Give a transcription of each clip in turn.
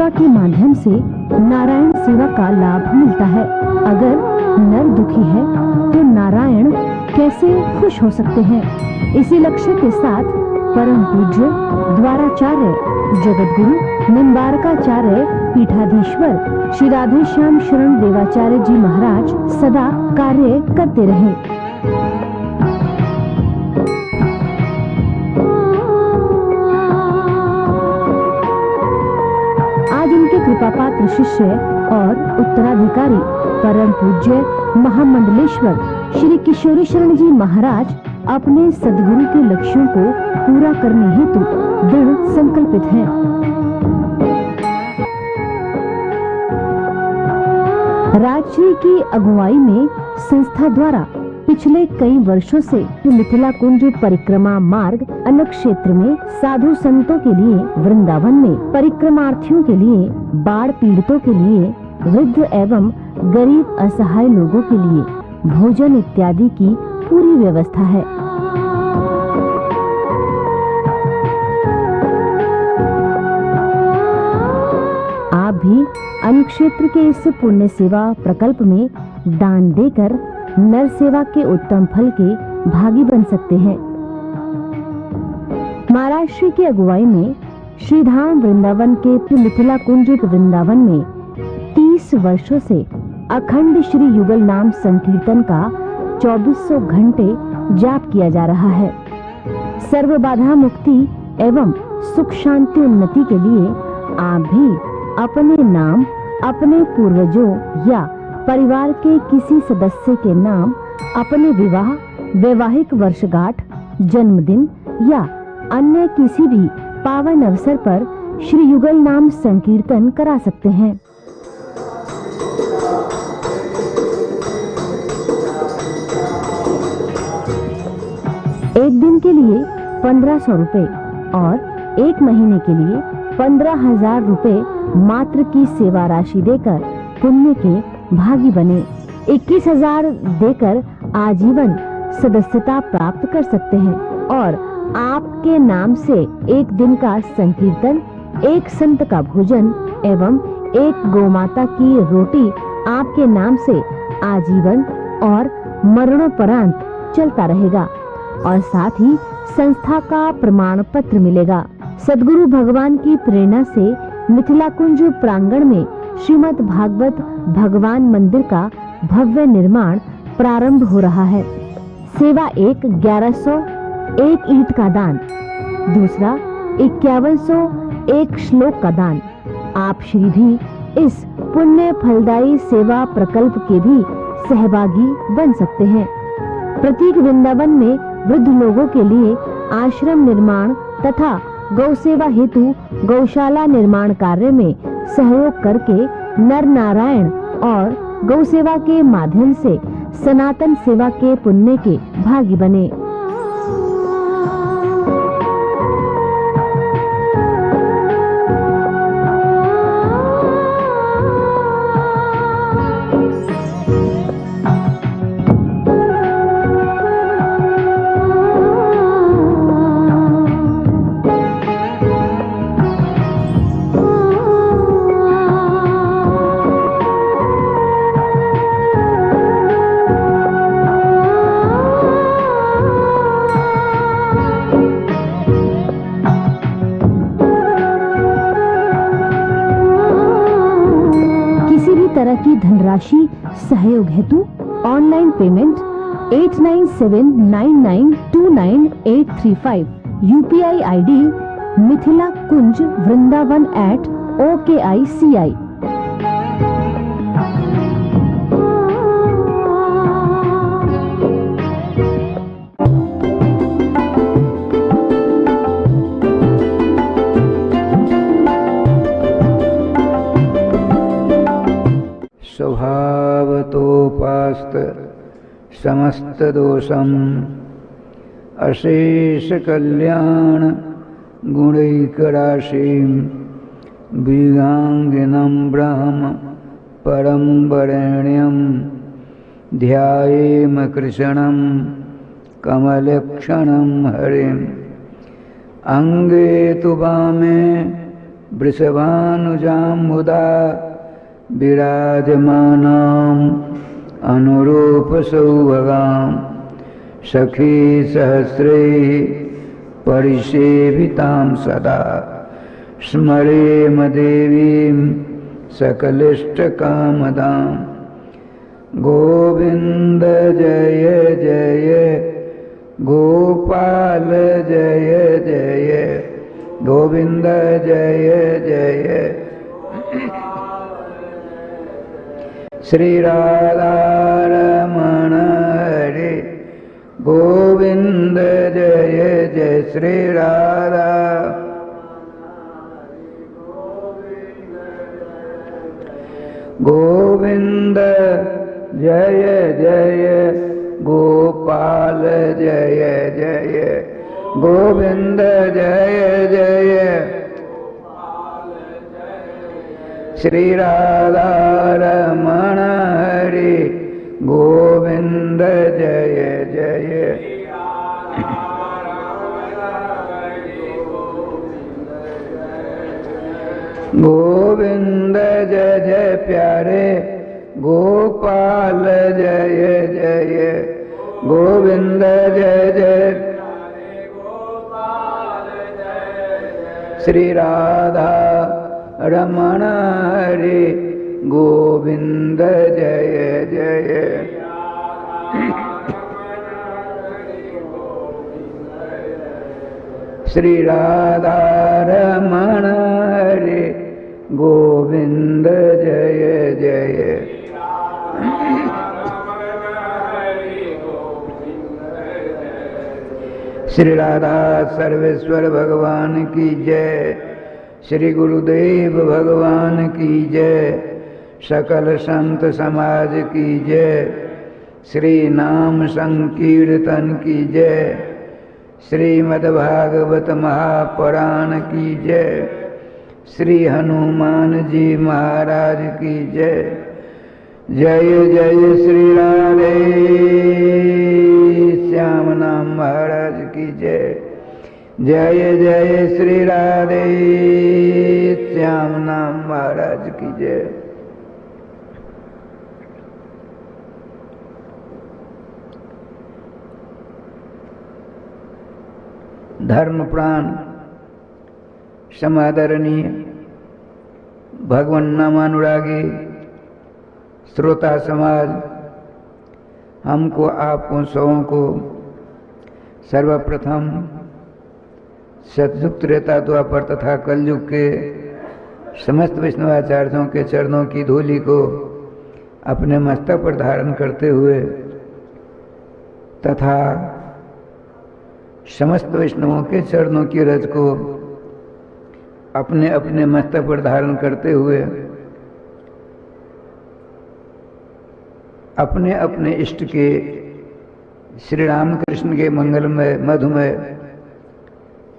सेवा के माध्यम से नारायण सेवा का लाभ मिलता है। अगर नर दुखी है तो नारायण कैसे खुश हो सकते हैं? इसी लक्ष्य के साथ परम पूज्य द्वाराचार्य जगतगुरु निम्बारकाचार्य पीठाधीश्वर श्री राधेश्याम शरण देवाचार्य जी महाराज सदा कार्य करते रहे। आज उनके कृपापात्र शिष्य और उत्तराधिकारी परम पूज्य महामंडलेश्वर श्री किशोरी शरण जी महाराज अपने सदगुरु के लक्ष्यों को पूरा करने हेतु दृढ़ संकल्पित हैं। राजश्री की अगुवाई में संस्था द्वारा पिछले कई वर्षों से मिथिला कुंज परिक्रमा मार्ग अन्य क्षेत्र में साधु संतों के लिए, वृंदावन में परिक्रमार्थियों के लिए, बाढ़ पीड़ितों के लिए, वृद्ध एवं गरीब असहाय लोगों के लिए भोजन इत्यादि की पूरी व्यवस्था है। आप भी अन्य क्षेत्र के इस पुण्य सेवा प्रकल्प में दान देकर नर सेवा के उत्तम फल के भागी बन सकते हैं। महाराज श्री की अगुवाई में श्रीधाम वृंदावन के मिथिला कुंज वृंदावन में 30 वर्षों से अखंड श्री युगल नाम संकीर्तन का 2400 घंटे जाप किया जा रहा है। सर्व बाधा मुक्ति एवं सुख शांति उन्नति के लिए आप भी अपने नाम, अपने पूर्वजों या परिवार के किसी सदस्य के नाम, अपने विवाह, वैवाहिक वर्षगांठ, जन्मदिन या अन्य किसी भी पावन अवसर पर श्री युगल नाम संकीर्तन करा सकते हैं। एक दिन के लिए 1500 रुपए और एक महीने के लिए 15,000 रुपए मात्र की सेवा राशि देकर पुण्य के भागी बने। 21,000 देकर आजीवन सदस्यता प्राप्त कर सकते हैं और आपके नाम से एक दिन का संकीर्तन, एक संत का भोजन एवं एक गोमाता की रोटी आपके नाम से आजीवन और मरणोपरांत चलता रहेगा और साथ ही संस्था का प्रमाण पत्र मिलेगा। सदगुरु भगवान की प्रेरणा से मिथिला कुंज प्रांगण में श्रीमद् भागवत भगवान मंदिर का भव्य निर्माण प्रारंभ हो रहा है। सेवा 1100 एक ईंट का दान, दूसरा 5100 एक श्लोक का दान। आप श्री भी इस पुण्य फलदायी सेवा प्रकल्प के भी सहभागी बन सकते हैं। प्रत्येक वृंदावन में वृद्ध लोगों के लिए आश्रम निर्माण तथा गौ सेवा हेतु गौशाला निर्माण कार्य में सहयोग करके नर नारायण और गौ सेवा के माध्यम से सनातन सेवा के पुण्य के भागी बने। तरह की धनराशि सहयोग हेतु online payment 8979929835 UPI ID Mithila Kunj Vrindavan @OKICI। स्वभावतोपास्त समस्त दोषम अशेष कल्याण गुणैकराशिं बीगांगिनं ब्रह्म परम वरेण्यं ध्यायेम कृष्णं कमलक्षणं हरिं अंगे तु वामे वृषभानुजाम्बुदा विराजमानाम् अनुरूपसौभगाम् सखी सहस्रैः परिसेवितां सदा स्मरेम देवीं सकलिष्टकामदाम्। गोविंद जय जय गोपाल जय जय गोविंद जय जय श्री राधा रमण हरे गोविंद जय जय श्री राधा गोविंद जय जय गोपाल जय जय गोविंद जय जय श्री राधा रमण हरि गोविंद जय जय गोविंद जय जय प्यारे गोपाल जय जय गोविंद जय जय श्री राधा रमण हरि गोविंद जय जय श्री राधा रमण हरि गोविंद जय जय श्री राधा सर्वेश्वर भगवान की जय श्री गुरुदेव भगवान की जय सकल संत समाज की जय श्री नाम संकीर्तन की जय श्रीमद्भागवत महापुराण की जय श्री हनुमान जी महाराज की जय जय जय श्री राधे श्याम नाम महाराज की जय जय जय श्री राधे श्याम नाम महाराज की जय। धर्म प्राण समादरणीय भगवान नामानुरागी श्रोता समाज, हमको आपको सबों को सर्वप्रथम सतयुग त्रेता द्वापर तथा कलयुग के समस्त वैष्णवाचार्यों के चरणों की धूलि को अपने मस्तक पर धारण करते हुए तथा समस्त वैष्णवों के चरणों की रज को अपने अपने मस्तक पर धारण करते हुए अपने अपने इष्ट के श्री रामकृष्ण के मंगलमय मधुमय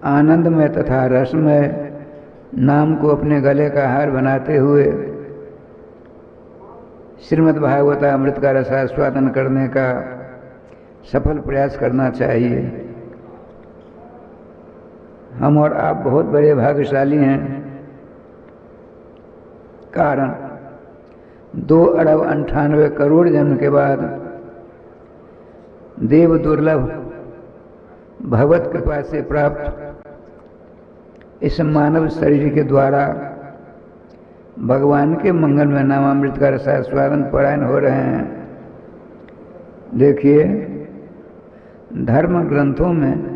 आनंदमय तथा रसमय नाम को अपने गले का हार बनाते हुए श्रीमद् भागवत अमृत का रसास्वादन करने का सफल प्रयास करना चाहिए। हम और आप बहुत बड़े भाग्यशाली हैं, कारण 2,98 जन्म के बाद देव दुर्लभ भगवत कृपा से प्राप्त इस मानव शरीर के द्वारा भगवान के मंगल में नामामृत का रसास्वादन परायण हो रहे हैं। देखिए, धर्म ग्रंथों में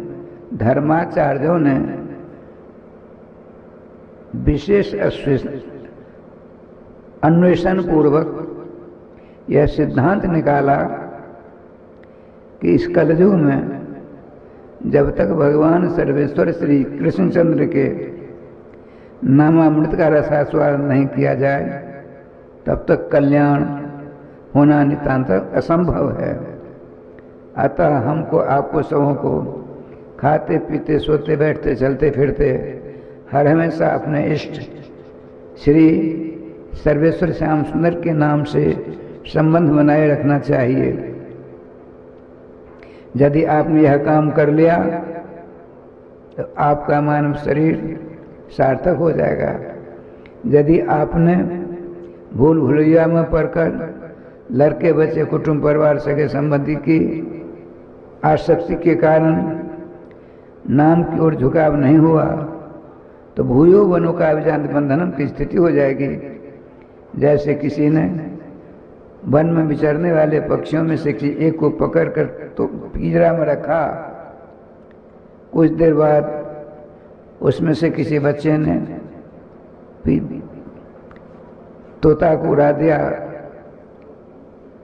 धर्माचार्यों ने विशेष अन्वेषण पूर्वक यह सिद्धांत निकाला कि इस कलयुग में जब तक भगवान सर्वेश्वर श्री कृष्णचंद्र के नामामृत का रसास्वादन नहीं किया जाए तब तक कल्याण होना नितांत असंभव है। अतः हमको आपको सबों को खाते पीते सोते बैठते चलते फिरते हर हमेशा अपने इष्ट श्री सर्वेश्वर श्याम सुंदर के नाम से संबंध बनाए रखना चाहिए। यदि आपने यह काम कर लिया तो आपका मानव शरीर सार्थक हो जाएगा। यदि आपने भूल भुलैया में पढ़कर लड़के बच्चे कुटुंब परिवार सगे संबंधी की आसक्ति के कारण नाम की ओर झुकाव नहीं हुआ तो भूयो वनो का अभिजात बंधनम की स्थिति हो जाएगी। जैसे किसी ने वन में विचरने वाले पक्षियों में से किसी एक को पकड़कर तो पिंजरा में रखा, कुछ देर बाद उसमें से किसी बच्चे ने तोता को उड़ा दिया,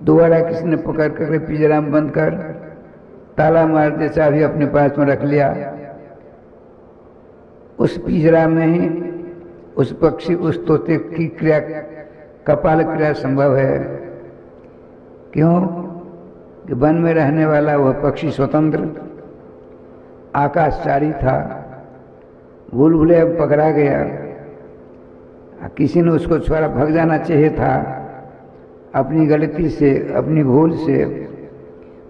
दोबारा किसी ने पकड़ कर पिंजरा में बंद कर ताला मार दे चाबी अपने पास में रख लिया, उस पिंजरा में ही उस पक्षी उस तोते की क्रिया कपाल क्रिया संभव है। क्यों कि वन में रहने वाला वह पक्षी स्वतंत्र आकाशचारी था, भूल भुलैया पकड़ा गया, किसी ने उसको छोड़ा भाग जाना चाहिए था, अपनी गलती से अपनी भूल से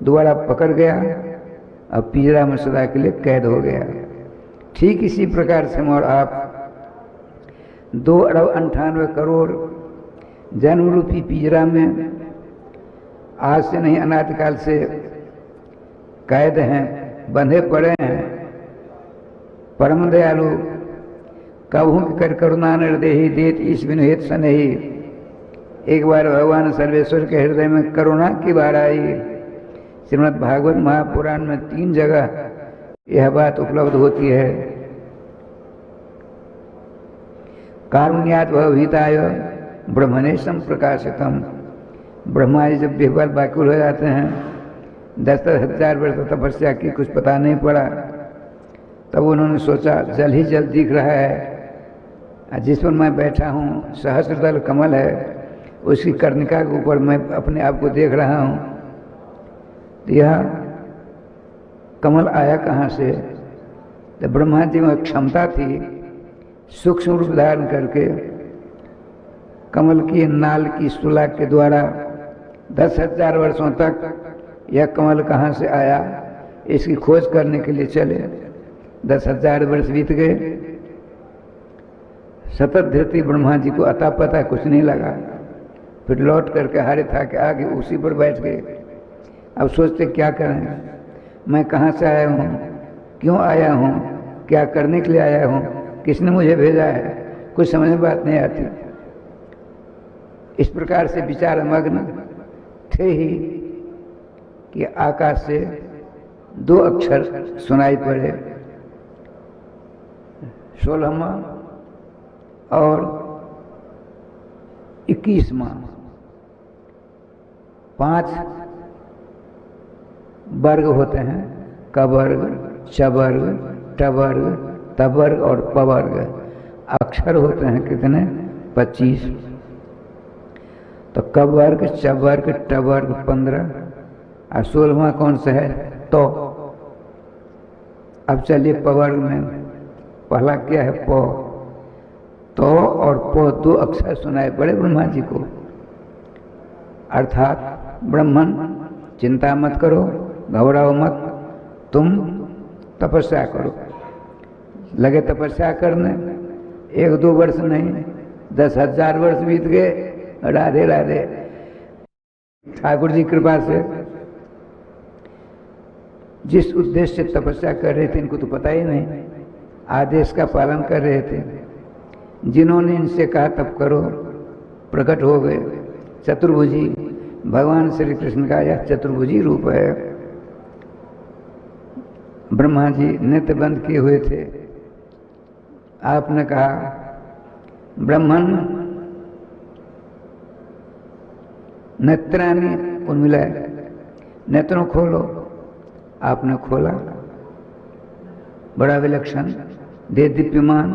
दोबारा पकड़ गया, अब पिंजरा में सदा के लिए कैद हो गया। ठीक इसी प्रकार से और आप 2,98 करोड़ जन्म रूपी पिंजरा में आज से नहीं अनादिकाल से कैद हैं, बंधे पड़े हैं। परम दयालु कबहू कर करुणा निर्देही देत इस बिनु हेत सनहि। एक बार भगवान सर्वेश्वर के हृदय में करुणा की बार आई। श्रीमद् भागवत महापुराण में 3 जगह यह बात उपलब्ध होती है। कारुण्यात भवभीताय ब्रह्मणेशम प्रकाशितम। ब्रह्मा जी जब बेहबाल व्याकुल हो जाते हैं, 10,000 वर्ष तपस्या की, कुछ पता नहीं पड़ा, तब उन्होंने सोचा जल ही जल दिख रहा है, जिस पर मैं बैठा हूँ सहस्रदल कमल है, उसकी कर्णिका के ऊपर मैं अपने आप को देख रहा हूँ, तो यह कमल आया कहाँ से? तो ब्रह्मा जी में क्षमता थी सूक्ष्म रूप धारण करके कमल की नाल की सुला के द्वारा 10,000 वर्षों तक यह कमल कहाँ से आया इसकी खोज करने के लिए चले। 10,000 वर्ष बीत गए, सतत धरती ब्रह्मा जी को अता पता कुछ नहीं लगा। फिर लौट करके हारे था कि आगे उसी पर बैठ गए। अब सोचते क्या करें, मैं कहाँ से आया हूँ, क्यों आया हूँ, क्या करने के लिए आया हूँ, किसने मुझे भेजा है, कुछ समझ में बात नहीं आती। इस प्रकार से विचार मग्न थे ही कि आकाश से 2 अक्षर सुनाई पड़े, 16वां और 21वां। 5 वर्ग होते हैं, कवर्ग, चवर्ग, टवर्ग, तवर्ग और पवर्ग। अक्षर होते हैं कितने? 25। तो कवर्ग, चवर्ग, टवर्ग 15 और 16वां कौन सा है? तो। अब चलिए पवर्ग में पहला क्या है? प। तो और प 2 अक्षर सुनाए पड़े ब्रह्मा जी को। अर्थात ब्राह्मण चिंता मत करो, घबराओ मत, तुम तपस्या करो। लगे तपस्या करने, 1-2 वर्ष नहीं 10,000 वर्ष बीत गए। राधे राधे। ठाकुर जी कृपा से जिस उद्देश्य से तपस्या कर रहे थे इनको तो पता ही नहीं, आदेश का पालन कर रहे थे। जिन्होंने इनसे कहा तब करो, प्रकट हो गए। चतुर्भुजी भगवान श्री कृष्ण का यह चतुर्भुजी रूप है। ब्रह्मा जी नेत्र बंद किए हुए थे। आपने कहा ब्राह्मण नेत्राणि उन्मिलय, नेत्रों खोलो। आपने खोला, बड़ा विलक्षण दे दीप्यमान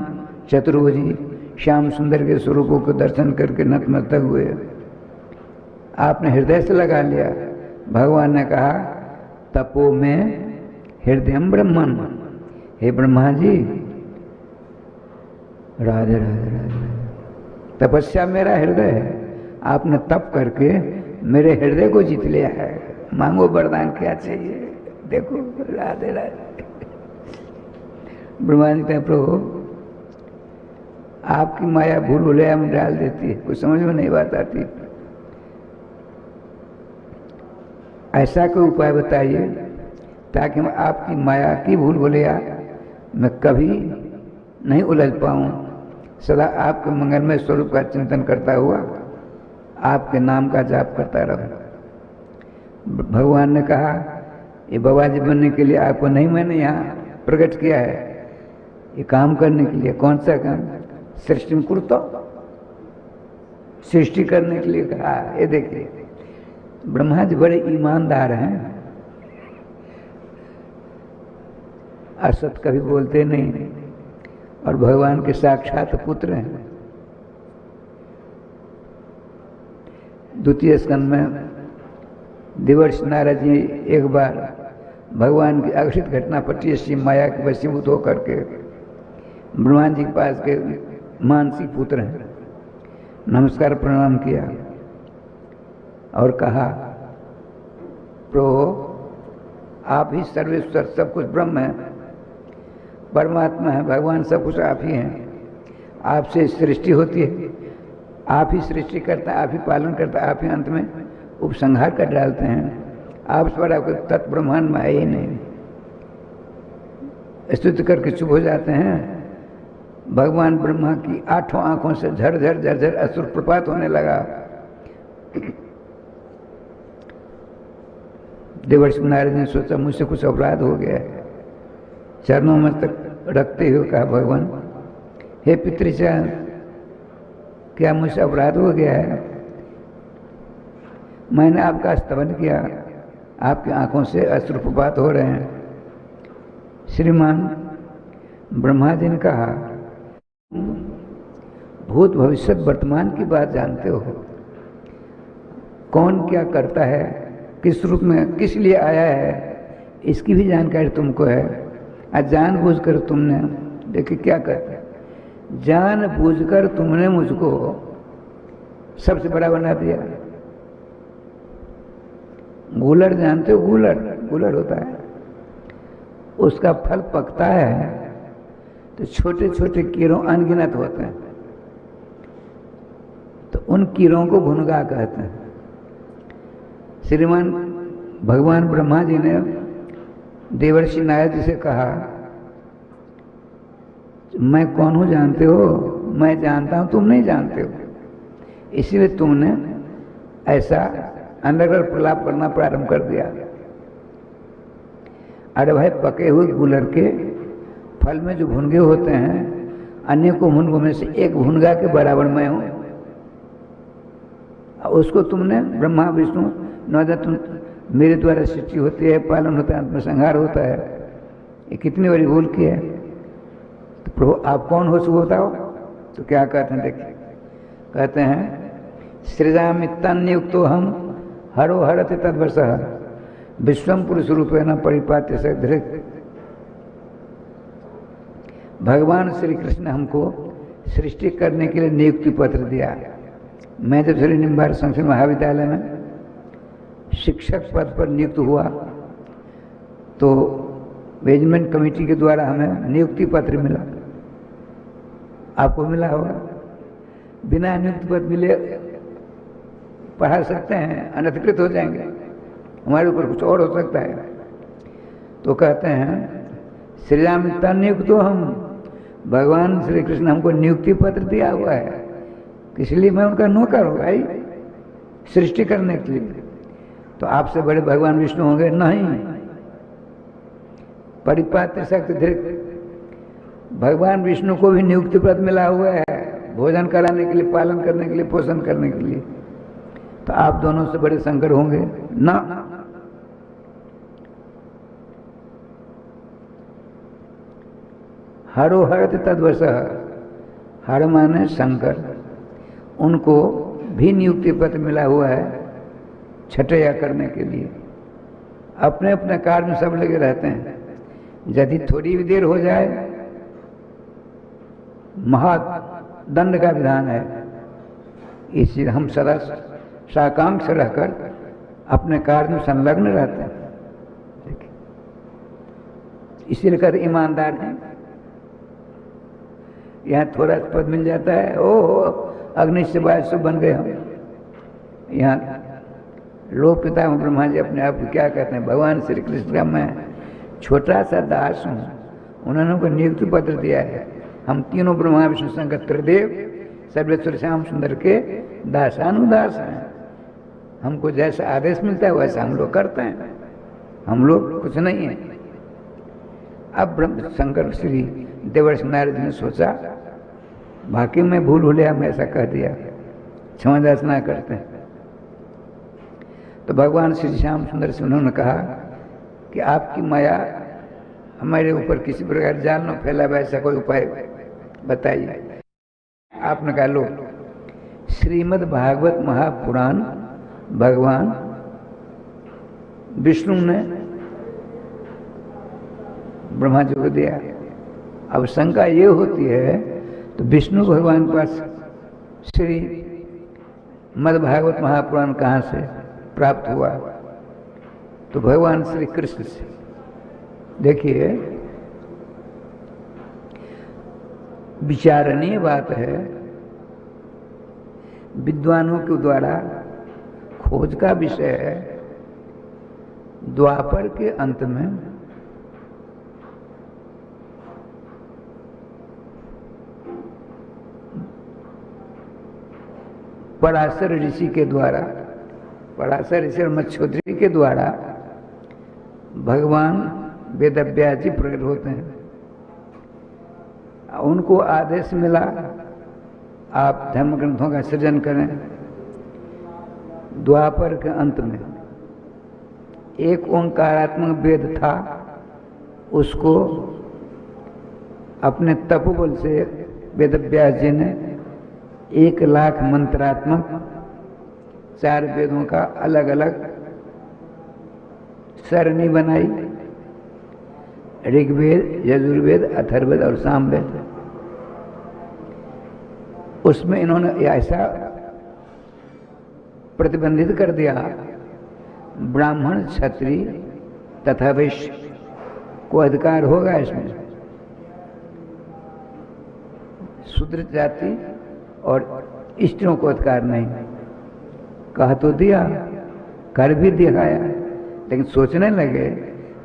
चतुर्भुजी श्याम सुंदर के स्वरूपों को दर्शन करके नतमस्तक हुए। आपने हृदय से लगा लिया। भगवान ने कहा तपो में हृदयम ब्रह्मन। हे ब्रह्मा जी, राधे राधे राधे। तपस्या मेरा हृदय है, आपने तप करके मेरे हृदय को जीत लिया है। मांगो वरदान क्या चाहिए? देखो राधे राधे। ब्रह्मा जी कहते प्रभु आपकी माया भूल भुलैया में डाल देती है, कुछ समझ में नहीं बात आती। ऐसा कोई उपाय बताइए ताकि मैं आपकी माया की भूल भुलैया मैं कभी नहीं उलझ पाऊँ, सदा आपके मंगलमय स्वरूप का चिंतन करता हुआ आपके नाम का जाप करता रहूं। भगवान ने कहा ये बाबा जी बनने के लिए आपको नहीं मैंने यहाँ प्रकट किया है, ये काम करने के लिए। कौन सा काम? सृष्टि कुरतो, सृष्टि करने के लिए कहा। ये देखिए ब्रह्मा जी बड़े ईमानदार हैं, असत कभी बोलते नहीं, और भगवान के साक्षात पुत्र हैं। द्वितीय स्कंद में देवर्षि नारद जी एक बार भगवान की अघटित घटना पटीसी माया के वशीभूत होकर के ब्रह्मा जी के पास के मानसिक पुत्र हैं, नमस्कार प्रणाम किया और कहा प्रभु आप ही सर्वेश्वर, सब कुछ ब्रह्म है, परमात्मा है, भगवान सब कुछ आप ही हैं। आपसे सृष्टि होती है, आप ही सृष्टि करता है, आप ही पालन करता है, आप ही अंत में उपसंहार कर डालते हैं। आप पर कोई तत्व ब्रह्मांड में है ही नहीं। स्तुति करके चुप हो जाते हैं। भगवान ब्रह्मा की 8 आंखों से झरझर झरझर असुर प्रपात होने लगा। देवर्षि नारद ने सोचा मुझसे कुछ अपराध हो गया है, चरणों में तक रखते हुए कहा भगवान हे पितृचा, क्या मुझसे अपराध हो गया है? मैंने आपका स्तवन किया, आपकी आंखों से अश्रुप्रपात हो रहे हैं। श्रीमान ब्रह्मा जी ने कहा भूत भविष्य वर्तमान की बात जानते हो, कौन क्या करता है, किस रूप में किस लिए आया है, इसकी भी जानकारी तुमको है। आज जानबूझकर तुमने देखिए क्या करते, जानबूझकर तुमने मुझको सबसे बड़ा बना दिया। गूलर जानते हो? गूलर होता है, उसका फल पकता है तो छोटे छोटे कीड़ों अनगिनत होते हैं, तो उन कीड़ों को भुनगा कहते हैं। श्रीमान भगवान ब्रह्मा जी ने देवर्षि नारद जी से कहा मैं कौन हूं जानते हो? मैं जानता हूं, तुम नहीं जानते हो, इसीलिए तुमने ऐसा अंडरग्राउंड प्रलाप करना प्रारंभ कर दिया। अरे भाई पके हुए गुलर के फल में जो भुनगे होते हैं, अनेकों भुनगों में से एक भुनगा के बराबर मैं हूं, उसको तुमने ब्रह्मा विष्णु नवदा तुम मेरे द्वारा सृष्टि होती है, पालन होता है, अंत में संहार होता है, ये कितनी बड़ी भूल की है। तो प्रभु आप कौन हो सो बताओ? तो क्या कहते हैं देखिए, कहते हैं सृजामि तन्नियुक्तो हम हरो हरति तद्वशः विश्वम पुरुष रूपेण परिपाट्य से धृत। भगवान श्री कृष्ण ने हमको सृष्टि करने के लिए नियुक्ति पत्र दिया। मैं जब श्री निम्बार संस्कृत महाविद्यालय में शिक्षक पद पर नियुक्त हुआ तो मैनेजमेंट कमेटी के द्वारा हमें नियुक्ति पत्र मिला। आपको मिला होगा? बिना नियुक्ति पत्र मिले पढ़ा सकते हैं, अनधिकृत हो जाएंगे, हमारे ऊपर कुछ और हो सकता है। तो कहते हैं श्री राम तन्नियुक्त हम, भगवान श्री कृष्ण हमको नियुक्ति पत्र दिया हुआ है, इसलिए मैं उनका नौकर हूँ भाई, सृष्टि करने के लिए। तो आपसे बड़े भगवान विष्णु होंगे? नहीं, परिपाट्य शक्ति धृत। भगवान विष्णु को भी नियुक्ति पत्र मिला हुआ है, भोजन कराने के लिए, पालन करने के लिए, पोषण करने के लिए। तो आप दोनों से बड़े शंकर होंगे ना? हरो हरत तद्वशः, हर माने शंकर, उनको भी नियुक्ति पत्र मिला हुआ है छठया करने के लिए। अपने अपने कार्य में सब लगे रहते हैं। यदि थोड़ी भी देर हो जाए महादंड का विधान है, इसलिए हम सदा साकांक्ष रहकर अपने कार्य में संलग्न रहते हैं। देखिए इसीलिए कहते ईमानदार हैं। यहाँ थोड़ा पद मिल जाता है, ओ अग्नि से वायु बन गए हम। यहाँ लोक पिता ब्रह्मा जी अपने आप को क्या कहते हैं, भगवान श्री कृष्ण का मैं छोटा सा दास हूँ, उन्होंने को नियुक्ति पत्र दिया है। हम तीनों ब्रह्मा विष्णु शंकर त्रिदेव सर्वेश्वर श्याम सुंदर के दासानुदास हैं। हमको जैसा आदेश मिलता है वैसा हम लोग करते हैं, हम लोग कुछ नहीं है। अब ब्रह्म शंकर श्री देवर्षि नारद ने सोचा बाकी में भूल हो लिया, मैं ऐसा कह दिया, क्षमा याचना करते हैं। तो भगवान श्री श्याम सुंदर से उन्होंने कहा कि आपकी माया हमारे ऊपर किसी प्रकार जाल न फैला, वैसा कोई उपाय बताइए। आपने कहा लो, श्रीमद् भागवत महापुराण भगवान विष्णु ने ब्रह्मा जी को दिया। अब शंका ये होती है तो विष्णु भगवान के पास श्री मद् भागवत महापुराण कहाँ से प्राप्त हुआ? तो भगवान श्री कृष्ण से। देखिए विचारणीय बात है, विद्वानों के द्वारा खोज का विषय है। द्वापर के अंत में पराशर ऋषि के द्वारा, पराशर ऋषि और मत्स्योदरी के द्वारा भगवान वेदव्यास जी प्रकट होते हैं। उनको आदेश मिला आप धर्म ग्रंथों का सृजन करें। द्वापर के अंत में एक ओंकारात्मक वेद था, उसको अपने तपोबल से वेदव्यास जी ने 1,00,000 मंत्रात्मक 4 वेदों का अलग अलग सरणी बनाई, ऋग्वेद, यजुर्वेद, अथर्ववेद और सामवेद। उसमें इन्होंने ऐसा प्रतिबंधित कर दिया, ब्राह्मण, क्षत्रिय तथा वैश्य को अधिकार होगा इसमें, शूद्र जाति और स्त्रियों को अधिकार नहीं। कहा तो दिया, कर भी दिखाया, लेकिन सोचने लगे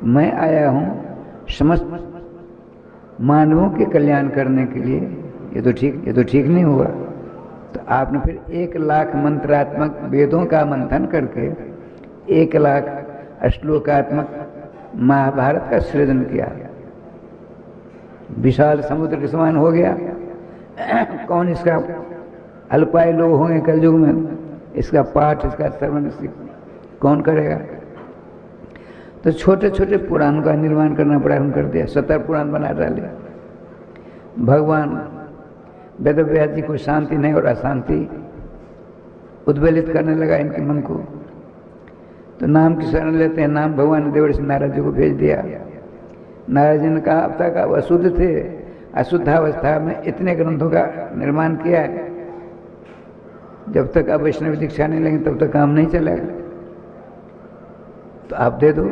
मैं आया हूं समस्त मानवों के कल्याण करने के लिए, ये तो ठीक नहीं हुआ। तो आपने फिर 1,00,000 मंत्रात्मक वेदों का मंथन करके 1,00,000 श्लोकात्मक महाभारत का सृजन किया। विशाल समुद्र के समान हो गया। कौन इसका अल्पाय लोग होंगे कलयुग में, इसका पाठ, इसका श्रवण कौन करेगा? तो छोटे छोटे पुराणों का निर्माण करना प्रारंभ कर दिया, 70 पुराण बना डाले। भगवान वेदव्यास जी को शांति नहीं और अशांति उद्वेलित करने लगा इनके मन को। तो नाम की शरण लेते हैं, नाम भगवान देवर्षि नारद जी को भेज दिया। नारद जी ने कहा अब तक आप अशुद्ध थे, अशुद्धावस्था में इतने ग्रंथों का निर्माण किया है, जब तक आप वैष्णव दीक्षा नहीं लेंगे तब तक काम नहीं चलेगा, तो आप दे दो।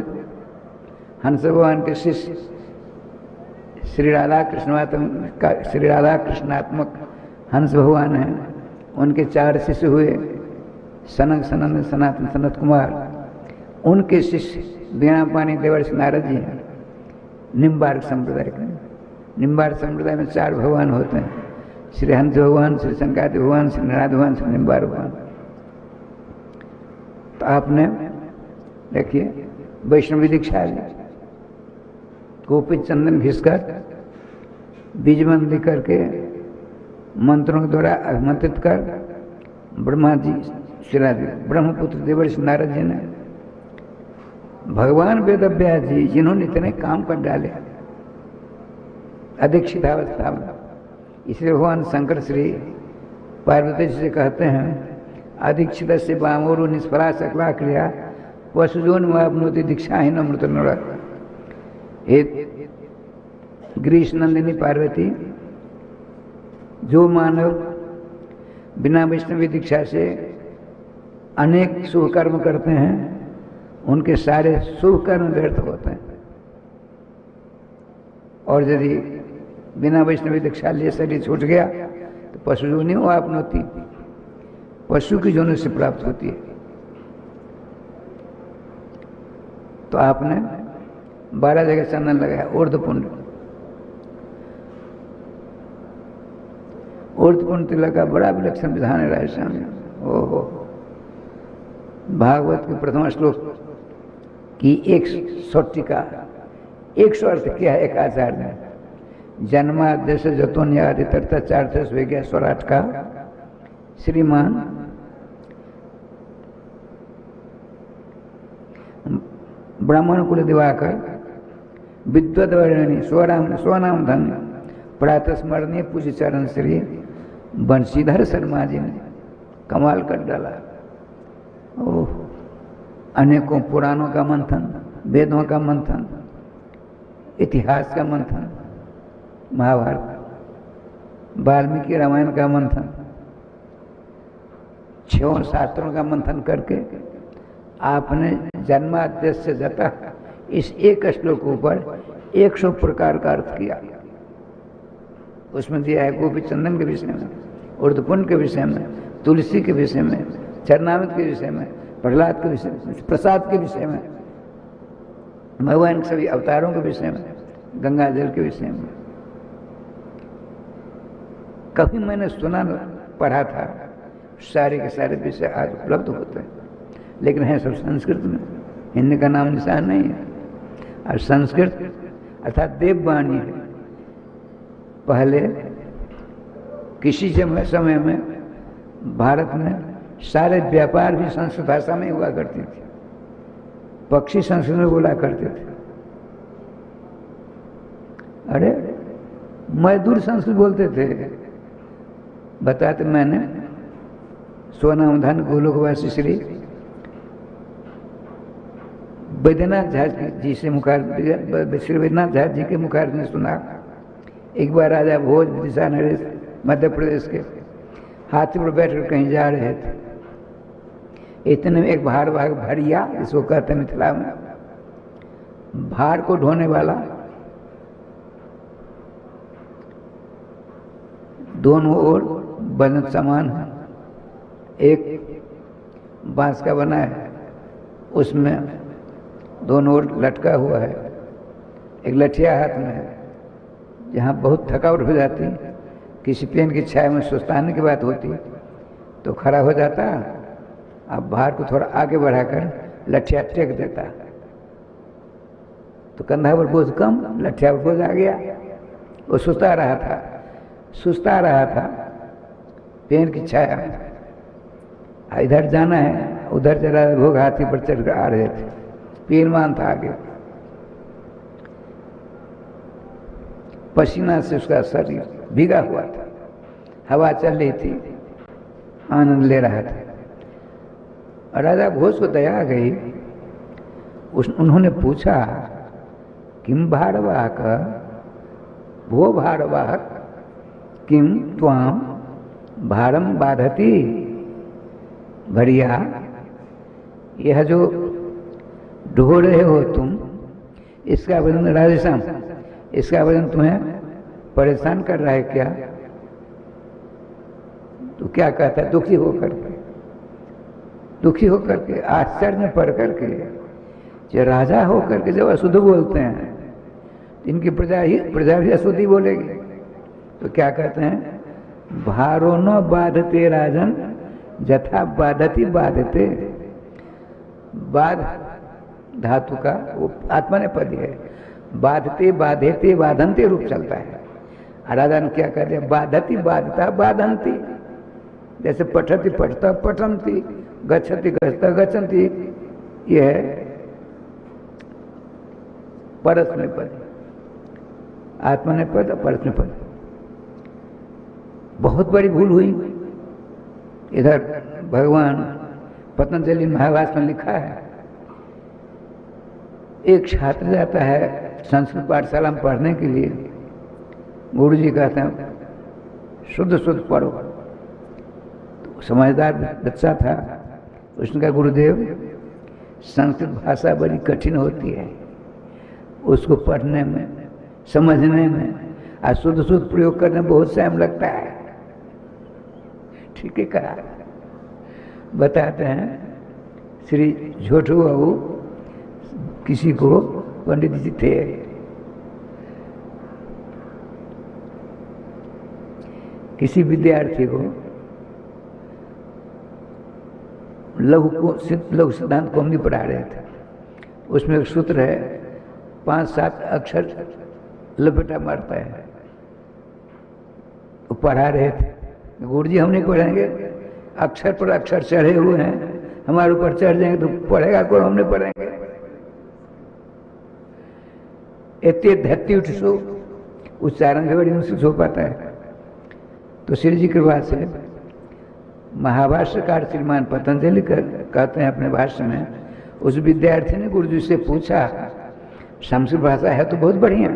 हंस भगवान के शिष्य श्री राधा कृष्णात्मक हंस भगवान हैं, उनके 4 शिष्य हुए, सनक, सनंद, सनातन, सनत कुमार। उनके शिष्य वीणापानी देवर्षि नारद जी हैं, निम्बार्क संप्रदाय के। निम्बार्क संप्रदाय में 4 भगवान होते हैं, श्री हंस भगवान, श्री संकाति भगवान, श्री नारद भगवान, श्री निम्बार्क भगवान। तो आपने देखिए वैष्णवी दीक्षा ली, गोपित चंदन घिसकर बीजबंद लिख करके मंत्रों के द्वारा आमंत्रित कर ब्रह्मा जी, श्री ब्रह्मपुत्र देवर्षि नारद जी ने, भगवान वेदव्यास जी जिन्होंने इतने काम कर डाले अदीक्षित अवस्था में, इसलिए भगवान शंकर श्री पार्वती जी से कहते हैं अदीक्षित से बामोरु निष्फला सकला क्रिया वसुजोन वापनोति दीक्षाहीन अमृत नोड़ा। हे ग्रीष्म नंदिनी पार्वती, जो मानव बिना वैष्णवी दीक्षा से अनेक शुभ कर्म करते हैं उनके सारे शुभ कर्म व्यर्थ होते हैं, और यदि बिना वैष्णवी दीक्षा लिए शरीर छूट गया तो पशु जो नहीं वो आपनोती, पशु की जोन से प्राप्त होती है। तो आपने 12 जगह चंदन लगाया, ऊर्ध्वपुंड तिलक का बड़ा विलक्षण विधान है राजस्थान में। ओहो, भागवत के प्रथम श्लोक की 100 टीका 100 अर्थ किया है एक आचार्य ने। जन्मादेश जतोन्यादि तर्ताचार्थ स्वेग्या स्वराट का श्रीमान ब्राह्मण कुल दिवाकर विद्वत वर्णनी स्वनाम धन प्रातः स्मरणीय पूज्य चरण श्री बंशीधर शर्मा जी ने कमाल कर डाला। ओह, अनेकों पुराणों का मंथन, वेदों का मंथन, इतिहास का मंथन, महाभारत, वाल्मीकि रामायण का मंथन, 6 शास्त्रों का मंथन करके आपने जन्माद्यश से जता इस एक श्लोक ऊपर 100 प्रकार का अर्थ किया। उसमें दिया है गोपी चंदन के विषय में, ऊर्ध्वपुंड के विषय में, तुलसी के विषय में, चरणामृत के विषय में, प्रहलाद के विषय में, प्रसाद के विषय में, भगवान के सभी अवतारों के विषय में, गंगा जल के विषय में। कभी मैंने सुना पढ़ा था, सारे के सारे विषय आज उपलब्ध होते हैं, लेकिन है सब संस्कृत में, हिंदी का नाम निशान नहीं है। और संस्कृत अर्थात देववाणी है। पहले किसी समय में भारत में सारे व्यापार भी संस्कृत भाषा में हुआ करती थी, पक्षी संस्कृत में बोला करते थे। अरे मजदूर संस्कृत बोलते थे। बताते मैंने स्वनामधन गोलोकवासी श्री वैद्यनाथ झा जी से श्री वैद्यनाथ झा जी के मुखार में सुना। एक बार राजा भोज दिशा नरेश मध्य प्रदेश के हाथी पर बैठकर कहीं जा रहे थे। इतने में एक भार वाहक भरिया, इसको कहते मिथिला में, भार को ढोने वाला, दोनों ओर बंधन समान है। एक बांस का बना है, उसमें दोनों ओर लटका हुआ है, एक लठिया हाथ में है। जहाँ बहुत थकावट हो जाती, किसी पेड़ की छाया में सुस्ताने की बात होती तो खड़ा हो जाता, अब भार को थोड़ा आगे बढ़ाकर लठिया टेक देता, तो कंधा पर बोझ कम, लठिया पर बोझ आ गया। वो सुस्ता रहा था पेड़ की छाया में। इधर जाना है, उधर चला भोग हाथी पर चढ़ कर आ रहे थे, पीरमान था आगे। पसीना से उसका शरीर भीगा हुआ था, हवा चल रही थी, आनंद ले रहा था। राजा भोज को दया आ गई। उन्होंने पूछा, किम भारवाहक भो भारवाहक किम त्वाम भारम बाधती। भरिया, यह जो ढो रहे हो तुम, इसका वजन राजस्थान, इसका वजन तुम्हें परेशान कर रहा है क्या? तो क्या कहता है? दुखी होकर के आश्चर्य में पड़ करके, जो राजा होकर के जब अशुद्ध बोलते हैं, इनकी प्रजा भी अशुद्धि बोलेगी। तो क्या कहते हैं? भारो न बाधते राजन जथा बाधती बाधते। बाध धातु का वो आत्मनेपदी है, बाधते बाधेते बाधनते रूप चलता है। राजा ने क्या कहते हैं? बाधती बाधता बाधनती। जैसे पठती पठता पठनती, गच्छति गच्छता गच्छन्ति, यह है परस्मैपद, आत्मनेपद परस्मैपद। बहुत बड़ी भूल हुई। इधर भगवान पतंजलि महाभाष्य में लिखा है, एक छात्र जाता है संस्कृत पाठशाला में पढ़ने के लिए। गुरु जी कहते हैं शुद्ध पढ़ो। तो समझदार बच्चा था, उसने कहा, गुरुदेव संस्कृत भाषा बड़ी कठिन होती है, उसको पढ़ने में, समझने में आज शुद्ध शुद्ध प्रयोग करने में बहुत टाइम लगता है। ठीक है कहा। बताते हैं श्री छोटू बाबू किसी को पंडित जी थे, किसी विद्यार्थी को लघु सिद्धांत कौमुदी पढ़ा रहे थे। उसमें एक सूत्र है 5-7 अक्षर लपेटा मारता है, वो पढ़ा रहे थे। गुरु जी हम नहीं पढ़ेंगे, अक्षर पर अक्षर चढ़े हुए हैं, हमारे ऊपर चढ़ जाएंगे तो पढ़ेगा कौन, हम नहीं पढ़ेंगे। इतने धरती उठ सो उच्चारण भी बड़ी मुश्किल हो पाता है। तो श्री जी कृपा से महाभाष्यकार श्रीमान पतंजलि कहते हैं अपने भाष्य में, उस विद्यार्थी ने गुरु जी से पूछा संस्कृत भाषा है तो बहुत बढ़िया,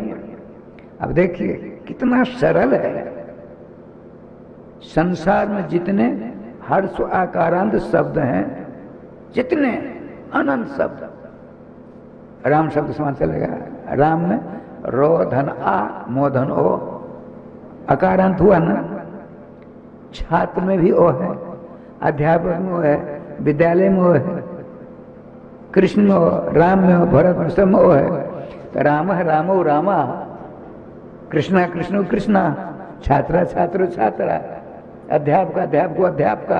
अब देखिए कितना सरल है। संसार में जितने हर्ष आकारांत शब्द हैं, जितने अनंत शब्द, राम शब्द समान चलेगा। राम में रो धन आ मो धन ओ, अकारांत हुआ ना। छात्र में भी ओ है, अध्यापक में ओ है, विद्यालय में ओ है, कृष्ण में ओ, राम में ओ, भरत में, सब में ओ है। तो राम रामो रामा, कृष्णा कृष्णो कृष्णा, छात्रा छात्रो छात्रा, अध्यापक अध्यापको अध्यापका,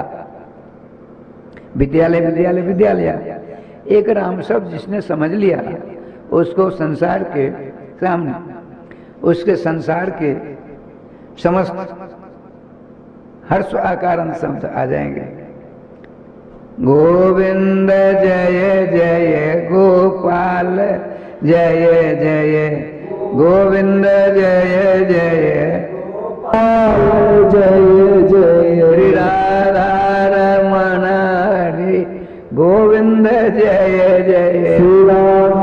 विद्यालय विद्यालय विद्यालय। एक राम शब्द जिसने समझ लिया उसको संसार के सामने, उसके संसार के समस्त हर्ष आकारण शब्द आ जाएंगे। गोविंद जय जय गोपाल जय जय, गोविंद जय जय गोपाल जय जय, राधा रमण हरि गोविंद जय जय, रमण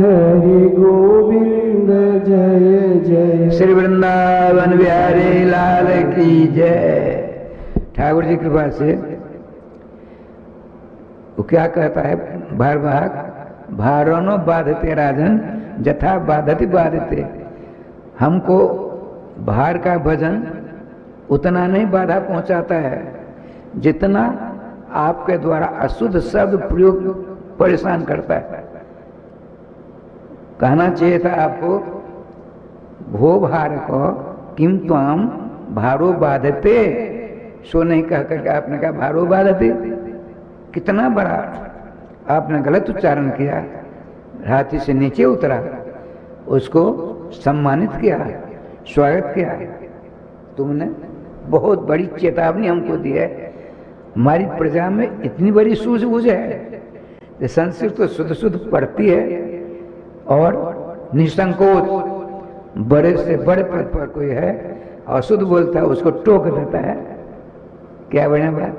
हरि गोविंद जय जय, श्री वृंदावन बिहारी लाल की जय। ठाकुर जी कृपा से वो क्या कहता है भारवाहक, भारोनो बाधते राजन जथा बाधति बाधते। हमको भार का भजन उतना नहीं बाधा पहुंचाता है जितना आपके द्वारा अशुद्ध शब्द प्रयोग परेशान करता है। कहना चाहिए था आपको भो भार को किम त्वाम भारो बाधते, सो नहीं कह करके आपने कहा भारो बाधते। कितना बड़ा आपने गलत उच्चारण किया। हाथी से नीचे उतरा, उसको सम्मानित किया, स्वागत किया। तुमने बहुत बड़ी चेतावनी हमको दी है। हमारी प्रजा में इतनी बड़ी सूझबूझ है, संस्कृत तो शुद्ध शुद्ध पढ़ती है और निसंकोच बड़े से बड़े पद पर कोई है और शुद्ध बोलता है उसको टोक देता है। क्या बढ़िया बात।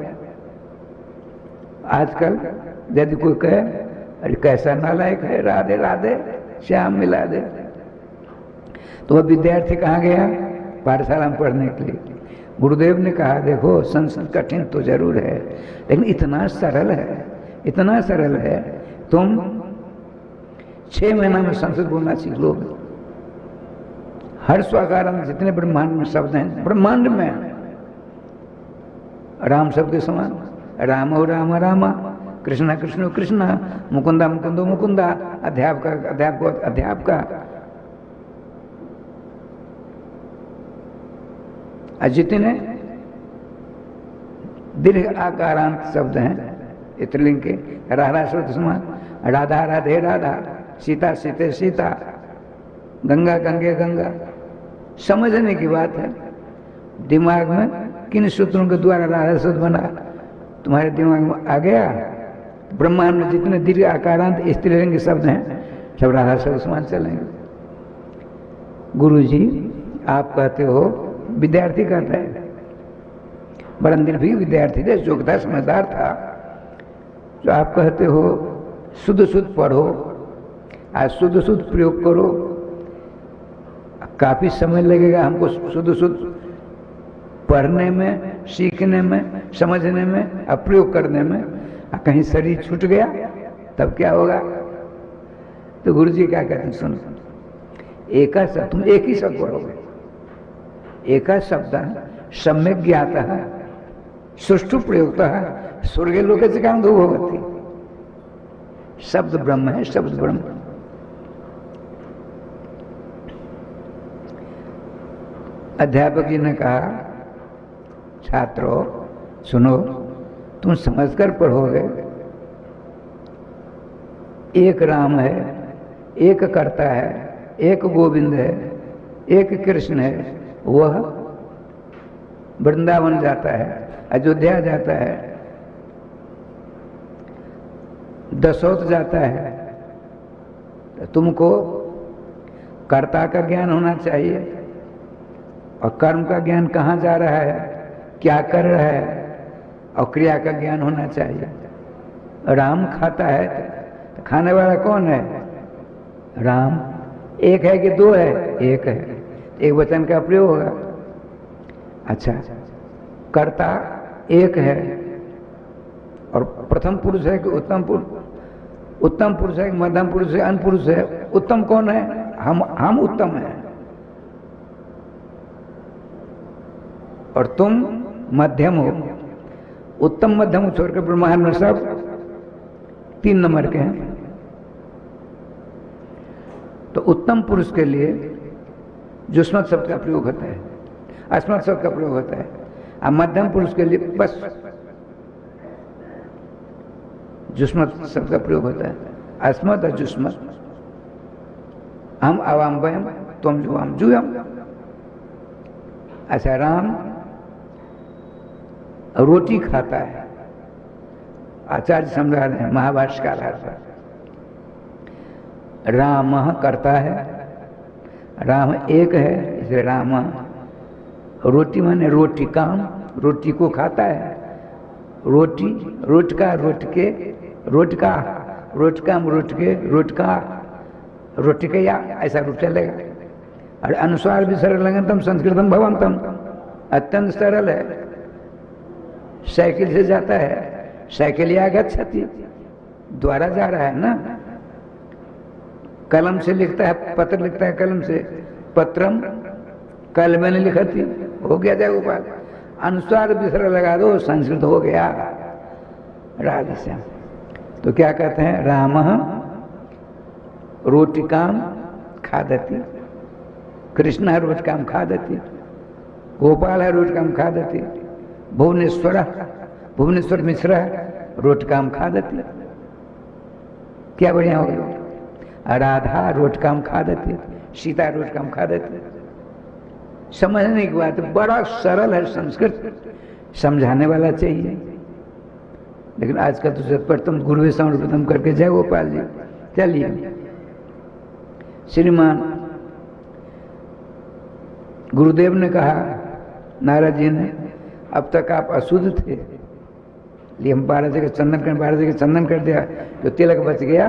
आजकल यदि कोई कहे अरे कैसा नालायक है, राधे राधे श्याम मिला दे, तो वह विद्यार्थी कहाँ गया? पाठशाला में पढ़ने के लिए। गुरुदेव ने कहा देखो संस्कृत कठिन तो जरूर है लेकिन इतना सरल है, इतना सरल है, तुम 6 महीना में संस्कृत बोलना सीख लो। हर स्वाकारण जितने ब्रह्मांड में शब्द हैं, ब्रह्मांड में राम शब्द के समान, रामो राम रामा, कृष्णा कृष्णो कृष्णा, मुकुंदा मुकुंदो मुकुंदा, अध्यापक अध्यापक अध्यापका। जितने दीर्घ आकारांत शब्द हैं स्त्रीलिंग के, राधा शब्द समान, राधा राधे राधा, सीता सीते सीता, गंगा गंगे गंगा। समझने की बात है दिमाग में किन सूत्रों के द्वारा राधा शब्द बना, तुम्हारे दिमाग में आ गया। ब्रह्मांड में जितने दीर्घ आकारांत स्त्रीलिंग के शब्द हैं सब राधा शब्द समान चलेंगे। गुरु जी आप कहते हो, विद्यार्थी कहता है, बड़ा निर्भीक विद्यार्थी थे, योग्यता समझदार था, जो आप कहते हो शुद्ध शुद्ध पढ़ो, आज शुद्ध शुद्ध प्रयोग करो। काफी समय लगेगा हमको शुद्ध शुद्ध पढ़ने में, सीखने में, समझने में और प्रयोग करने में। कहीं शरीर छूट गया तब क्या होगा? तो गुरु जी क्या कहते हैं सुनो, एक शब्द, तुम एक ही शब्द पढ़ोगे। एक शब्द सम्यक ज्ञाता है, सुष्ठु प्रयोगता है, स्वर्ग लोक से काम दो भगवती। शब्द ब्रह्म है, शब्द ब्रह्म। अध्यापक जी ने कहा, छात्रों सुनो, तुम समझकर पढ़ोगे। एक राम है, एक कर्ता है, एक गोविंद है, एक कृष्ण है। वह वृंदावन जाता है, अयोध्या जाता है, दशोत जाता है। तो तुमको कर्ता का ज्ञान होना चाहिए और कर्म का ज्ञान कहाँ जा रहा है, क्या कर रहा है, और क्रिया का ज्ञान होना चाहिए। राम खाता है तो खाने वाला कौन है? राम। एक है कि दो है? एक है। एक वचन का प्रयोग होगा। अच्छा, कर्ता एक है और प्रथम पुरुष है कि उत्तम पुरुष? उत्तम पुरुष है कि मध्यम पुरुष है, अन्य पुरुष है? उत्तम कौन है? हम उत्तम हैं और तुम मध्यम हो। उत्तम मध्यम छोड़कर ब्रह्मांड में सब 3 नंबर के हैं। तो उत्तम पुरुष के लिए जुस्मत शब्द का प्रयोग होता है, अस्मत् शब्द का प्रयोग होता है। और मध्यम पुरुष के लिए बस जुस्मत शब्द का प्रयोग होता है। अस्मत् और जुस्मत। हम अवाम वयम, तुम जुआम जुयम। अच्छा, राम रोटी खाता है। आचार्य समझा रहे हैं महाभाष्यकार पर, राम करता है, राम एक है, इसलिए राम। रोटी माने रोटी काम, रोटी को खाता है। रोटी, रोटका, रोटके, रोटका, रोटकम, रोटके, रोटका, रोटिकया, ऐसा रूप चलेगा। और अनुस्वार भी सरल लगनतम संस्कृतम भवंतम, अत्यंत सरल है। साइकिल से जाता है, साइकिलिया गच्छति, द्वारा जा रहा है ना। कलम से लिखता है, पत्र लिखता है कलम से, पत्रम कल मैंने लिखा थी, हो गया जाए उपाय। अनुस्वार दूसरा लगा दो, संस्कृत हो गया। राधे श्याम। तो क्या कहते हैं? राम रोटिकाम खादति, कृष्ण रोटिकाम खादति, गोपाल है रोटिकाम खादति, भुवनेश्वर, भुवनेश्वर मिश्र रोटिकाम खादति। क्या बढ़िया हो गया। राधा रोटिकाम खादति, सीता रोटिकाम खादति। समझने की बात बड़ा सरल है, संस्कृत समझाने वाला चाहिए। लेकिन आजकल तो सत्प्रथम गुरु सर्वप्रथम करके जय गोपाल जी। चलिए, श्रीमान गुरुदेव ने कहा, नारद जी ने, अब तक आप अशुद्ध थे, लिए हम 12 जगह चंदन कर दिया, तो तिलक बच गया,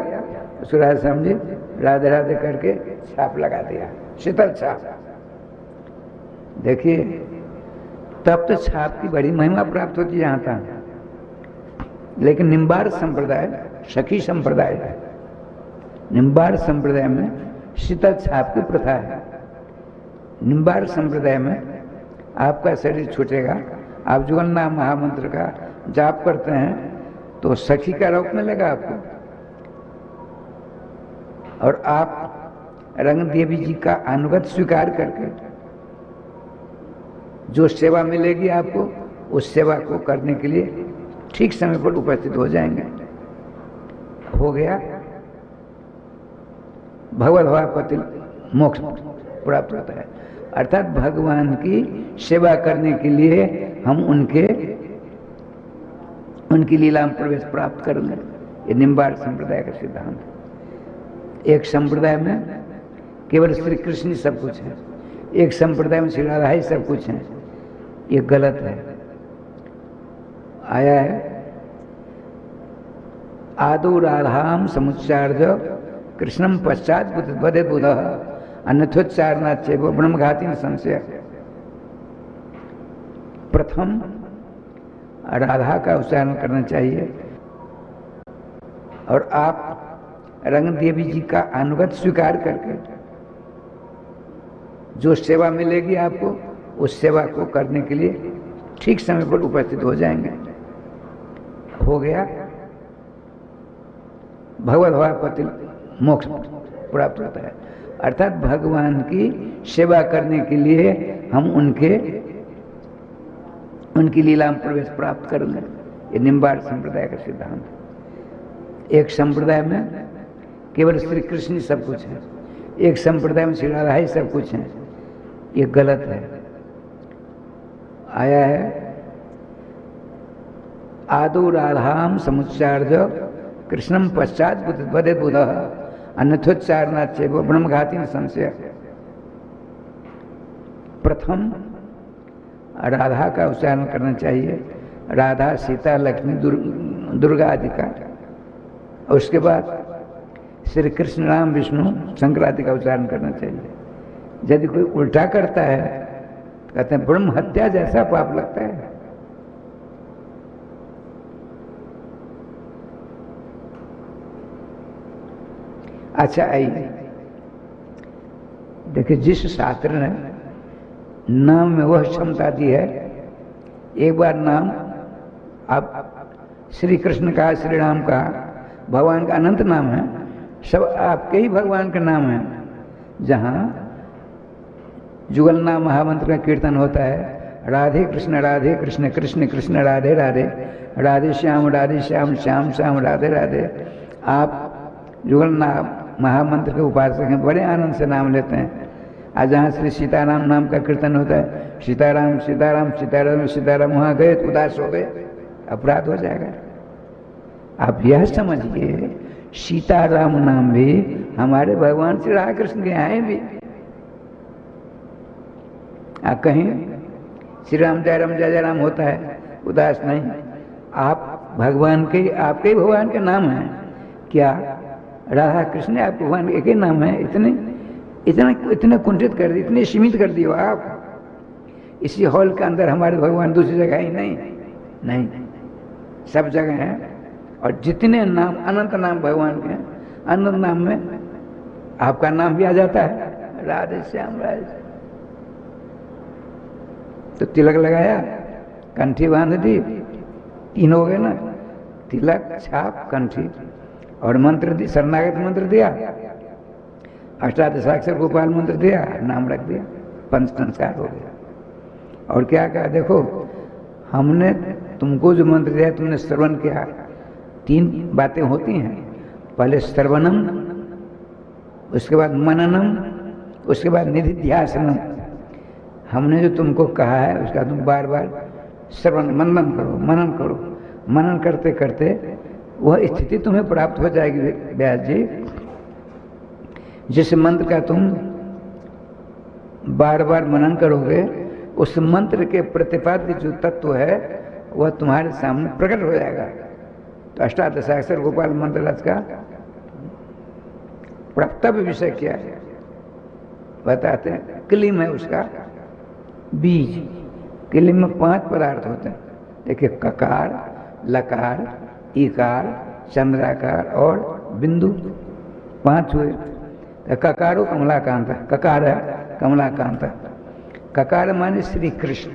उसको राधे श्याम जी राधे राधे करके छाप लगा दिया, शीतल छाप। देखिए, तब तो छाप की बड़ी महिमा प्राप्त होती यहाँ था। लेकिन निम्बार संप्रदाय सखी संप्रदाय है। निम्बार संप्रदाय में शीतल छाप की प्रथा है। निम्बार संप्रदाय में आपका शरीर छूटेगा, आप जुगन्नाथ महामंत्र का जाप करते हैं तो सखी का रूप मिलेगा आपको, और आप रंग देवी जी का अनुगत स्वीकार करके जो सेवा मिलेगी आपको, उस सेवा को करने के लिए ठीक समय पर उपस्थित हो जाएंगे। हो गया, भगवत भावपति मोक्ष प्राप्त होता है। अर्थात भगवान की सेवा करने के लिए हम उनकी लीला में प्रवेश प्राप्त कर लें। ये निम्बार संप्रदाय का सिद्धांत है। एक संप्रदाय में केवल श्री कृष्ण ही सब कुछ है, एक संप्रदाय में श्री राधा ही सब कुछ है। ये गलत है। आया है, आदौ राधाम समुच्चार्ज कृष्णम पश्चात बदे बुध अन्यथोच्चारणा चेव ब्रह्मघाती संशय। प्रथम राधा का उच्चारण करना चाहिए, और आप रंग देवी जी का अनुगत स्वीकार करके जो सेवा मिलेगी आपको उस सेवा को करने के लिए ठीक समय पर उपस्थित हो जाएंगे। हो गया, भगवत भावापत्ति मोक्ष प्राप्त होता है। अर्थात भगवान की सेवा करने के लिए हम उनकी लीला में प्रवेश प्राप्त कर लें। ये निम्बाड़ संप्रदाय का सिद्धांत है। एक संप्रदाय में केवल श्री कृष्ण ही सब कुछ है, एक संप्रदाय में श्री राधा ही सब कुछ है। ये गलत है। आया है आदौ राधाम समुच्चार्य कृष्णम पश्चात बदे बुध अन्यथोच्चारणात् चैव ब्रह्मघाती संशय। प्रथम राधा का उच्चारण करना चाहिए, राधा सीता लक्ष्मी दुर्गा आदि का, और उसके बाद श्री कृष्ण राम विष्णु शंकर आदि का उच्चारण करना चाहिए। यदि कोई उल्टा करता है तो कहते हैं ब्रह्म हत्या जैसा पाप लगता है। अच्छा आइए देखिए, जिस शास्त्र ने नाम में वह क्षमता दी है, एक बार नाम आप श्री कृष्ण का, श्री राम का, भगवान का अनंत नाम है, सब आपके ही भगवान के नाम है। जहाँ जुगल नाम महामंत्र का कीर्तन होता है, राधे कृष्ण कृष्ण कृष्ण राधे राधे, राधे श्याम श्याम श्याम राधे राधे। आप जुगल नाम महामंत्र के उपासक हैं, बड़े आनंद से नाम लेते हैं। आज जहाँ श्री सीताराम नाम का कीर्तन होता है, सीताराम सीताराम सीताराम सीताराम, वहाँ गए तो उदास हो गए, अपराध हो जाएगा। आप यह समझिए सीताराम नाम भी हमारे भगवान श्री राधा कृष्ण के हैं भी। आप कहीं श्री राम जय राम होता है, उदास नहीं। आप भगवान के, आपके भगवान के नाम हैं क्या? राधा कृष्ण आप भगवान एक ही नाम है। इतने कुंठित कर दिए, इतने सीमित कर दिए आप। इसी हॉल के अंदर हमारे भगवान दूसरी जगह ही नहीं, सब जगह हैं। और जितने नाम, अनंत नाम भगवान के हैं, अनंत नाम में आपका नाम भी आ जाता है, राधे श्याम राधे। तो तिलक लगाया, कंठी बांध दी, तीन हो गए ना, तिलक, छाप, कंठी, और मंत्र दी, शरणागत मंत्र दिया, अष्टादशाक्षर गोपाल मंत्र दिया, नाम रख दिया, पंच संस्कार हो गया। और क्या कहा, देखो हमने तुमको जो मंत्र दिया तुमने श्रवण किया। तीन बातें होती हैं, पहले श्रवणम, उसके बाद मननम, उसके बाद निधिध्यासनम। हमने जो तुमको कहा है उसका तुम बार बार श्रवण मनन करो, मनन करो। मनन करते करते वह स्थिति तुम्हें प्राप्त हो जाएगी व्यास जी, जिस मंत्र का तुम बार बार मनन करोगे, उस मंत्र के प्रतिपाद्य जो तत्व है वह तुम्हारे सामने प्रकट हो जाएगा। तो अष्टादशाक्षर गोपाल मंत्र रस का प्रत्यक्ष विषय क्या है बताते हैं। क्लीम है उसका बीज। क्लीम में 5 पदार्थ होते हैं। देखिए, ककार, लकार, ईकार, चंद्राकार और बिंदु, 5 हुए। ककारो कमलाकांत, ककार है कमलाकांत। ककार माने श्री कृष्ण,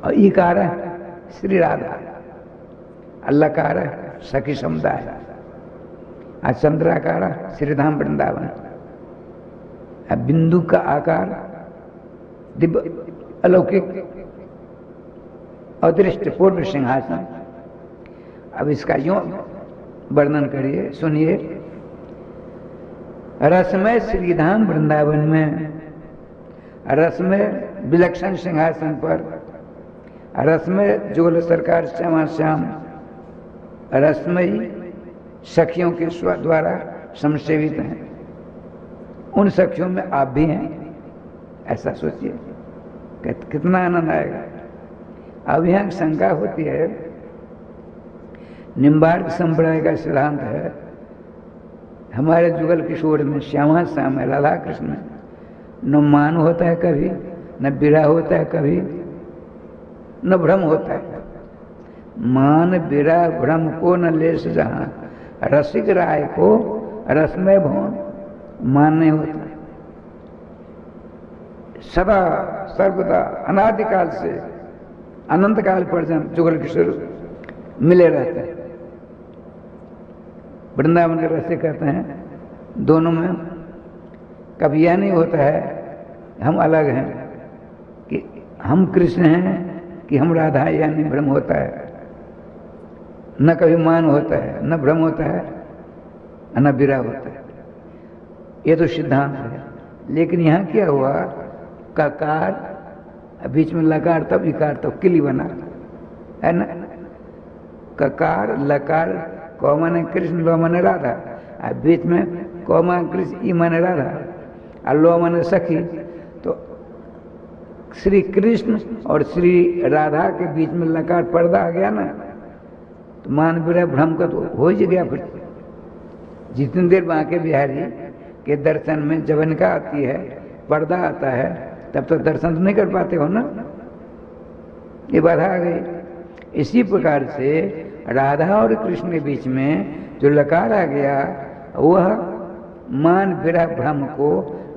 और ईकार है श्री राधा, अल्लाकार है सखी समुदाय, और चंद्राकार है श्रीधाम वृंदावन। बिंदु का आकार दिव्य अलौकिक अदृष्ट पूर्व सिंहासन। अब इसका यूं वर्णन करिए, सुनिए। रसमय श्रीधाम वृंदावन में, रसमय विलक्षण सिंहासन पर, रसमय जुगल सरकार श्यामा श्याम, रसमयी सखियों के द्वारा समसेवित हैं। उन सखियों में आप भी हैं, ऐसा सोचिए, कितना आनंद आएगा। अब यहाँ शंका होती है, निम्बार्क संप्रदाय का सिद्धांत है, हमारे जुगल किशोर में श्यामा श्याम है, राधा कृष्ण, न मान होता है कभी, न विरह होता है कभी, न भ्रम होता है। मान विरह भ्रम को न लेस जहाँ, रसिक राय को रसमय भवन मान नहीं होता। सदा सर्वदा अनादिकाल से अनंत काल पर्यंत जुगल किशोर मिले रहते हैं। वृंदावन के रस्ते कहते हैं दोनों में कभी यह नहीं होता है हम अलग हैं, कि हम कृष्ण हैं कि हम राधा हैं, यह नहीं भ्रम होता है। न कभी मान होता है, न भ्रम होता है, न विरह होता है। ये तो सिद्धांत है। लेकिन यहाँ क्या हुआ, ककार बीच में लकार तब इकार तब किली बना है ना। ककार लकार क माने कृष्ण लो माने राधा, और बीच में क माने कृष्ण ई माने राधा और लो माने सखी। तो श्री कृष्ण और श्री राधा के बीच में लकार पर्दा आ गया ना, तो मान विरह भ्रम का तो हो ही गया। फिर जितनी देर बांके बिहारी के दर्शन में जब इनका आती है, पर्दा आता है, तब तक दर्शन तो नहीं कर पाते हो ना, ये बाधा आ गई। इसी प्रकार से राधा और कृष्ण के बीच में जो लकार आ गया, वह मान विरह भ्रम को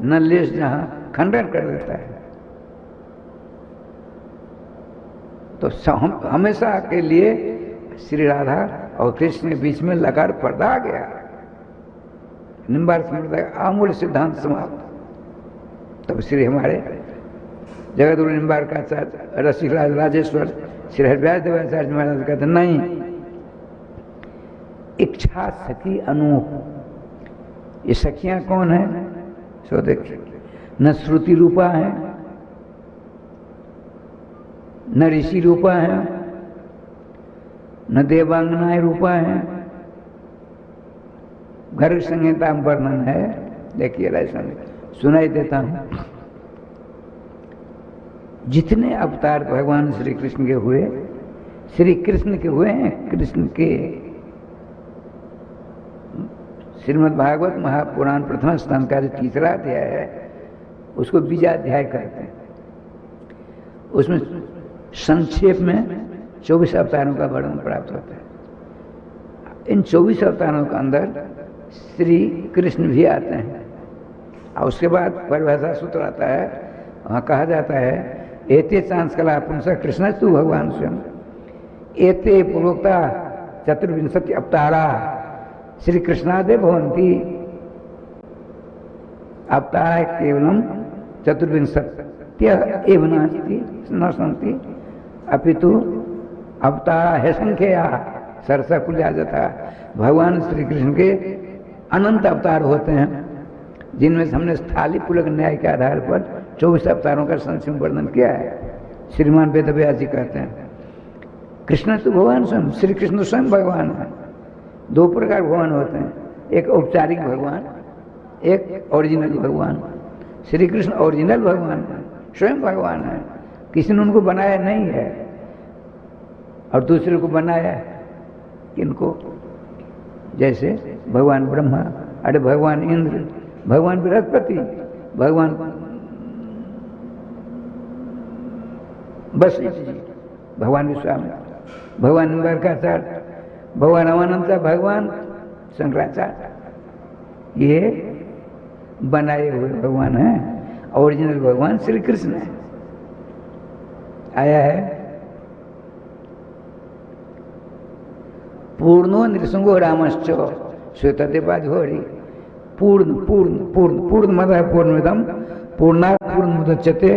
नलेश जहां खंडन कर देता है। तो हमेशा के लिए श्री राधा और कृष्ण के बीच में लकार पर्दा आ गया। निम्बार संप्रदाय आमूल सिद्धांत समाप्त। तब श्री हमारे जगतगुरु निम्बार का रसिक राज राजेश्वर श्री हरिव्यास देवाचार्य महाराज कहते नहीं, इच्छा सखी अनूप। ये सखियां कौन है सो देखिए, न श्रुति रूपा है, न ऋषि रूपा है, न देवांगनाएं रूपा है। घर संहिता में वर्णन है, देखिए ऐसा सुनाई देता हूं। जितने अवतार भगवान श्री कृष्ण के हुए, श्री कृष्ण के हुए हैं, कृष्ण के श्रीमद् भागवत महापुराण प्रथम स्कंद का जो तीसरा अध्याय है, उसको बीजाध्याय कहते हैं। उसमें संक्षेप में 24 अवतारों का वर्णन प्राप्त होता है। इन 24 अवतारों के अंदर श्री कृष्ण भी आते हैं, और उसके बाद परिभाषा सूत्र आता है, वहाँ कहा जाता है एते चांस कला पुंस कृष्ण तू भगवान स्वयं एते पूर्वोक्ता चतुर्विंशति अवतारा श्री कृष्णादे भवन्ति। अवतारा केवलम चतुर्विंशत्यः एव न सन्ति अपितु अवतारा है संख्या सरसा कुल्या जाता। भगवान श्री कृष्ण के अनंत अवतार होते हैं, जिनमें से हमने स्थाली पुलक न्याय के आधार पर 24 अवतारों का संक्षिप्त वर्णन किया है। श्रीमान वेदव्यास जी कहते हैं कृष्ण तो भगवान स्वयं, श्री कृष्ण स्वयं भगवान है। दो प्रकार भगवान होते हैं, एक औपचारिक भगवान, एक ओरिजिनल भगवान। श्री कृष्ण ओरिजिनल भगवान है, स्वयं भगवान है, किसी ने उनको बनाया नहीं है। और दूसरे को बनाया किनको, जैसे भगवान ब्रह्मा, अरे भगवान इंद्र, भगवान बृहस्पति, भगवान वशिष्ठ जी, भगवान विश्वामित्र, भगवान निम्बारकाचार्य, भगवान अमानंद, भगवान शंकराचार्य, ये बनाए हुए भगवान हैं। ओरिजिनल भगवान श्री कृष्ण है। आया है पूर्णो नृसिंहो रामश्च श्वेतदेवाधिहोरी। पूर्ण पूर्ण पूर्ण पूर्ण मदः पूर्णमिदं पूर्णात् पूर्णमुदच्यते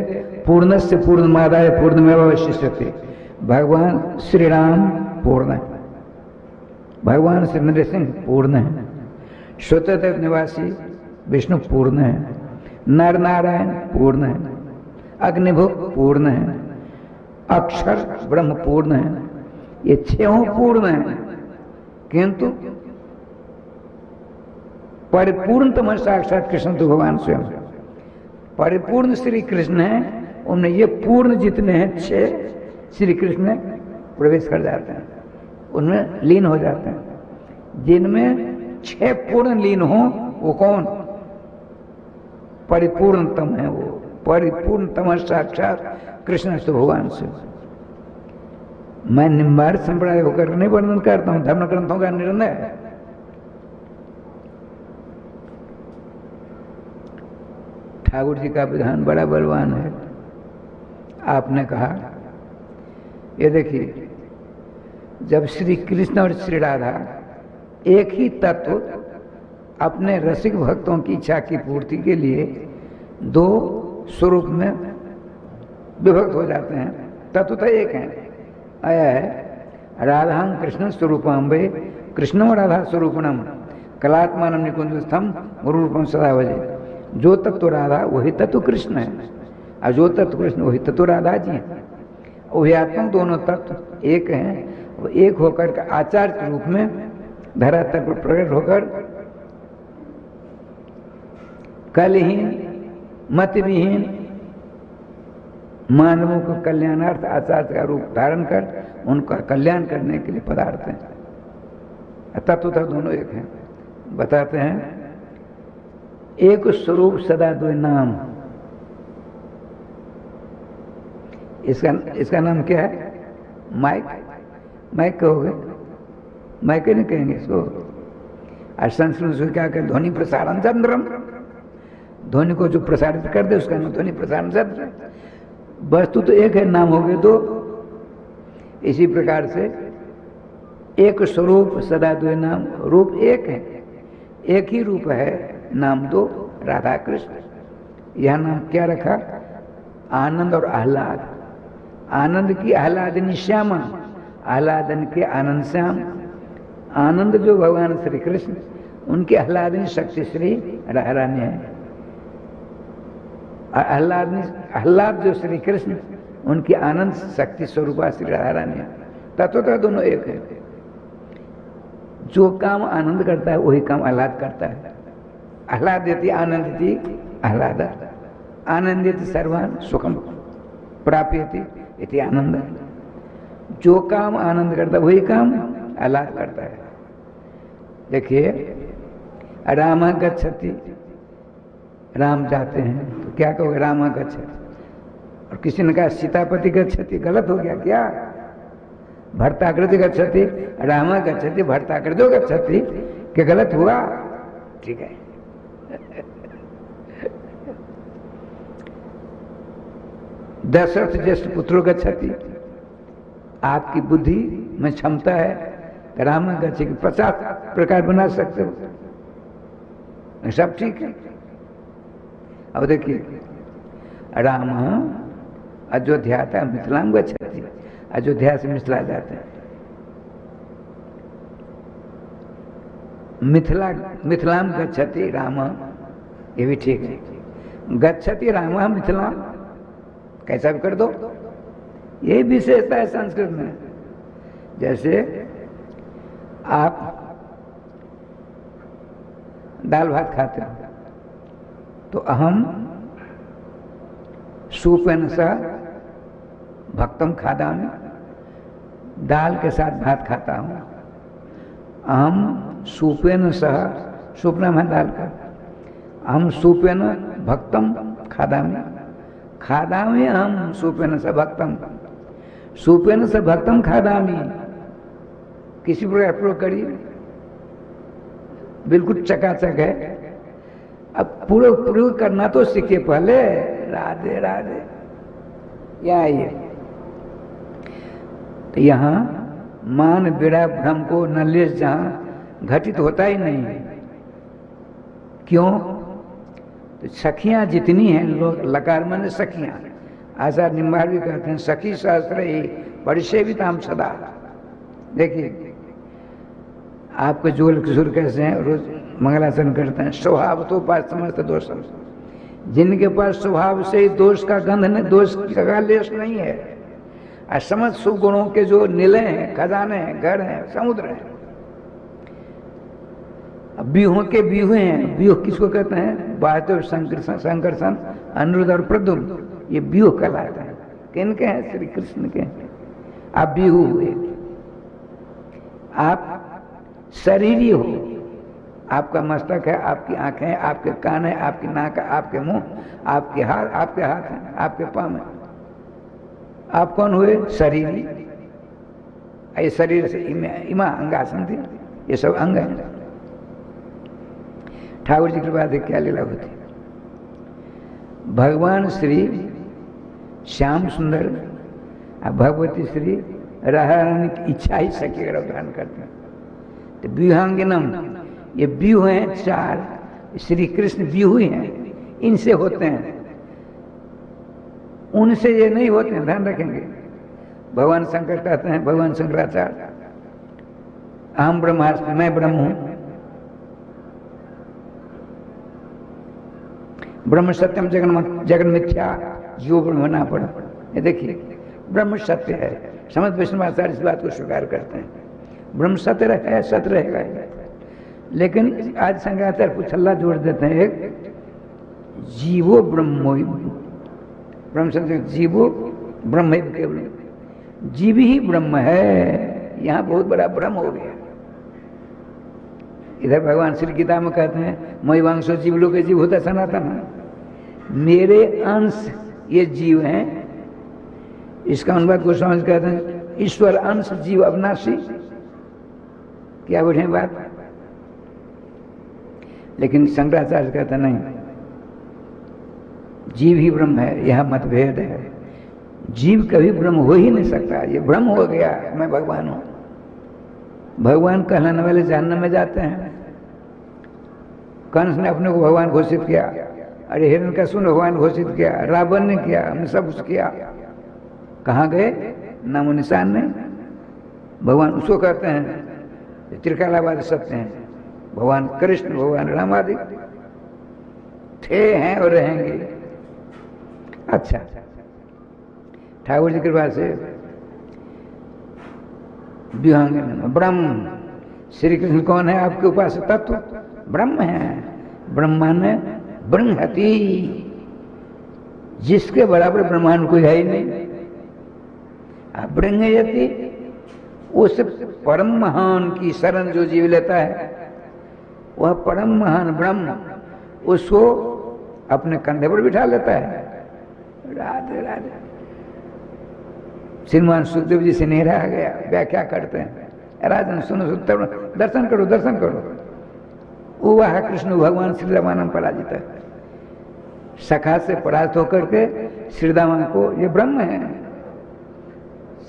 पूर्णस्य पूर्णमादाय पूर्णमेवावशिष्यते। भगवान श्री राम पूर्ण है, भगवान श्री नृसिंह पूर्ण है, श्वेतदेव निवासी विष्णु पूर्ण है, नर नारायण पूर्ण है, अग्निभुक पूर्ण है, अक्षर ब्रह्म पूर्ण है। ये छहों पूर्ण है, किंतु परिपूर्णतम साक्षात कृष्ण तो भगवान स्वयं है। परिपूर्ण श्री कृष्ण है, उनमें ये पूर्ण जितने हैं 6 श्री कृष्ण प्रवेश कर जाते हैं, उनमें लीन हो जाते हैं। जिनमें 6 पूर्ण लीन हो वो कौन, परिपूर्णतम है, वो परिपूर्णतम साक्षात कृष्ण तो भगवान से। मैं निम्बार संप्रदाय होकर नहीं वर्णन करता हूं, धर्म ग्रंथों का निर्णय है। ठाकुर जी का विधान बड़ा बलवान है। आपने कहा, ये देखिए, जब श्री कृष्ण और श्री राधा एक ही तत्व अपने रसिक भक्तों की इच्छा की पूर्ति के लिए दो स्वरूप में विभक्त हो जाते हैं, तत्व तो एक है। आया है राधां कृष्ण स्वरूपाम्बे कृष्णो राधा स्वरूपणम कलात्मानम निकुंजस्थम रूपम सदा भजे। जो तत्व राधा वही तत्व कृष्ण है, और जो तत्व कृष्ण वही तत्व राधा जी है। उभयात्मक दोनों तत्व एक हैं। वो एक होकर के आचार्य के रूप में धरातल पर प्रकट होकर कलहीन मतविहीन मानवों को कल्याणार्थ आचार्य का रूप धारण कर उनका कल्याण करने के लिए पधारते हैं। तत्व तो दोनों एक हैं। बताते हैं, एक स्वरूप सदा दो नाम। इसका नाम क्या है? माइक। माइक कहोगे? माइक नहीं कहेंगे इसको। और संस्कृत में क्या कहें? ध्वनि प्रसारण तंत्रम। ध्वनि को जो प्रसारित कर दे उसका नाम ध्वनि प्रसारण तंत्र। वस्तु तो एक है, नाम हो गए दो। इसी प्रकार से एक स्वरूप सदा दो नाम। रूप एक है, एक ही रूप है, नाम दो, राधा कृष्ण। यह नाम क्या रखा? आनंद और आह्लाद। आनंद की आह्लादनी श्यामा, आह्लादन के आनंद श्याम। आनंद जो भगवान श्री कृष्ण, उनकी आह्लादनी शक्ति श्री राधा रानी है। आह्लाद जो श्री कृष्ण, उनकी आनंद शक्ति स्वरूपा श्री राधा रानी है। तत्वतः दोनों एक है। जो काम आनंद करता है वही काम आह्लाद करता है। आह्लादयति आनंदति आह्लाद, आनंदित सर्वान सुखम प्राप्यति इति आनंद। जो काम आनंद करता है वही काम आह्लाद करता है। देखिए, राम गच्छति, राम जाते हैं तो क्या कहोगे? राम गच्छति। और किसी ने कहा सीतापति गच्छति, गलत हो गया क्या? भर्ताकृति गच्छति, राम गच्छति भर्ताकृतो गच्छति, क्या गलत हुआ? ठीक है। दशरथ ज्येष्ठ पुत्रो गच्छति। आपकी बुद्धि में क्षमता है, राम गच्छति 50 प्रकार बना सकते हो, सब ठीक है। अब देखिए, राम अयोध्या था मिथिलाम गच्छति। अयोध्या से मिथिला जाते हैं। मिथिलाम गच्छति राम, ये भी ठीक है। गच्छति राम मिथिलाम, कैसा भी कर दो, यही विशेषता है संस्कृत में। जैसे आप दाल भात खाते हो तो अहम सूपेन सा भक्तम खादामि, दाल के साथ भात खाता हूँ। अहम सूपेन सह, सूप नाम है दाल का। अहम सूपेन भक्तम खादामि, खादामि अहम सूपेन स भक्तम, सूपेन स भक्तम खादामि। किसी प्रकार प्रयोग करिए, बिल्कुल चकाचक है। अब पूरे प्रयोग करना तो सीखिए पहले। राधे राधे। यहाँ आइए, तो यहाँ मान विड़ा भ्रम को नलेश जहाँ घटित होता ही नहीं है। क्यों? तो सखियां जितनी हैं, लोग लकार माने सखियां, आचार्य निम्बार भी कहते हैं सखी शास्त्र ही परिसेविताम सदा। देखिए, आपके जोल किशोर कैसे हैं, रोज मंगलाचरण करते हैं। स्वभाव तो पास समस्त दोष, जिनके पास स्वभाव से ही दोष का गंध नहीं, दोष का लेश नहीं है, और समस्त शुभ गुणों के जो नीले हैं, खजाने हैं, घर हैं, समुद्र हैं। व्यूहों के व्यूह हैं। व्यूह किसको कहते हैं? वासुदेव, संकर्षण, अनिरुद्ध और प्रद्युम्न, ये व्यूह कहलाते हैं। किनके हैं? श्री कृष्ण के। आप व्यूह हुए, आप शरीरी हो। आपका मस्तक है, आपकी आंखें हैं, आपके कान है, आपकी नाक है, आपके मुंह, आपके हाथ हैं, आपके पाँव हैं। आप कौन हुए? शरीरी। ये शरीर से इमा अंगासन थी, ये सब अंग हैं। ठाकुर जी की कृपा से क्या लीला होती। भगवान श्री श्याम सुंदर और भगवती श्री राधा रानी की इच्छा ही सखी का धारण करते हैं। तो व्यूहांगनम, ये व्यूह हैं 4, श्री कृष्ण व्यूह हैं, इनसे होते हैं, उनसे ये नहीं होते हैं, ध्यान रखेंगे। भगवान शंकर कहते हैं, भगवान शंकराचार्य, अहम ब्रह्मास्मि, मैं ब्रह्म हूं, ब्रह्म सत्यम जगन मिथ्या जीव ब्रह्म ना पड़ा। ये देखिए, ब्रह्म सत्य है, समझ वैष्णवाचार्य इस बात को स्वीकार करते हैं, ब्रह्म सत्य है, सत्य रहेगा। लेकिन आज शंकराचार्य कुछ हल्ला जोड़ देते हैं, एक जीवो ब्रह्मो, ब्रह्म सत्य, जीवो ब्रह्म केवल, जीव ही ब्रह्म है, यहाँ बहुत बड़ा भ्रम हो गया। इधर भगवान श्री गीता में कहते हैं, मयि वांशो जीव लोके जीव होता सनातन, मेरे अंश ये जीव हैं। इसका अनुवाद गोस्वामी कहते हैं, ईश्वर अंश जीव अविनाशी। क्या बढ़िया बात। लेकिन शंकराचार्य कहते नहीं, जीव ही ब्रह्म है, यह मतभेद है। जीव कभी ब्रह्म हो ही नहीं सकता, ये भ्रम हो गया, मैं भगवान हूं। भगवान कहलाने वाले जानने में जाते हैं। कंस ने अपने को भगवान घोषित किया, अरे हिरण्यकश्यप ने भगवान घोषित किया, रावण ने किया, हमने सब कुछ किया, कहाँ गए? नामो निशान नहीं। भगवान उसको कहते हैं त्रिकालावाद सत्य हैं, भगवान कृष्ण, भगवान राम आदि थे, हैं और रहेंगे। अच्छा, ठाकुर जी की कृपा से व्यूहांगन ब्रह्म, श्री कृष्ण कौन है? आपके उपास्य तत्व ब्रह्म है। ब्रह्मांड ब्रह्मति, जिसके बराबर ब्रह्मांड कोई है ही नहीं। ब्रह्मयति, उस परम महान की शरण जो जीव लेता है, वह परम महान ब्रह्म उसको अपने कंधे पर बिठा लेता है। राधे राधे। श्रीमान सुखदेव जी से नहीं रहा गया, व्याख्या करते हैं, राजन सुनो, दर्शन करो, दर्शन करो। वह कृष्ण भगवान श्री रामानंद पराजित है, सखा से पराजित होकर के श्री रामा को, ये ब्रह्म है।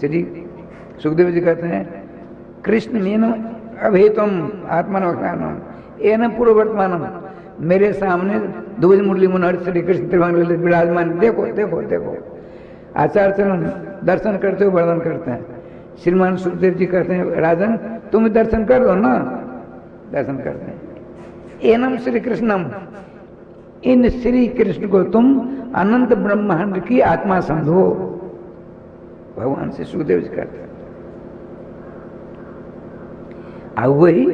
श्री सुखदेव जी कहते हैं, कृष्ण मीनम अभेतम आत्मनोखानम एन पूर्ववर्तमानम, मेरे सामने द्विज मुरली मनोहर श्री कृष्ण त्रिभंग ललित विराजमान, देखो देखो देखो। आचार्य चरण दर्शन करते हो, वर्णन करते हैं। श्रीमान सुखदेव जी कहते हैं, राजन तुम दर्शन कर दो ना, दर्शन करते हैं। एनम श्री कृष्णम, इन श्री कृष्ण को तुम अनंत ब्रह्मांड की आत्मा समझो, भगवान से सुखदेव जी कहते हैं। अब वही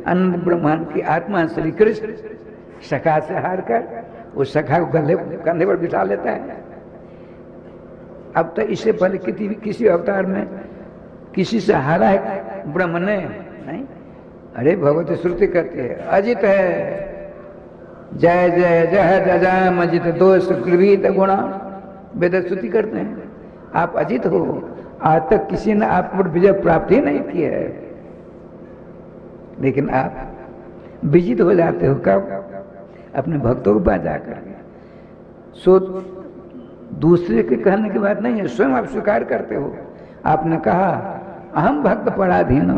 अनंत ब्रह्मांड की आत्मा श्री कृष्ण सखा से हार कर उस सखा को कंधे पर बिठा लेता है। अब तक इससे पहले किसी अवतार में किसी से हारा है ब्रह्म ने नहीं। अरे भगवती श्रुति कहती है, अजित है, जय जय जय जजाम अजित दोष कृवीत गुणा, वेद स्तुति करते हैं। आप अजित हो, आज तक किसी ने आप पर विजय प्राप्त ही नहीं की है, लेकिन आप विजित हो जाते हो। कब? अपने भक्तों के पास जाकर। सो दूसरे के कहने की बात नहीं है, स्वयं आप स्वीकार करते हो। आपने कहा, अहम भक्त पराधीन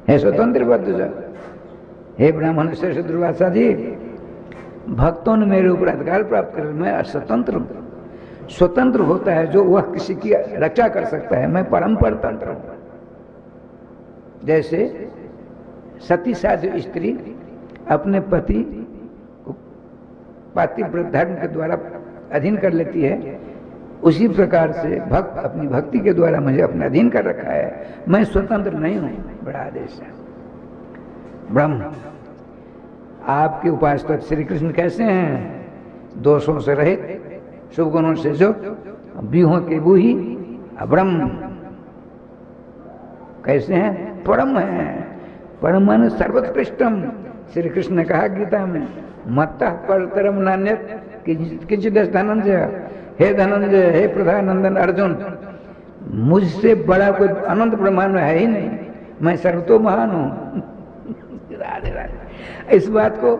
है स्वतंत्र बद्ध। हे ब्राह्मण श्रेष्ठ दुर्वासा जी, भक्तों ने मेरे ऊपर अधिकार प्राप्त कर, मैं अस्वतंत्र हूं। स्वतंत्र होता है जो वह किसी की रक्षा कर सकता है, मैं परम परतंत्र हूं। जैसे सती साध्य स्त्री अपने पति को पातिव्रत धर्म के द्वारा अधीन कर लेती है, उसी प्रकार से भक्त अपनी भक्ति के द्वारा मुझे अपने अधीन कर रखा है। मैं स्वतंत्र नहीं हूं। बड़ा आदेश है। ब्रह्म, आपके उपासक श्री कृष्ण कैसे हैं? दोषों से रहित, शुभ गुणों से युक्त, व्यूहों के बूही, ब्रह्म कैसे हैं? परम है। परम माने सर्वोत्कृष्टम। श्री कृष्ण ने कहा गीता में, मत्तः परतरम नान्यत् किंचित् धनंजय। हे धनंजय, हे प्रधानंदन अर्जुन, मुझसे बड़ा कोई अनंत ब्रह्मांड में है ही नहीं, मैं सर्वतो महान हूं। राधे राधे। इस बात को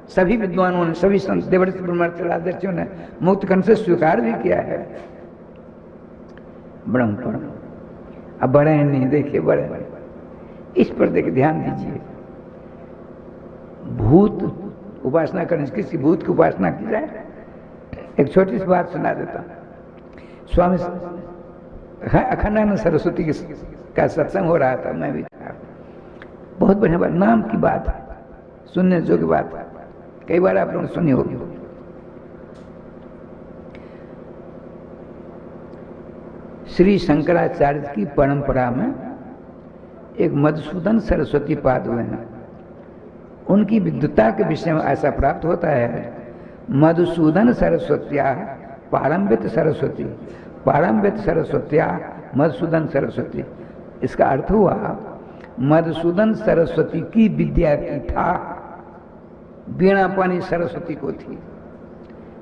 सभी विद्वानों ने, सभी संत देवर्षि ब्रह्मर्षि राजर्षियों ने मुक्त कंठ से स्वीकार भी किया है। ब्रह्म परम अब बढ़े नहीं, देखिए बढ़े, इस पर देखिए ध्यान दीजिए। भूत उपासना करने से किसी भूत की उपासना की जाए। एक छोटी सी बात सुना देता हूं। स्वामी अखंडानंद सरस्वती का सत्संग हो रहा था, मैं भी था। बहुत बढ़िया बात, नाम की बात है, सुनने जो की बात है, कई बार आप लोगों ने सुनी होगी। श्री शंकराचार्य की परंपरा में एक मधुसूदन सरस्वती पाद हुए हैं। उनकी विद्वता के विषय में ऐसा प्राप्त होता है, मधुसूदन सरस्वत्या पारंबित सरस्वती, पारंबित सरस्वत्या मधुसूदन सरस्वती। इसका अर्थ हुआ मधुसूदन सरस्वती की विद्या की था, वीणा पानी सरस्वती को थी।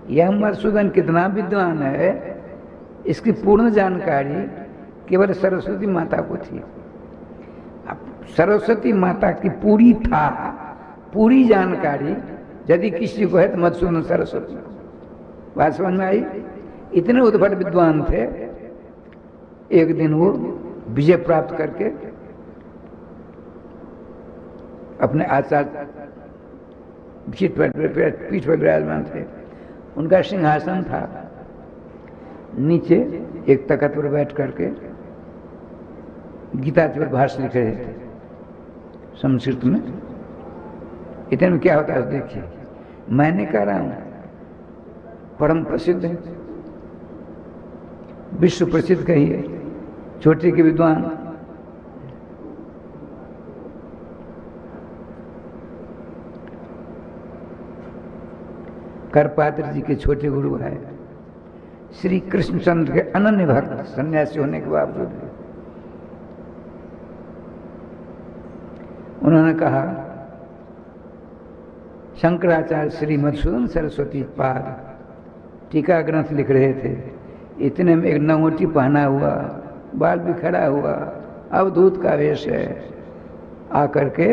यह मधुसूदन कितना विद्वान है, इसकी पूर्ण जानकारी केवल सरस्वती माता को थी। सरस्वती माता की पूरी था, पूरी जानकारी यदि किसी को है तो मधुसूदन सरस्वती को। बात समझ में आई? इतने उद्भट विद्वान थे। एक दिन वो विजय प्राप्त करके अपने आचार्य पीठ पर विराजमान थे। उनका सिंहासन था, नीचे एक तख्त पर बैठ करके गीता पर भाष्य लिख रहे थे संस्कृत में। इतने में क्या होता है देखिए, मैंने कह रहा हूं परम प्रसिद्ध है, विश्व प्रसिद्ध कहिए, छोटे के विद्वान, करपात्र जी के छोटे गुरु है, श्री कृष्णचंद्र के अनन्य भक्त, सन्यासी होने के बावजूद भी उन्होंने कहा, शंकराचार्य श्री मधुसूदन सरस्वती पाद टीका ग्रंथ लिख रहे थे। इतने में एक नंगोटी पहना हुआ, बाल भी खड़ा हुआ, अवधूत का वेश है, आकर के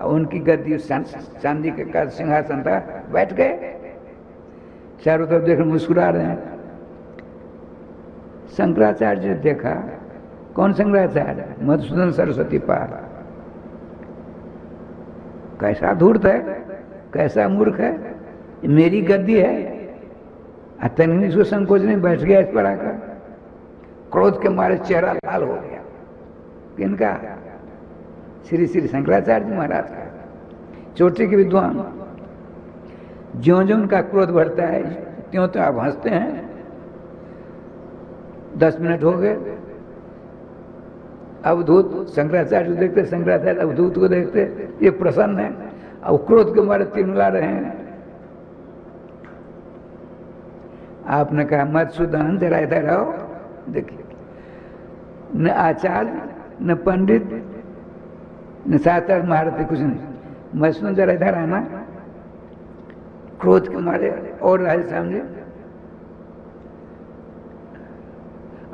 उनकी गद्दी चांदी का सिंहासन था, बैठ गए। चारों तरफ देख मुस्कुरा रहे हैं। शंकराचार्य ने देखा, कौन शंकराचार्य? मधुसूदन सरस्वती पाद। कैसा धूर्त है, कैसा मूर्ख है, मेरी गद्दी है। तनिक इसको संकोच नहीं, बैठ गया इस पर आकर। क्रोध के मारे चेहरा लाल हो गया। किनका? श्री श्री शंकराचार्य जी महाराज का, चोटी के विद्वान। ज्यों ज्यों उनका क्रोध बढ़ता है त्यों तो आप हंसते हैं। 10 मिनट हो गए, अवधूत शंकराचार्य को देखते, शंकराचार्य अवधूत को देखते, ये प्रसन्न है, और क्रोध के मारे तिलमिला रहे हैं। आपने कहा, मधुसूदन जरा इधर आओ। देखिए, न आचार्य न पंडित न शास्त्र महारथी, कुछ नहीं। मधुसूदन जरा इधर आना। क्रोध के मारे और रहे समझे,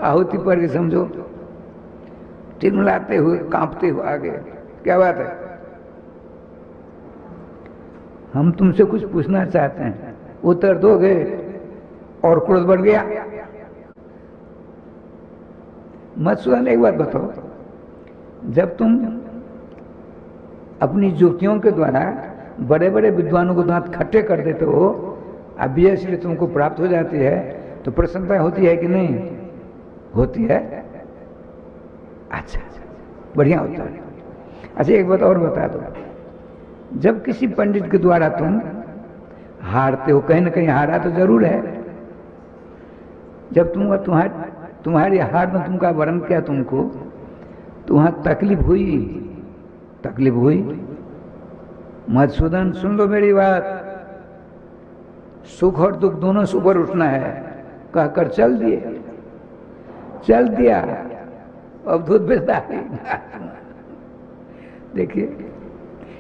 आहुति पर के समझो, टिलमिलाते हुए, कांपते हुए आगे। क्या बात है? हम तुमसे कुछ पूछना चाहते हैं, उत्तर दोगे? और क्रोध बढ़ गया। मधुसूदन एक बात बताओ, जब तुम अपनी युक्तियों के द्वारा बड़े बड़े विद्वानों को दांत खट्टे कर देते हो, अभ्यास इसलिए तुमको प्राप्त हो जाती है, तो प्रसन्नता होती है कि नहीं होती है? अच्छा, बढ़िया होता है। अच्छा, एक बात और बता दो, जब किसी पंडित के द्वारा तुम हारते हो, कहीं ना कहीं हारा तो जरूर है। जब तुम्हारी हार में तुमका वर्ण किया तुमको, तो वहां तकलीफ हुई। मधुसूदन सुन लो मेरी बात, सुख और दुख दोनों से ऊपर उठना है, कहकर चल दिया। अवधूत बेटा, देखिए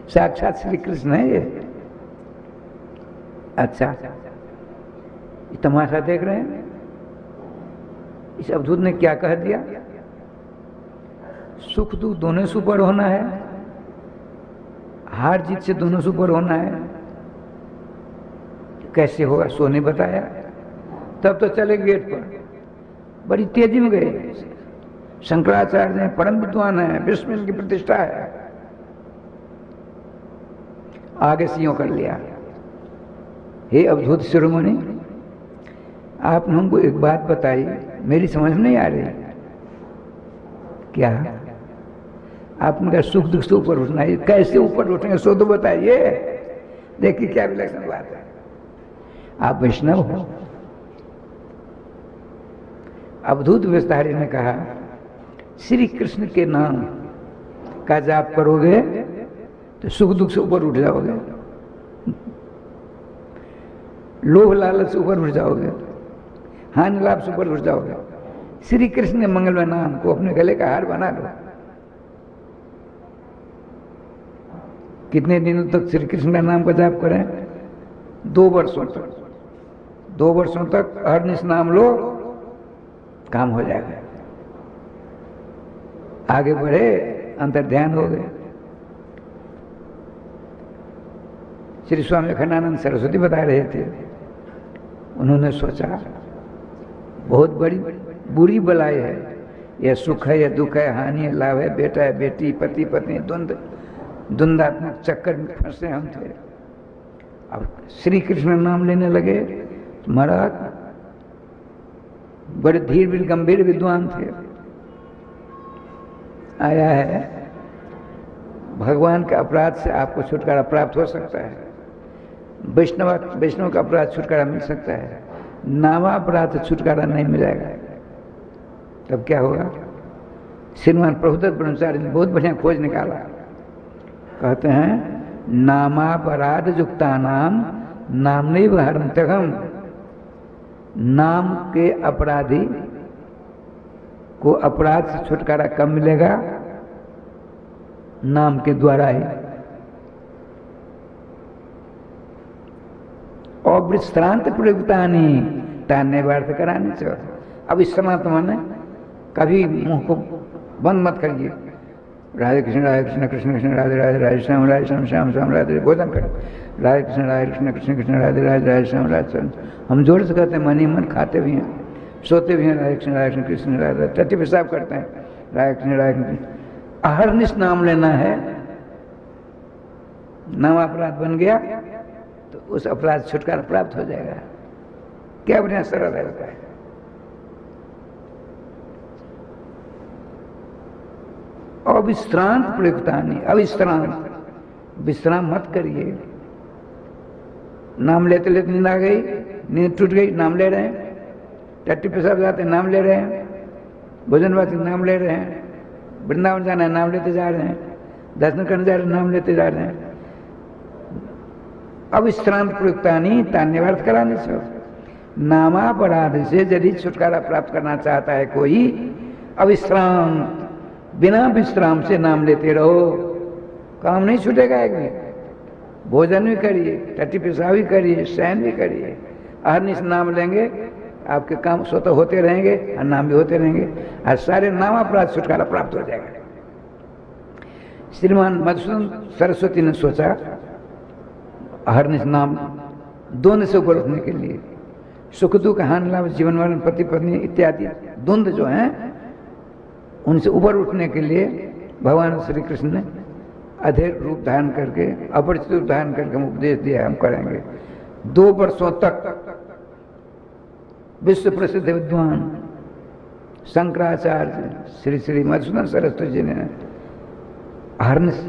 साक्षात श्री कृष्ण है ये। अच्छा, ये तमाशा देख रहे हैं। इस अवधूत ने क्या कह दिया? सुख दुख दोनों से ऊपर होना है, हार जीत से दोनों से ऊपर होना है। कैसे होगा, सो नहीं बताया। तब तो चले गेट पर, बड़ी तेजी में गए। शंकराचार्य ने परम विद्वान है, विश्व में इनकी प्रतिष्ठा है। आगे से यूं कर लिया, हे अवधूत शिरोमणि, आपने हमको एक बात बताई, मेरी समझ नहीं आ रही। क्या? आपने कहा सुख दुख से ऊपर उठना है। कैसे ऊपर उठेंगे, सो तो बताइए। देखिए क्या विलक्षण बात है। आप वैष्णव हो। अवधूत विस्तारी ने कहा, श्री कृष्ण के नाम का जाप करोगे तो सुख दुख से ऊपर उठ जाओगे, लोभ लालच से ऊपर उठ जाओगे, हानि लाभ से ऊपर उठ जाओगे। श्री कृष्ण के मंगलमय नाम को अपने गले का हार बना लो। कितने दिनों तक श्री कृष्ण का नाम का जाप करें? 2 वर्षों तक। 2 वर्षों तक अहर्निश नाम लो, काम हो जाएगा। आगे बढ़े, अंतर ध्यान हो गए। श्री स्वामी अखंडानंद सरस्वती बता रहे थे, उन्होंने सोचा बहुत बड़ी बुरी बलाई है, यह सुख है, यह दुख है, हानि है, लाभ है, बेटा है, बेटी, पति पत्नी, द्वंद्वात्मक चक्कर में फंसे हम थे। अब श्री कृष्ण नाम लेने लगे। महाराज बड़े धीर गंभीर विद्वान थे। आया है, भगवान के अपराध से आपको छुटकारा प्राप्त हो सकता है, वैष्णव का अपराध छुटकारा मिल सकता है, नामापराध से छुटकारा नहीं मिलेगा। तब क्या होगा? श्रीमान प्रभुदत्त ब्रह्मचारी ने बहुत बढ़िया खोज निकाला। कहते हैं, नामापराध युक्ता नाम नहीं हरंतहम। नाम के अपराधी को अपराध से छुटकारा कब मिलेगा? नाम के द्वारा ही। और विश्रांत प्रयुक्तानी तान्य वार्थ करानी चाहिए। अब विश्रांत माने कभी मुंह को बंद मत करिए। राधे कृष्ण कृष्ण कृष्ण राधे राधे, राधे श्याम श्याम श्याम राधे, भोजन करें। राधे कृष्ण कृष्ण कृष्ण राधे राधे, राधे श्याम राधे श्याम। हम जोर से कहते हैं, मन ही मन खाते भी हैं, सोते भी हैं। राधे कृष्ण कृष्ण राधे, टट्टी पेशाब करते हैं। राधे कृष्ण अहर्निश नाम लेना है। नाम अपराध बन गया तो उस अपराध से छुटकारा प्राप्त हो जाएगा। क्या बढ़िया सरल रहता है। अविश्रांत प्रयुक्तानी, अविश्रांत, विश्राम मत करिए। नाम लेते लेते नींद आ गई, नींद टूट गई, नाम ले रहे हैं। टट्टी पेशाब जाते नाम ले रहे हैं। भोजन वास्ते नाम ले रहे हैं। वृंदावन जाना है, नाम लेते जा रहे हैं। दर्शन करने जा रहे हैं, नाम लेते जा रहे हैं। अविश्रांत प्रयुक्तानी तान्यवार्थ कराने से। नामापराध से यदि छुटकारा प्राप्त करना चाहता है कोई, अविश्राम बिना विश्राम से नाम लेते रहो, काम नहीं छूटेगा। एक भी भोजन भी करिए, टट्टी पेशाब भी करिए, शयन भी करिए, अहर्निश नाम लेंगे, आपके काम स्वतः होते रहेंगे और नाम भी होते रहेंगे और सारे नाम अपराध छुटकारा प्राप्त हो जाएगा। श्रीमान मधुसूदन सरस्वती ने सोचा, अहर्निश नाम द्वंद्व से ऊपर उठने के लिए, सुख दुख, हानि लाभ, जीवन मरण, पति पत्नी इत्यादि द्वंद्व जो हैं उनसे ऊपर उठने के लिए भगवान श्री कृष्ण ने अधेर रूप धारण करके, अपरिचित रूप धारण करके हम उपदेश दिया, हम करेंगे। 2 वर्षों तक विश्व प्रसिद्ध विद्वान शंकराचार्य श्री श्री मधुसूदन सरस्वती जी ने अहर्निश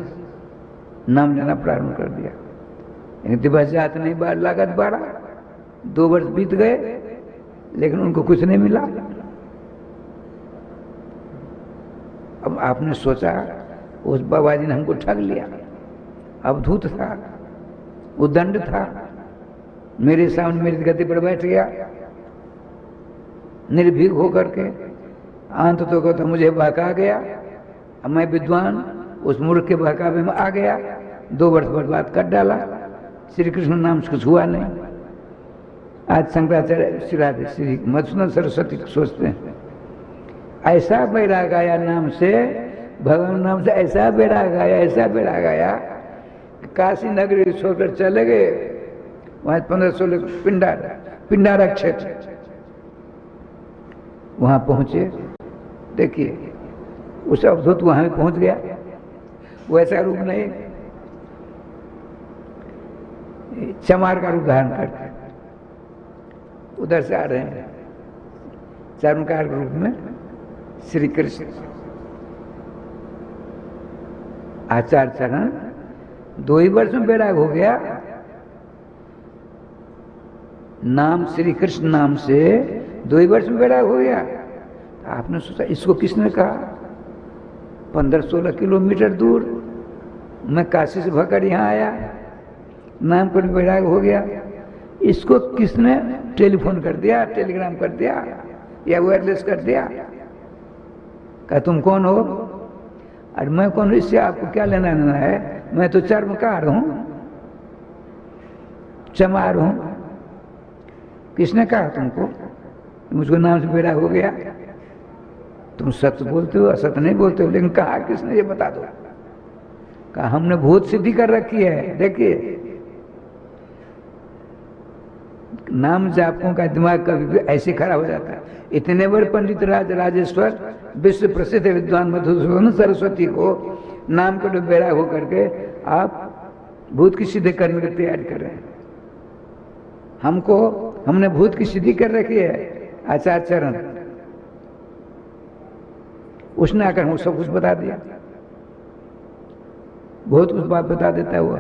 नाम लेना प्रारंभ कर दिया। दिवस जात नहीं, बार लागत 12, 2 वर्ष बीत गए लेकिन उनको कुछ नहीं मिला। अब आपने सोचा उस बाबा जी ने हमको ठग लिया, अवधूत था, उद्दंड था, मेरे सामने मेरी गद्दी पर बैठ गया निर्भीक होकर के। अंत तो मुझे बहका गया, अब मैं विद्वान उस मूर्ख के बहकावे में आ गया, 2 वर्ष बर्बाद कर डाला। श्री कृष्ण नाम से कुछ हुआ नहीं। आज शंकराचार्य श्री मधुसूदन सरस्वती सोचते हैं, ऐसा बैराग आया नाम से, भगवान नाम से ऐसा बैराग आया, ऐसा बैराग आया कि काशी नगरी छोड़कर चले गए, वहां 15-16 पिंडारा क्षेत्र, वहां पहुंचे। देखिए उस अवधूत वहां भी पहुंच गया, वो ऐसा रूप नहीं, चमार का रूप धारण करके उधर से आ रहे हैं, चर्मकार के रूप में श्री कृष्ण। आचार्य चरण 2 ही वर्ष में वैराग हो गया। नाम श्री कृष्ण नाम से 2 ही वर्ष में वैराग हो गया। आपने सोचा इसको किसने कहा? 15-16 किलोमीटर दूर, मैं काशी से भकर यहाँ आया, नाम पर वैराग हो गया। इसको किसने टेलीफोन कर दिया, टेलीग्राम कर दिया या वायरलेस कर दिया? कहा तुम कौन हो? अरे मैं कौन हूँ, इससे आपको क्या लेना देना है? मैं तो चर्मकार हूं, चमार हूं। किसने कहा तुमको? मुझको नाम से वैराग हो गया? तुम सच बोलते हो, असत नहीं बोलते हो, लेकिन कहा किसने ये बता दो। कहा हमने भूत सिद्धि कर रखी है। देखिए नाम जापकों का दिमाग कभी भी ऐसे खड़ा हो जाता है। इतने बड़े पंडित राजेश्वर विश्व प्रसिद्ध विद्वान मधुसूदन सरस्वती को नाम को वैराग होकर के आप भूत की सिद्धि करने की तैयारी कर रहे हैं। हमने भूत की सिद्धि कर रखी है। आचार्य चरण उसने आकर वो सब कुछ बता दिया, बहुत कुछ बात बता देता हुआ।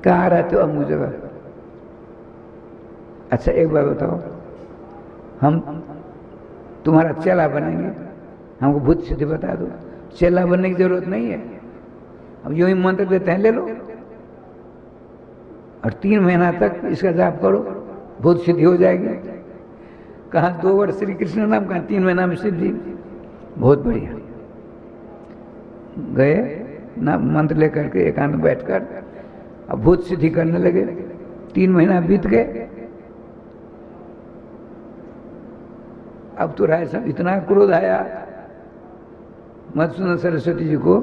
कहाँ रहते हो? अमुक जगह। अच्छा एक बार बताओ, हम तुम्हारा चेला बनेंगे, हमको भूत सिद्धि बता दो। चेला बनने की जरूरत नहीं है, अब यूं ही मंत्र देते हैं, ले लो और 3 महीना तक इसका जाप करो, भूत सिद्धि हो जाएगी। कहाँ 2 वर्ष श्री कृष्ण नाम, कहाँ 3 महीना में सिद्धि। बहुत बढ़िया। गए ना मंत्र लेकर के एकांत बैठकर अब भूत सिद्धि करने लगे। 3 महीना बीत गए। अब तो राय साहब इतना क्रोध आया मधुसूदन सरस्वती जी को,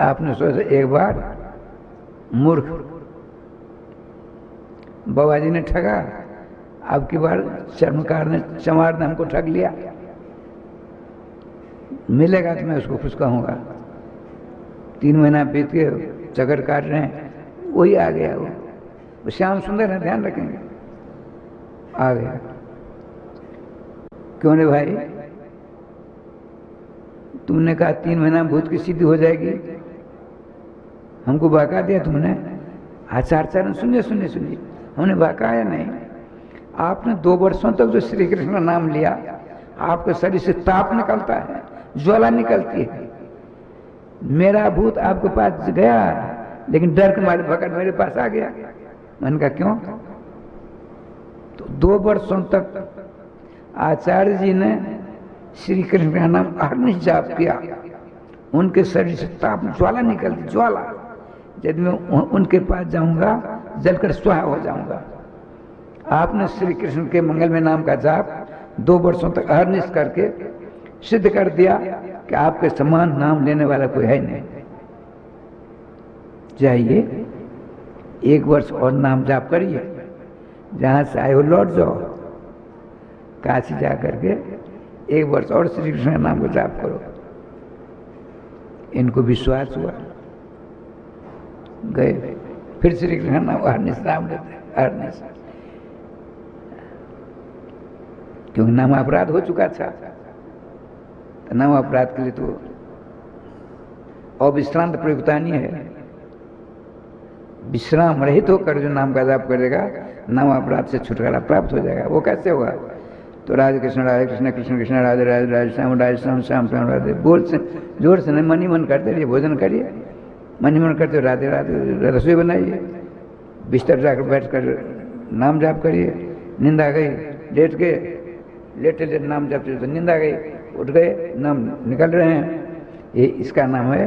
आपने सोचा एक बार मूर्ख बाबा जी ने ठगा, अब की बार चर्मकार ने चमार ने हमको ठग लिया, मिलेगा तो मैं उसको कुछ कहूँगा। 3 महीना बीत के चक्कर काट रहे हैं, वही आ गया। वो श्याम सुंदर है, ध्यान रखेंगे, आ गया। क्यों रे भाई, तुमने कहा 3 महीना भूत की सिद्धि हो जाएगी, हमको बहका दिया तुमने। आचार्य चरण सुनिए सुनिए सुनिए, हमने बहकाया नहीं। आपने 2 वर्षों तक जो श्री कृष्ण का नाम लिया, आपके शरीर से ताप निकलता है, ज्वाला निकलती है। मेरा भूत आपके पास गया, लेकिन डर के मारे भगत मेरे पास आ गया। मैंने कहा क्यों? तो 2 वर्षों तक आचार्य जी ने श्री कृष्ण का नाम अहर्निश जाप किया, उनके शरीर से ताप ज्वाला निकलती, ज्वाला। यदि मैं उनके पास जाऊंगा जलकर स्वाहा हो जाऊंगा। आपने श्री कृष्ण के मंगलमय नाम का जाप 2 वर्षों तक अहर्निश करके सिद्ध कर दिया कि आपके समान नाम लेने वाला कोई है नहीं। जाइए 1 वर्ष और नाम जाप करिए, जहां से आए हो लौट जाओ, काशी जा करके 1 वर्ष और श्री कृष्ण के नाम को जाप करो। इनको विश्वास हुआ, गए फिर श्री कृष्ण नाम अहर्निश नाम लेते, अहर्निश, क्योंकि नाम अपराध हो चुका था। तो नाम अपराध के लिए तो अविश्रांत प्रयुक्तानी है, विश्राम रहित होकर जो नाम का जाप करेगा, नाम अपराध से छुटकारा प्राप्त हो जाएगा। वो कैसे होगा? तो राधे कृष्ण कृष्ण कृष्ण राधे राधे राधे श्याम श्याम श्याम राधे, बोल से जोर से नहीं, मन ही मन करते रहिए, भोजन करिए, मन ही मन करते राधे राधे, रसोई बनाइए, बिस्तर जाकर बैठ कर नाम जाप करिए। नींद आ गई, लेट गए, लेटे लेटे नाम जाप तो नींद आ गई, उठ गए, नाम निकल रहे हैं। ये इसका नाम है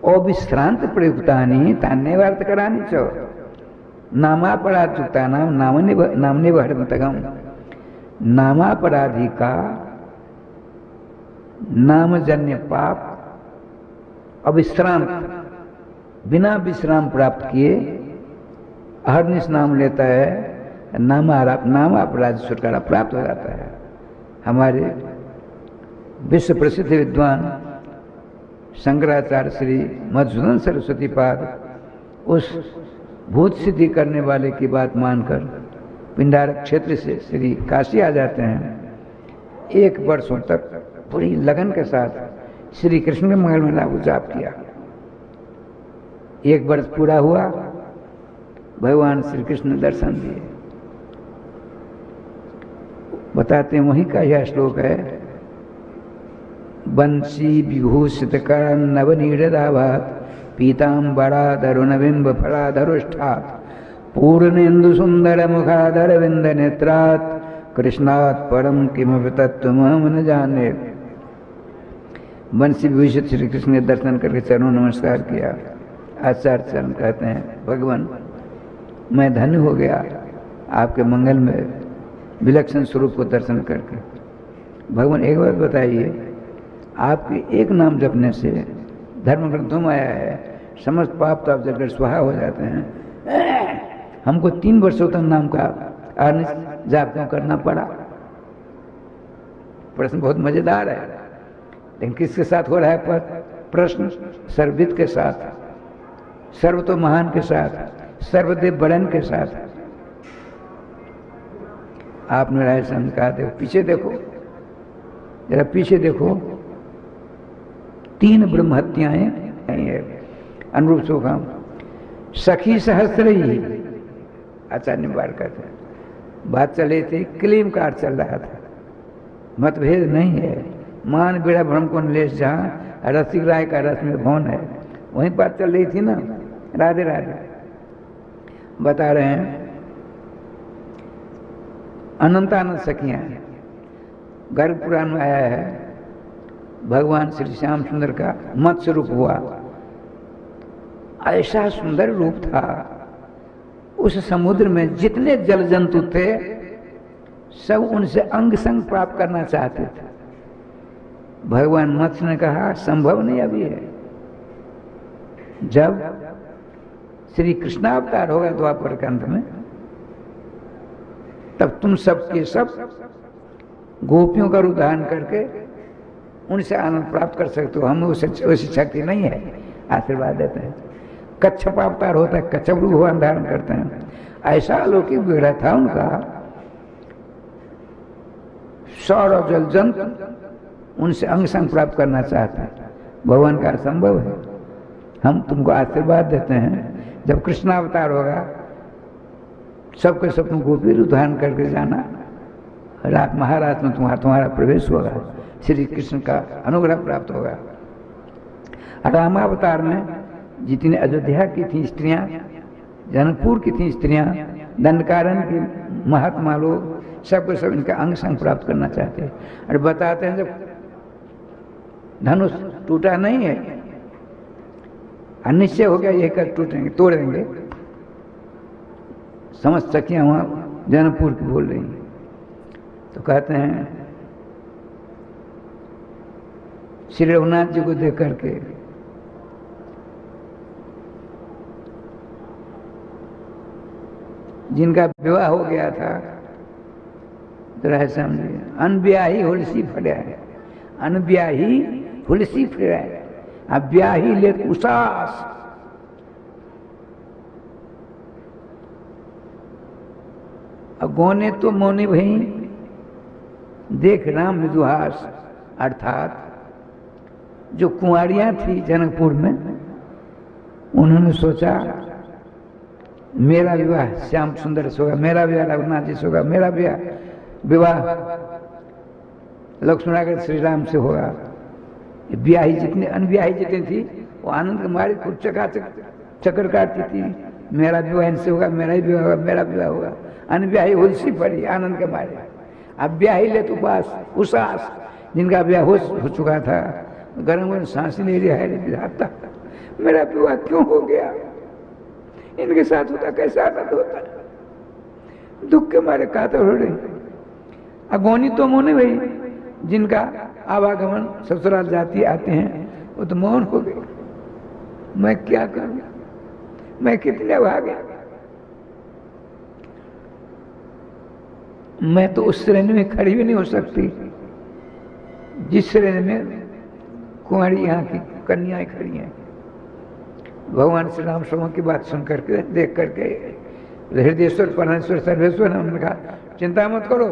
अविश्रांत प्रयुक्तानी तान्य वार्त करानी चो नामापराधयुक्ता नाम नामने बहरमतगम। नामापराधी का नामजन्य पाप अविश्रांत बिना विश्राम प्राप्त किए अहर्निश नाम लेता है, नाम अपराध छुटकारा प्राप्त हो जाता है। हमारे विश्व प्रसिद्ध विद्वान शंकराचार्य श्री मधुसूदन सरस्वती पाद उस भूत सिद्धि करने वाले की बात मानकर पिंडारक क्षेत्र से श्री काशी आ जाते हैं। 1 वर्षों तक पूरी लगन के साथ श्री कृष्ण के मंगल में नाम जाप किया। 1 वर्ष पूरा हुआ, भगवान श्री कृष्ण ने दर्शन दिए। बताते हैं वहीं का यह श्लोक है, बंसी विभूषित कर नवनीरदाभात पीताम्बराधरुणबिंब फलाधरुष्ठात् पूर्णेन्दु सुंदर मुखाधर विंद नेत्रात् कृष्णात् परम किमपि तत्त्वमहं न जाने। बंसी विभूषित श्री कृष्ण ने दर्शन करके चरणों नमस्कार किया। आचार्य चरण कहते हैं, भगवान मैं धन्य हो गया आपके मंगल में विलक्षण स्वरूप को दर्शन करके। भगवान एक बात बताइए, आपके एक नाम जपने से धर्म ग्रंथों में आया है समस्त पाप तो आप जलकर स्वाहा हो जाते हैं। हमको 3 वर्षों तक नाम का अहर्निश जाप क्यों करना पड़ा? प्रश्न बहुत मजेदार है, लेकिन किसके साथ हो रहा है प्रश्न? सर्वविद के साथ, सर्व तो महान के साथ, सर्वदेव बड़न के साथ। आपने राय संत कहा, देखो पीछे देखो, जरा पीछे देखो, 3 ब्रह्म हत्याएं अनुरूप सुखम सखी सहस्र ही। आचार्य निवार कहते हैं, बात चल रही थी, क्लीम कार चल रहा था, मतभेद नहीं है। मान बेड़ा भ्रम को लेश, जहाँ रसिक राय का रस में भौन है, वहीं बात चल रही थी ना। राधे राधे। बता रहे हैं अनंतानंद सखियां, गर्ग पुराण में आया है, भगवान श्री श्याम सुंदर का मत्स्य रूप हुआ। ऐसा सुंदर रूप था, उस समुद्र में जितने जल जंतु थे सब उनसे अंग संग प्राप्त करना चाहते थे। भगवान मत्स्य ने कहा संभव नहीं अभी है, जब श्री कृष्णावतार होगा द्वापर के अंत में, तब तुम सबके सब गोपियों का रूप धारण करके उनसे आनंद प्राप्त कर सकते हो। हम वैसी शक्ति नहीं है। आशीर्वाद देते हैं। कच्छप अवतार होता है, कच्छप रूप भगवान धारण करते हैं। ऐसा अलौकिक विग्रह था उनका, सौर और जल जंतु उनसे अंग संग प्राप्त करना चाहते हैं। भगवान का असंभव है। हम तुमको आशीर्वाद देते हैं, जब कृष्णावतार होगा सबके सब तुम गोपी रूप धारण करके जाना, रात महाराज में तुम्हारा प्रवेश होगा, श्री कृष्ण का अनुग्रह प्राप्त होगा। रामावतार में जितनी अयोध्या की थी स्त्रियां, जनकपुर की थी स्त्रियां, दंडकारण्य की महात्मा लोग, सबको सब इनका अंग संग प्राप्त करना चाहते हैं। और बताते हैं जब धनुष टूटा नहीं है, निश्चय हो गया यही कर टूटेंगे, तोड़ेंगे, समस्त सखियां वहां जनकपुर की बोल रही हैं, तो कहते हैं श्री रघुनाथ जी को देख करके जिनका विवाह हो गया था, तो रह समझिए, अनब्याही हुलसी फड़िया है, अनब्याही हुलसी फिरा है, अब ब्याही ले उसास। अब गौने तो मौने भई देख राम विदुहास, अर्थात जो कुंवारियां थी जनकपुर में, उन्होंने सोचा मेरा विवाह श्याम सुंदर से होगा, मेरा विवाह रघुनाथ जी से होगा, मेरा विवाह लक्ष्मणागर श्री राम से होगा। ब्याही जितनी अनब्याही जितनी थी वो आनंद के मारे खुद चक्कर काटती थी, मेरा विवाह इनसे होगा, मेरा ही विवाह होगा, मेरा विवाह होगा। अनब्याही उलसी पड़ी आनंद के मारे। अब ब्याही ले तो पास उसास, जिनका ब्याह हो चुका था, गर्म गर्म सांस ले रहा है, मेरा विवाह क्यों हो गया, इनके साथ होता कैसा आनंद होता, दुख के मारे कातर हो रही। अगोनी तो मोने भाई, जिनका आवागमन ससुराल जाती आते हैं, वो तो मौन हो गए, मैं क्या करूं, मैं कितने भागे, मैं तो उस श्रेणी में खड़ी भी नहीं हो सकती जिस श्रेणी में कुंवारी यहाँ की कन्याएं खड़ी हैं। भगवान श्री राम श्रवण की बात सुन करके देख करके हृदयेश्वर परमेश्वर सर्वेश्वर ने उन्होंने कहा चिंता मत करो,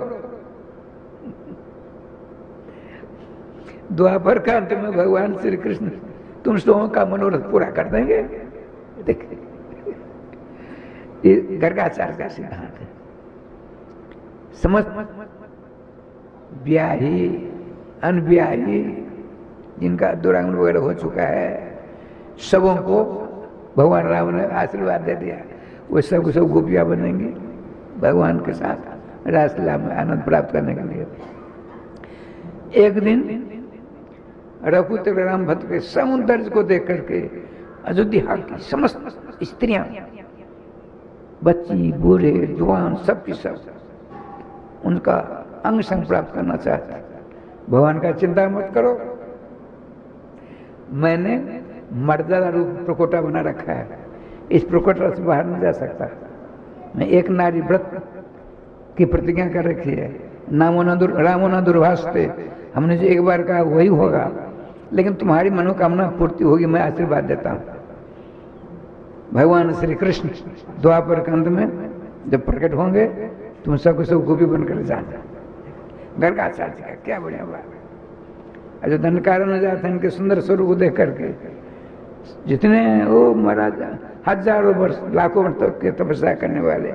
द्वापर का अंत में भगवान श्री कृष्ण तुम सबों का मनोरथ पूरा कर देंगे। देखिए ये गर्गाचार्य का सिद्धांत है। समस्त ब्याही अनब्याही जिनका दुरागमन वगैरह हो चुका है सबों को भगवान राम ने आशीर्वाद दे दिया, वो सब सब गोपियां बनेंगी भगवान के साथ रासलीला में आनंद प्राप्त करने के लिए। एक दिन रघुकुल राम भक्त के सौंदर्य को देख करके अयोध्या की समस्त स्त्रियां, बच्ची बूढ़े जवान सबकी सब उनका अंग संग प्राप्त करना चाहता। भगवान का चिंता मत करो, मैंने मर्यादा रूप प्रकोटा बना रखा है, इस प्रकोटा से बाहर नहीं जा सकता। मैं एक नारी व्रत की प्रतिज्ञा कर रखी है, रामो न दुर्भाषते, हमने जो एक बार कहा वही होगा, लेकिन तुम्हारी मनोकामना पूर्ति होगी, मैं आशीर्वाद देता हूं। भगवान श्री कृष्ण द्वापर कंद में जब प्रकट होंगे तुम सबको सब गोपी बनकर जाना। गर्गाचार्य जी का क्या बढ़िया बात है। जो धनकारण हो जाते हैं इनके सुंदर स्वरूप को देख करके, जितने वो महाराज हजारों वर्ष लाखों वर्ष तक के तपस्या करने वाले,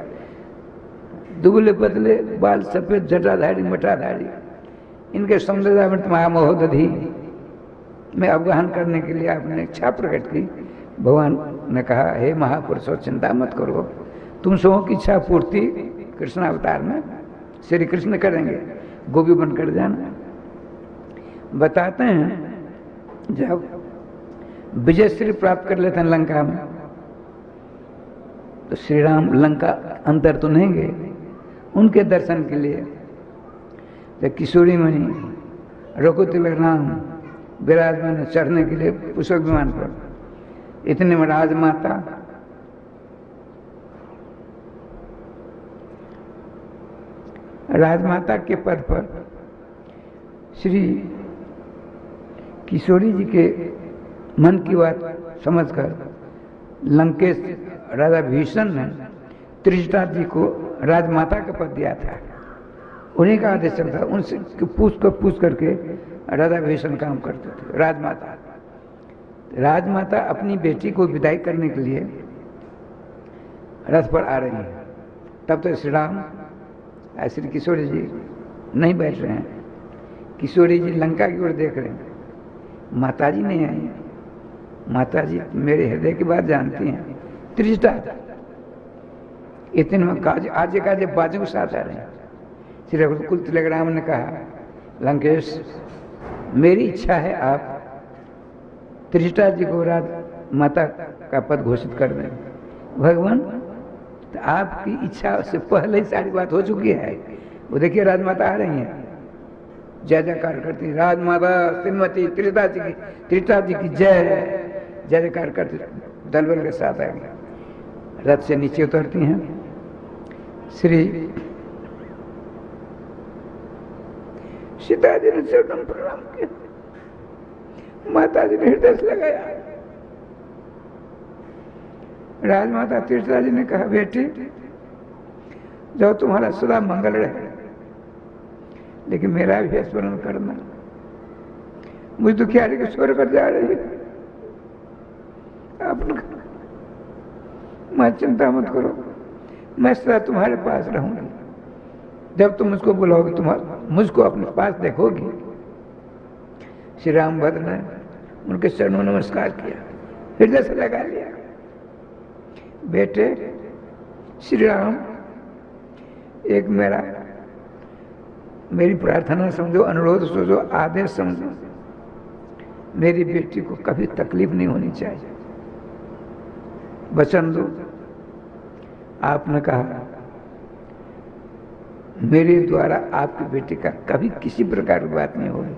दुबले पतले बाल सफेद जटाधारी मठाधारी, इनके सौंदर्यामृत महामहोदधि में अवगाहन करने के लिए आपने इच्छा प्रकट की। भगवान ने कहा हे महापुरुषों चिंता मत करो, तुम सबों की इच्छा पूर्ति कृष्ण अवतार में श्री कृष्ण करेंगे, गोपी बनकर जाना। बताते हैं जब विजय श्री प्राप्त कर लेते हैं लंका में, तो श्री राम लंका अंतर तो नहीं गए, उनके दर्शन के लिए जब किशोरी मणि रघुकुल राम विराजमान चढ़ने के लिए पुष्पक विमान पर, इतने में राजमाता के पद पर श्री किशोरी जी के मन की बात समझकर लंकेश राजा भीषण ने त्रिजटा जी को राजमाता का पद दिया था, उन्हीं का आदेश था, उनसे पूछ करके राजा भीषण काम करते थे। राजमाता अपनी बेटी को विदाई करने के लिए रथ पर आ रही है, तब तो श्री राम श्री किशोरी जी नहीं बैठ रहे हैं, किशोरी जी लंका की ओर देख रहे हैं। माताजी नहीं आई, माताजी मेरे हृदय की बात जानती हैं। त्रिजटा इतने में आज बाजू के साथ आ रहे हैं। श्री रघुकुल तिलक राम ने कहा लंकेश मेरी इच्छा है आप त्रिजटा जी को राज माता का पद घोषित कर दें। भगवान तो आपकी इच्छा से पहले ही सारी बात हो चुकी है। वो देखिए राजमाता आ रही हैं, जय जयकार करती, राजमाता श्रीमती त्रिजटा जी की जय जय जयकार करती दल बल के साथ आएंगे। रथ से नीचे उतरती हैं, श्री सीता जी ने चरणों प्रणाम किया, माता जी ने हृदय से लगाया। राजमाता त्रिजटा जी ने कहा बेटी जो तुम्हारा सदा मंगल रहे, लेकिन मेरा भी स्मरण करना, मुझ दुखियारी को छोड़ कर जा रही है, आप मैं चिंता मत करो, मैं सदा तुम्हारे पास रहूंगी। जब तुम मुझको बुलाओगे, तुम मुझको अपने पास देखोगी। श्री रामभद्र ने उनके चरणों नमस्कार किया, हृदय से लगा लिया। बेटे श्री राम, एक मेरी प्रार्थना समझो, अनुरोध समझो, आदेश समझो, मेरी बेटी को कभी तकलीफ नहीं होनी चाहिए। वचन दो। आपने कहा मेरे द्वारा आपकी बेटी का कभी किसी प्रकार की बात नहीं होगी।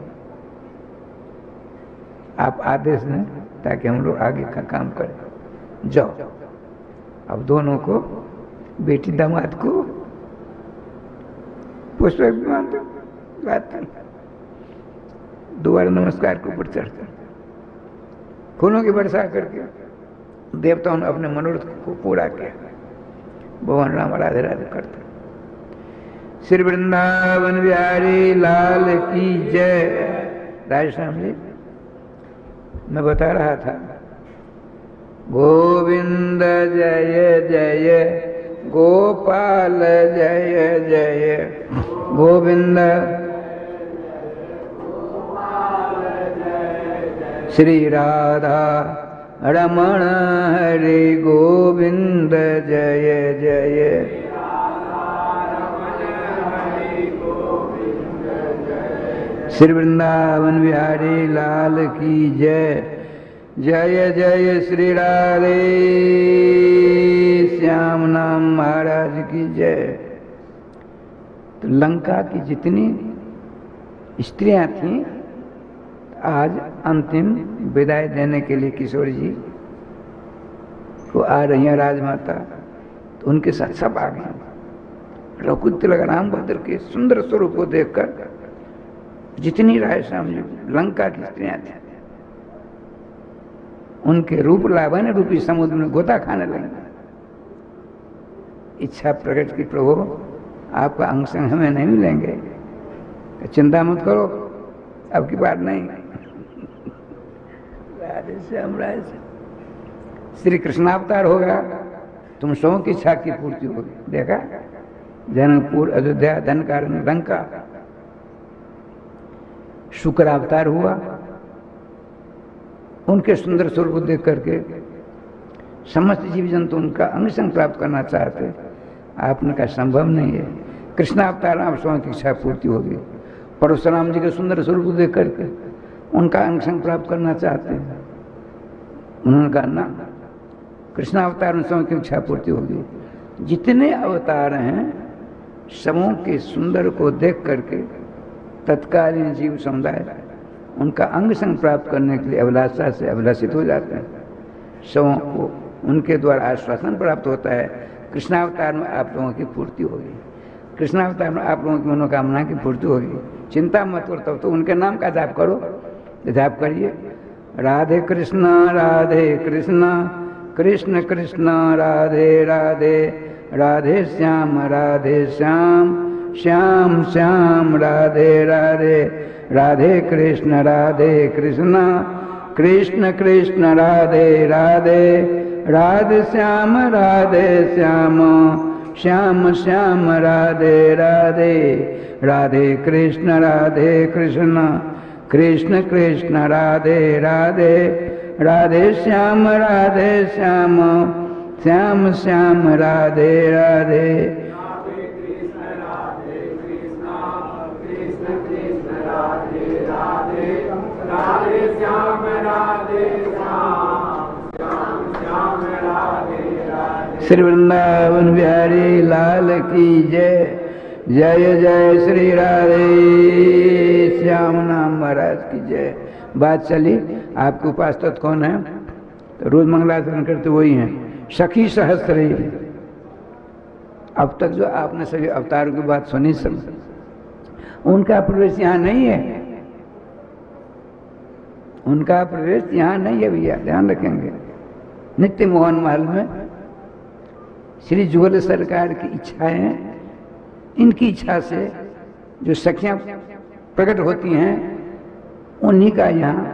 आप आदेश दें, ताकि हम लोग आगे का काम करें। जाओ, अब दोनों को, बेटी दामाद को पुष्प विमान लाते, दोबारा नमस्कार के ऊपर चढ़ते, फूलों की वर्षा करके देवताओं ने अपने मनोरथ को पूरा किया। भगवान राम राधे राधे करते। श्री वृंदावन बिहारी लाल की जय। राजश्याम जी, मैं बता रहा था, गोविंद जय जय गोपाल जय जय गोविंद, श्री राधा रमण हरि गोविंद जय जय। श्री वृंदावन बिहारी लाल की जय। जय जय श्री राधे श्याम नाम महाराज की जय। तो लंका की जितनी स्त्रियां थीं, आज अंतिम विदाई देने के लिए किशोर जी को आ रही हैं राजमाता, तो उनके साथ सब आ गए। रघुकुल तिलक रामभद्र के सुंदर स्वरूप को देखकर जितनी राधेश्याम जी लंका की स्त्रियां थी, उनके रूप लावण्य रूपी समुद्र में गोता खाने लगे। इच्छा प्रकट की, प्रभु आपका अंग संग हमें नहीं मिलेंगे, चिंता मत करो, अब की बात नहीं। राधेश्याम श्री कृष्णावतार होगा, तुम सौ की इच्छा की पूर्ति होगी। देखा, जनकपुर, अयोध्या, धन कारण, लंका। शुक्र अवतार हुआ, उनके सुंदर स्वरूप को देख करके समस्त जीव जंतु उनका अंग संग प्राप्त करना चाहते। आपने कहा संभव नहीं है, कृष्ण अवतार आप स्वयं की इच्छा पूर्ति होगी। परशुराम जी के सुंदर स्वरूप को देख करके उनका अंग संग प्राप्त करना चाहते हैं। उन्होंने कहा ना, कृष्ण अवतार में स्वयं की इच्छा पूर्ति होगी। जितने अवतार हैं, सबों के सुंदर को देख करके तत्कालीन जीव समुदाय उनका अंग संग प्राप्त करने के लिए अभिलाषा से अभिलाषित हो जाते हैं। सबों को उनके द्वारा आश्वासन प्राप्त होता है, कृष्णावतार में आप लोगों की पूर्ति होगी, कृष्णावतार में आप लोगों की मनोकामना की पूर्ति होगी। चिंता मत करो, तब तो उनके नाम का जाप करो। जाप करिए, राधे कृष्ण कृष्ण कृष्ण राधे राधे, राधे श्याम श्याम श्याम राधे राधे, राधे कृष्ण कृष्ण कृष्ण राधे राधे, राधे श्याम श्याम श्याम राधे राधे, राधे कृष्ण कृष्ण कृष्ण राधे राधे, राधे श्याम श्याम श्याम राधे राधे। श्री वृंदावन बिहारी लाल की जय। जय जय श्री राधे श्याम नाम महाराज की जय। बात चली, आपके उपास तत्व कौन है? तो रोज मंगलाचरण करते वही हैं, सखी सहस्त्री। अब तक जो आपने सभी अवतारों की बात सुनी, सब उनका प्रवेश यहाँ नहीं है, उनका प्रवेश यहाँ नहीं है भैया, ध्यान रखेंगे। नित्य मोहन महल में श्री जुगल सरकार की इच्छाएं, इनकी इच्छा से जो सखियां प्रकट होती हैं, उन्हीं का यहाँ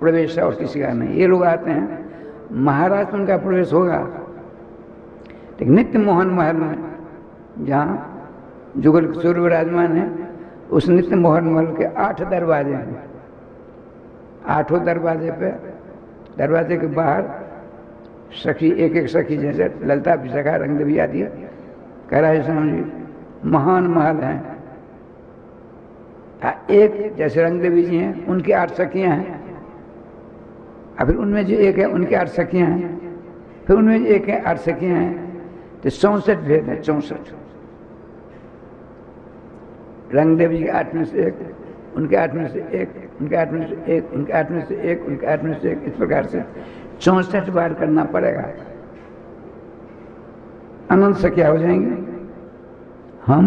प्रवेश है और किसी का नहीं। ये लोग आते हैं, महाराज उनका प्रवेश होगा, लेकिन नित्य मोहन महल में जहाँ जुगल किशोर विराजमान है, उस नित्य मोहन महल के 8 दरवाजे हैं। 8 दरवाजे पे, दरवाजे के बाहर सखी, एक एक सखी, जैसे ललिता विशाखा रंगदेवी आदि, कह रहा है श्याम जी महान महल हैं। एक जैसे रंगदेवी जी हैं, उनकी 8 सखियां हैं, और फिर उनमें जो एक है उनकी 8 सखियां हैं, फिर उनमें जो एक है 8 सखियां हैं, तो 64 भेद है। 64 रंगदेवी जी के 8 में से एक, उनके 8 में से 1, उनके 8 में से 1, उनके 8 में से 1, उनके 8 में से 1, इस प्रकार से 64 बार करना पड़ेगा। अनंत संख्या हो जाएंगे। हम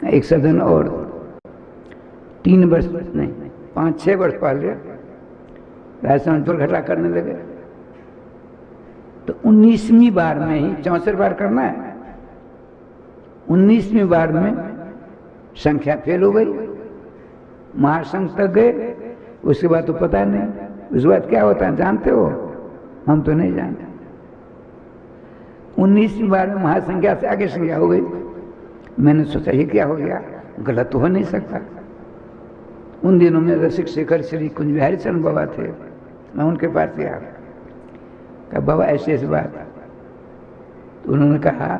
एक सदन और 3 वर्ष नहीं 5-6 वर्ष पहले राजस्थान दुर्घटना करने लगे, तो 19वीं बार में ही 64 बार करना है। 19वीं बार में संख्या फेल हो गई, महासंघ तक गए। उसके बाद तो पता नहीं, उसके बाद क्या होता है जानते हो? हम तो नहीं जानते। 19वीं बार में महासंख्या से आगे संख्या हो गई। मैंने सोचा ये क्या हो गया, गलत तो हो नहीं सकता। उन दिनों में रसिक शेखर श्री कुंज बिहारी चरण बाबा थे, मैं उनके पास गया, कहा बाबा ऐसे ऐसी बात। तो उन्होंने कहा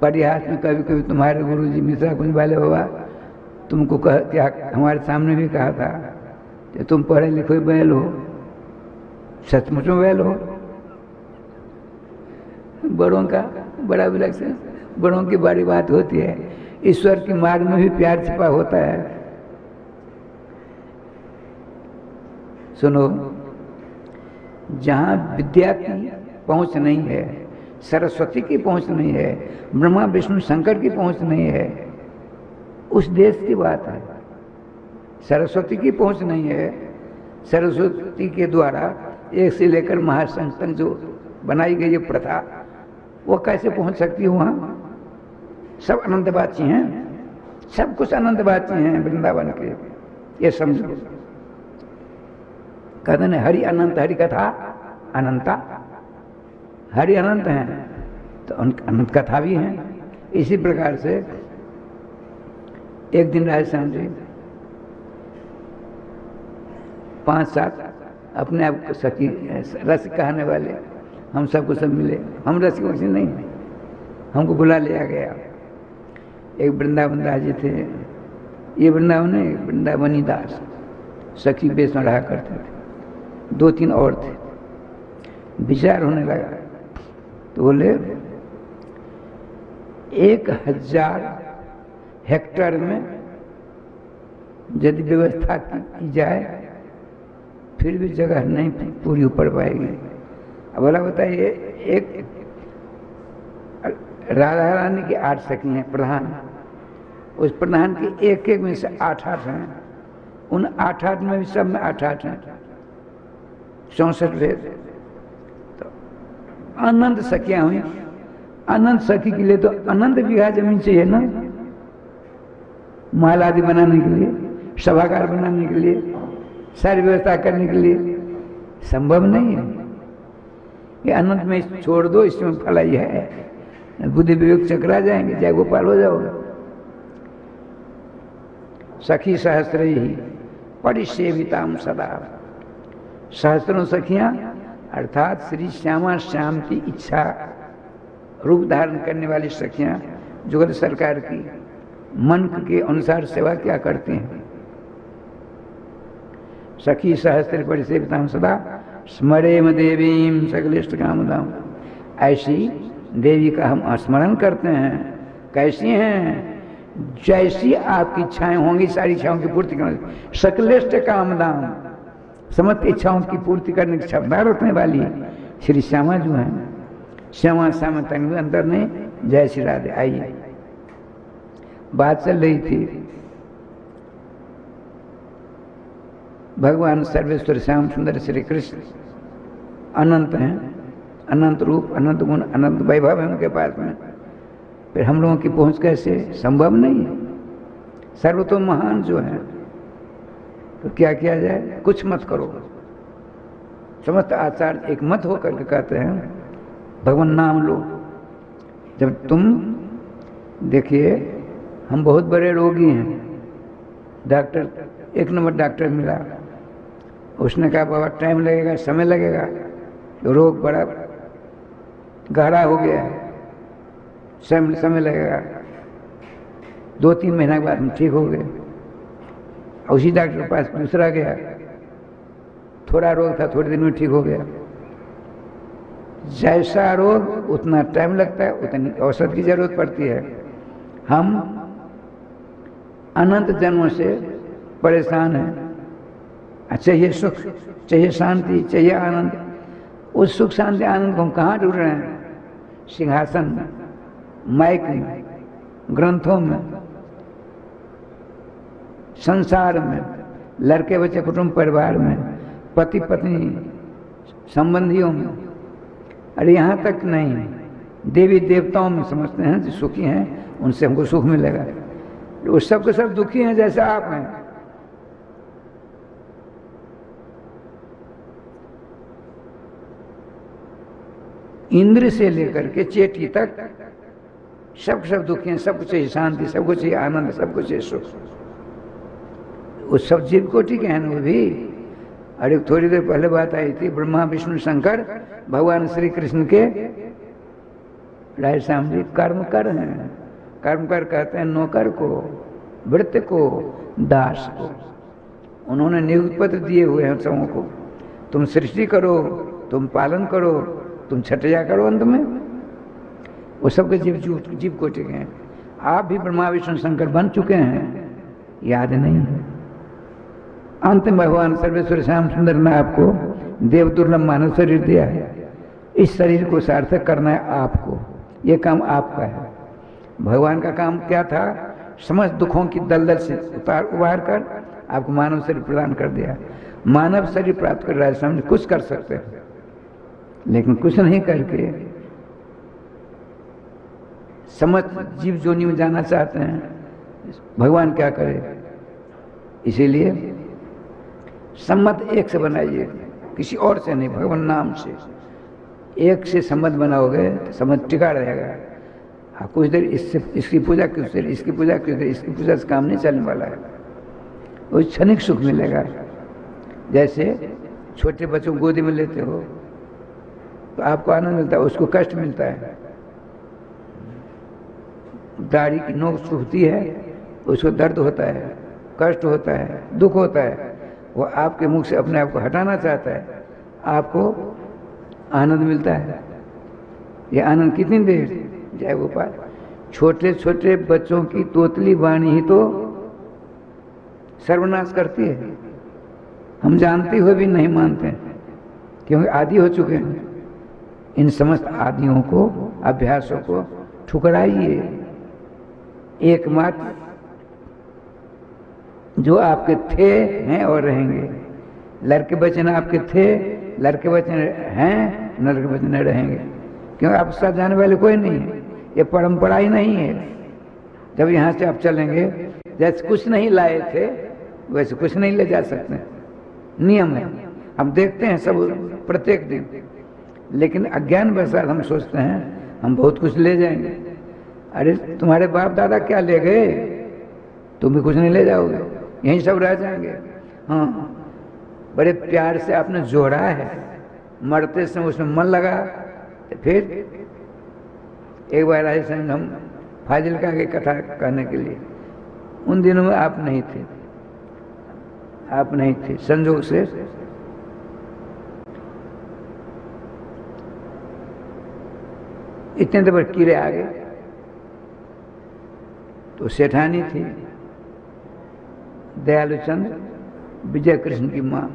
परिहास में कभी कभी तुम्हारे गुरु जी मिश्रा कुंज वाले बाबा तुमको क्या हमारे सामने भी कहा था कि तुम पढ़े लिखे बैल हो, सचमुच में बैल हो। बड़ों का बड़ा विलक्षण, बड़ों की बड़ी बात होती है। ईश्वर की मार्ग में भी प्यार छिपा होता है। सुनो, जहां विद्या की पहुंच नहीं है, सरस्वती की पहुंच नहीं है, ब्रह्मा विष्णु शंकर की पहुंच नहीं है, उस देश की बात है। सरस्वती की पहुंच नहीं है, सरस्वती के द्वारा एक से लेकर महासंघ तक जो बनाई गई ये प्रथा, वो कैसे पहुंच सकती है वहां? सब अनंतवाची हैं, सब कुछ अनंतवाची हैं वृंदावन के, ये समझो। कहते हैं हरि अनंत, हरि कथा अनंता, हरि अनंत हैं तो अनंत कथा भी हैं। इसी प्रकार से एक दिन राजस्थान जी 5-7 अपने आप को सखी रस कहने वाले हम सबको सब मिले। हम रसिकों से नहीं, हमको बुला लिया गया। एक वृंदावन दास जी थे, ये वृंदावन नहीं, वृंदावनी दास सखी बेस में रहा करते थे। 2-3 और थे। विचार होने लगा तो बोले 1000 हेक्टेयर में यदि व्यवस्था की जाए फिर भी जगह नहीं पूरी ऊपर पाएगी। अब बोला बताइए, एक राधा रानी की 8 सखी हैं प्रधान, उस प्रधान की एक में से 8-8 हैं, उन 8-8 में भी सब में 8-8 हैं, 64 भेद। तो अनंत सखियां हुई। अनंत सखी के लिए तो अनंत बीघा जमीन चाहिए ना, माल आदि बनाने के लिए, सभागार बनाने के लिए, सारी व्यवस्था करने के लिए। संभव नहीं है। ये अनंत में छोड़ दो, इसमें फलाई है, बुद्धि विवेक चकरा जाएंगे, जय गोपाल हो जाओगे। सखी सहस्त्र ही परिसेविताम सदा, सहस्त्रों सखियां अर्थात श्री श्यामा श्याम की इच्छा रूप धारण करने वाली सखियां जुगल सरकार की मन के अनुसार सेवा क्या करती हैं। सखी सहस्त्र परिसेविताम सदा स्मरेम देवीम सकलिष्ट कामदाम, ऐसी देवी का हम स्मरण करते हैं। कैसी हैं? जैसी आपकी इच्छाएं होंगी सारी इच्छाओं की पूर्ति करने, सकलिष्ट कामदाम, समस्त इच्छाओं की पूर्ति करने की क्षमता रखने वाली श्री श्यामा जो हैं। श्यामा श्यामा तंग अंतर नहीं, जय श्री राधे। आइए, बात चल रही थी भगवान सर्वेश्वर श्याम सुंदर श्री कृष्ण अनंत हैं, अनंत रूप, अनंत गुण, अनंत वैभव है उनके पास में। फिर हम लोगों की पहुंच कैसे? संभव नहीं है। सर्वतोम महान जो है, तो क्या किया जाए? कुछ मत करो। समस्त आचार्य एक मत होकर के कहते हैं भगवान नाम लो। जब तुम देखिए, हम बहुत बड़े रोगी हैं, डॉक्टर 1 नंबर डॉक्टर मिला, उसने कहा बाबा टाइम लगेगा, समय लगेगा, तो रोग बड़ा गहरा हो गया है, समय लगेगा। 2-3 महीने के बाद हम ठीक हो गए। उसी डॉक्टर के पास दूसरा गया, थोड़ा रोग था, थोड़े दिन में ठीक हो गया। जैसा रोग उतना टाइम लगता है, उतनी औषध की जरूरत पड़ती है। हम अनंत जन्मों से परेशान है। चाहिए सुख, चाहिए शांति, चाहिए आनंद। उस सुख शांति आनंद को हम कहाँ ढूंढ रहे हैं? सिंहासन में, माइक में, ग्रंथों में, संसार में, लड़के बच्चे कुटुंब परिवार में, पति पत्नी संबंधियों में। अरे यहाँ तक नहीं, देवी देवताओं में समझते हैं जो सुखी हैं उनसे हमको सुख मिलेगा। वो सब के सब दुखी हैं जैसे आप हैं। इंद्र से लेकर के चेटी तक सब दुखी हैं। सबको चाहिए शांति, सबको चाहिए आनंद, सबको चाहिए सुख। वो सब जीव कोटि के हैं वो भी। अरे थोड़ी देर पहले बात आई थी, ब्रह्मा विष्णु शंकर भगवान श्री कृष्ण के राय श्याम जी कर्म कर हैं। कर्म कर कहते हैं नौकर को, वृत्त को, दास को। उन्होंने नियुक्त पत्र दिए हुए हैं सबों को, तुम सृष्टि करो, तुम पालन करो, तुम छठया करो। अंत में वो सबके जीव कोटि के हैं। आप भी ब्रह्मा विष्णु शंकर बन चुके हैं, याद नहीं है। अंत में भगवान सर्वेश्वर श्याम सुंदर ने आपको देव दुर्लभ मानव शरीर दिया है। इस शरीर को सार्थक करना है आपको, ये काम आपका है। भगवान का काम क्या था? समस्त दुखों की दलदल से उबार कर आपको मानव शरीर प्रदान कर दिया। मानव शरीर प्राप्त कर रहा है, समझ कुछ कर सकते हैं, लेकिन कुछ नहीं करके समस्त जीव जोनी में जाना चाहते हैं। भगवान क्या करे? इसीलिए सम्मत एक से बनाइए, किसी और से नहीं, भगवान नाम से। एक से सम्मत बनाओगे तो सम्मत टिका रहेगा। कुछ देर इससे इसकी पूजा, कुछ देर इसकी पूजा, कुछ देर इसकी पूजा से काम नहीं चलने वाला है। वो क्षणिक सुख मिलेगा। जैसे छोटे बच्चों को गोदी में लेते हो तो आपको आनंद मिलता है, उसको कष्ट मिलता है। दाढ़ी की नोक सूखती है, उसको दर्द होता है, कष्ट होता है, दुख होता है। वो आपके मुख से अपने आप को हटाना चाहता है, आपको आनंद मिलता है। ये आनंद कितनी देर? जय गोपाल। छोटे छोटे बच्चों की तोतली वाणी ही तो सर्वनाश करती है। हम जानते हुए भी नहीं मानते हैं, क्योंकि आदी हो चुके हैं। इन समस्त आदियों को, अभ्यासों को ठुकराइए। एकमात्र जो आपके थे, हैं और रहेंगे। लड़के बच्चे न आपके थे, लड़के बच्चे हैं, न लड़के बच्चे न रहेंगे, क्योंकि आपके साथ जाने वाले कोई नहीं है। ये परंपरा ही नहीं है। जब यहाँ से आप चलेंगे, जैसे कुछ नहीं लाए थे वैसे कुछ नहीं ले जा सकते, नियम है। हम देखते हैं सब प्रत्येक दिन, लेकिन अज्ञान वशात हम सोचते हैं हम बहुत कुछ ले जाएंगे। अरे तुम्हारे बाप दादा क्या ले गए? तुम भी कुछ नहीं ले जाओगे, यहीं सब रह जाएंगे। हाँ, बड़े प्यार से आपने जोड़ा है, मरते समय उसमें मन लगा। तो फिर एक बार आए संग हम फाजिलका की कथा कहने के लिए, उन दिनों में आप नहीं थे, आप नहीं थे, संजोग से इतने देर कीड़े आ गए। तो सेठानी थी दयालु चंद, विजय कृष्ण की माँ,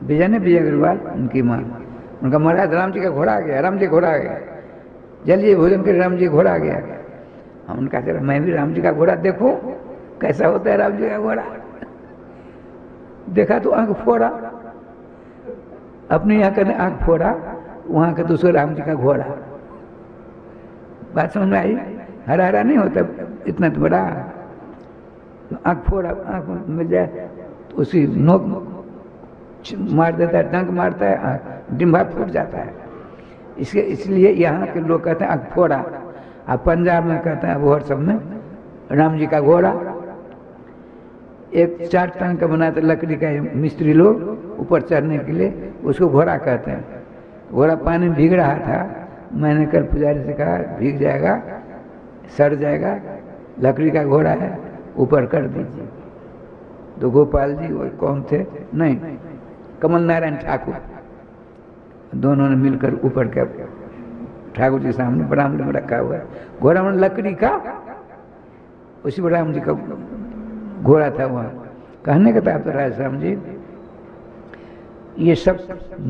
विजय ने विजय अग्रवाल उनकी माँ। उनका महाराज राम जी का घोड़ा आ गया, राम जी घोड़ा आ गया, जल्दी भोजन कर, राम जी घोड़ा आ गया। हम उनका चला, मैं भी राम जी का घोड़ा देखो कैसा होता है राम जी का घोड़ा। देखा तो आंख फोड़ा, अपने यहाँ करने आंख फोड़ा, वहां का दूसरे राम जी का घोड़ा। बात समझ में आई? हरा हरा नहीं होता इतना तो बड़ा, तो आंख फोड़ा, आंख मिल जाए तो उसी नोक मार देता है, डंक मारता है, डिम्बा फूट जाता है। इसलिए यहाँ के लोग कहते हैं आंख फोड़ा। अब पंजाब में कहते हैं, वो सब में राम जी का घोड़ा। एक 4 टन का बनाते लकड़ी का मिस्त्री लोग ऊपर चढ़ने के लिए, उसको घोड़ा कहते हैं। घोड़ा पानी में भीग रहा था, मैंने कल पुजारी से कहा भीग जाएगा, सड़ जाएगा, लकड़ी का घोड़ा है, ऊपर कर दीजिए। तो गोपाल जी वो कौन थे? नहीं, कमल नारायण ठाकुर, दोनों ने मिलकर ऊपर के ठाकुर जी के सामने बरामदे में रखा हुआ है घोड़ा, में लकड़ी का, उसी पर राम जी का घोड़ा था वहाँ। कहने का तात्पर्य है राम जी, ये सब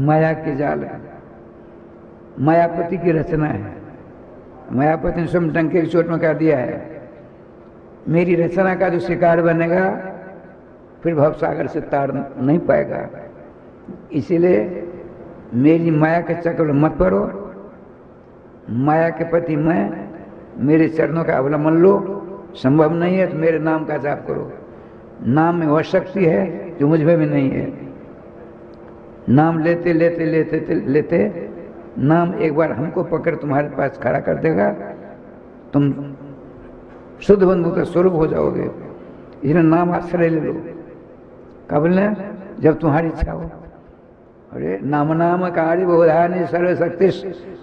माया के जाल है, मायापति की रचना है। मायापति ने स्वयं डंके की चोट में कह दिया है, मेरी रचना का जो शिकार बनेगा फिर भवसागर से तार नहीं पाएगा। इसीलिए मेरी माया के चक्कर में मत पड़ो, माया के पति मैं, मेरे चरणों का अवलंबन लो। संभव नहीं है तो मेरे नाम का जाप करो। नाम में वह शक्ति है जो मुझ में भी नहीं है। नाम लेते लेते लेते लेते नाम एक बार हमको पकड़ तुम्हारे पास खड़ा कर देगा, तुम शुद्ध बंधु का स्वरूप हो जाओगे। इसलिए नाम आश्रय ले लो। कब ले? जब तुम्हारी इच्छा हो। अरे नाम नाम कार्य बोधानि सर्वशक्ति